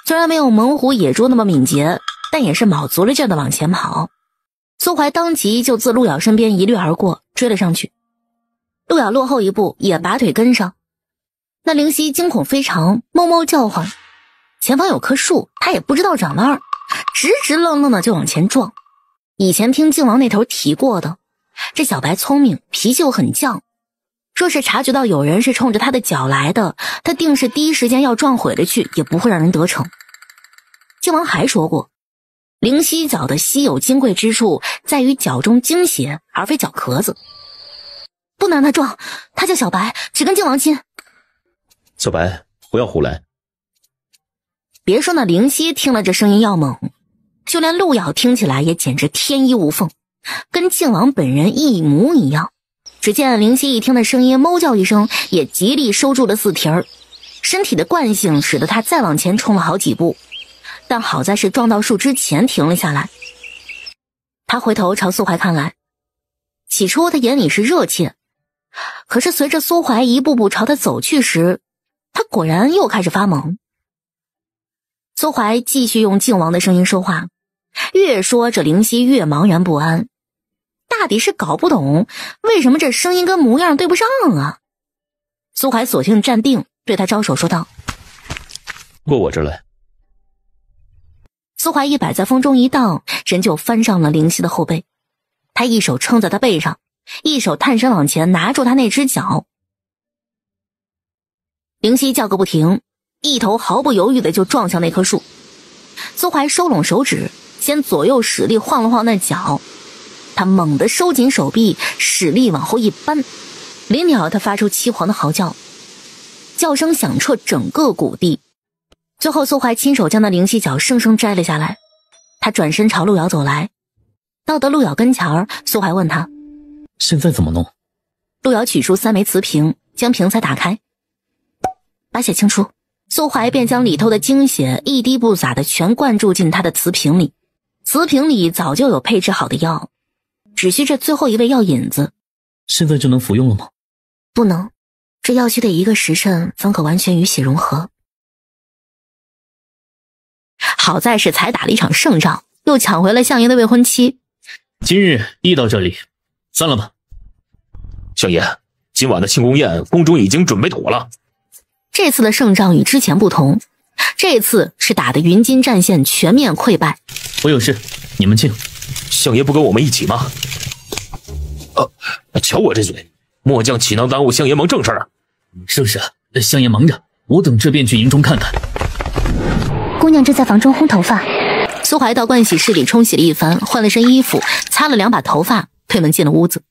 虽然没有猛虎野猪那么敏捷，但也是卯足了劲的往前跑。苏怀当即就自陆瑶身边一掠而过，追了上去。陆瑶落后一步，也拔腿跟上。那灵犀惊恐非常，哞哞叫唤。前方有棵树，他也不知道长哪儿，直直愣愣的就往前撞。以前听靖王那头提过的，这小白聪明，脾气又很犟，若是察觉到有人是冲着他的脚来的，他定是第一时间要撞回了去，也不会让人得逞。靖王还说过，灵犀角的稀有金贵之处在于角中精血，而非角壳子。不能让他撞，他叫小白，只跟靖王亲。小白，不要胡来。别说那灵犀听了这声音要猛，就连陆瑶听起来也简直天衣无缝，跟靖王本人一模一样。只见灵犀一听的声音，哞叫一声，也极力收住了四蹄儿。身体的惯性使得他再往前冲了好几步，但好在是撞到树之前停了下来。他回头朝苏怀看来，起初他眼里是热切，可是随着苏怀一步步朝他走去时，他果然又开始发懵。苏怀继续用靖王的声音说话，越说这灵犀越茫然不安，大抵是搞不懂为什么这声音跟模样对不上啊。苏怀索性站定，对他招手说道：过我这来。苏怀一摆在风中一荡，人就翻上了灵犀的后背。他一手撑在他背上，一手探身往前拿住他那只脚。灵犀叫个不停，一头毫不犹豫的就撞向那棵树。苏怀收拢手指，先左右使力晃了晃那脚，他猛地收紧手臂，使力往后一扳，临了他发出凄惶的嚎叫，叫声响彻整个谷地。最后苏怀亲手将那灵犀角生生摘了下来。他转身朝路遥走来，到得路遥跟前儿，苏怀问他现在怎么弄？路遥取出3枚瓷瓶，将瓶塞打开，把血清出。苏怀便将里头的精血一滴不洒的全灌注进他的瓷瓶里。瓷瓶里早就有配置好的药，只需这最后一味药引子。现在就能服用了吗？不能，这药需得1个时辰方可完全与血融合。好在是才打了一场胜仗，又抢回了相爷的未婚妻。今日亦到这里，散了吧。相爷，今晚的庆功宴宫中已经准备妥了。这次的胜仗与之前不同，这次是打得云津战线全面溃败。我有事，你们请。相爷不跟我们一起吗？瞧我这嘴，末将岂能耽误相爷忙正事啊？正是，相爷忙着，我等这便去营中看看。姑娘正在房中烘头发。苏怀到盥洗室里冲洗了一番，换了身衣服，擦了2把头发，推门进了屋子。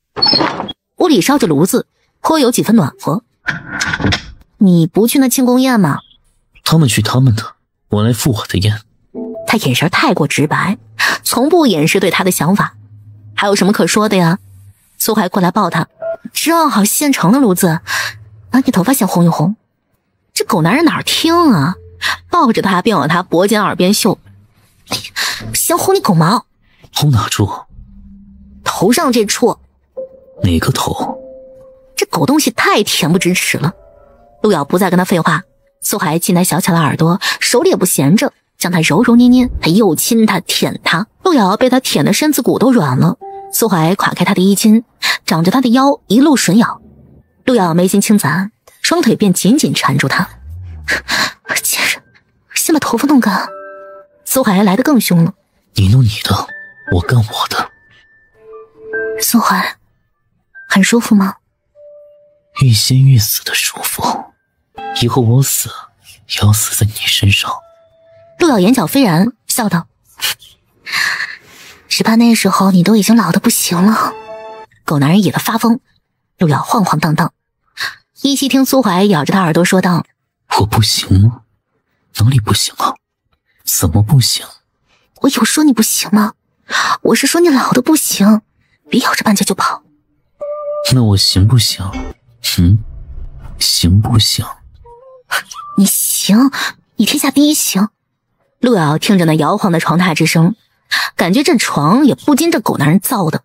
屋里烧着炉子，颇有几分暖和。你不去那庆功宴吗？他们去他们的，我来赴我的宴。他眼神太过直白，从不掩饰对他的想法。还有什么可说的呀？苏怀过来抱他，正好现成的炉子，把你头发先烘一烘。这狗男人哪儿听啊？抱着他便往他脖颈耳边嗅，先烘你狗毛。烘哪处？头上这处。哪个头？这狗东西太恬不知耻了。路遥不再跟他废话，苏怀进来小巧的耳朵，手里也不闲着，将他揉揉捏捏，他又亲他舔他。路遥被他舔的身子骨都软了。苏怀垮开他的衣襟，长着他的腰一路吮咬。路遥眉心轻攒，双腿便紧紧缠住他。贱人，先把头发弄干。苏怀来得更凶了。你弄你的，我干我的。苏怀，很舒服吗？欲仙欲死的舒服，以后我死也要死在你身上。路遥眼角飞然，笑道：只怕那时候你都已经老得不行了。狗男人也得发疯。路遥晃晃荡荡，依稀听苏怀咬着他耳朵说道：我不行吗？哪里不行啊？怎么不行？我有说你不行吗？我是说你老得不行，别咬着半截就跑。那我行不行？行不行？你行，你天下第一行。路遥听着那摇晃的床榻之声，感觉这床也不禁这狗男人造的。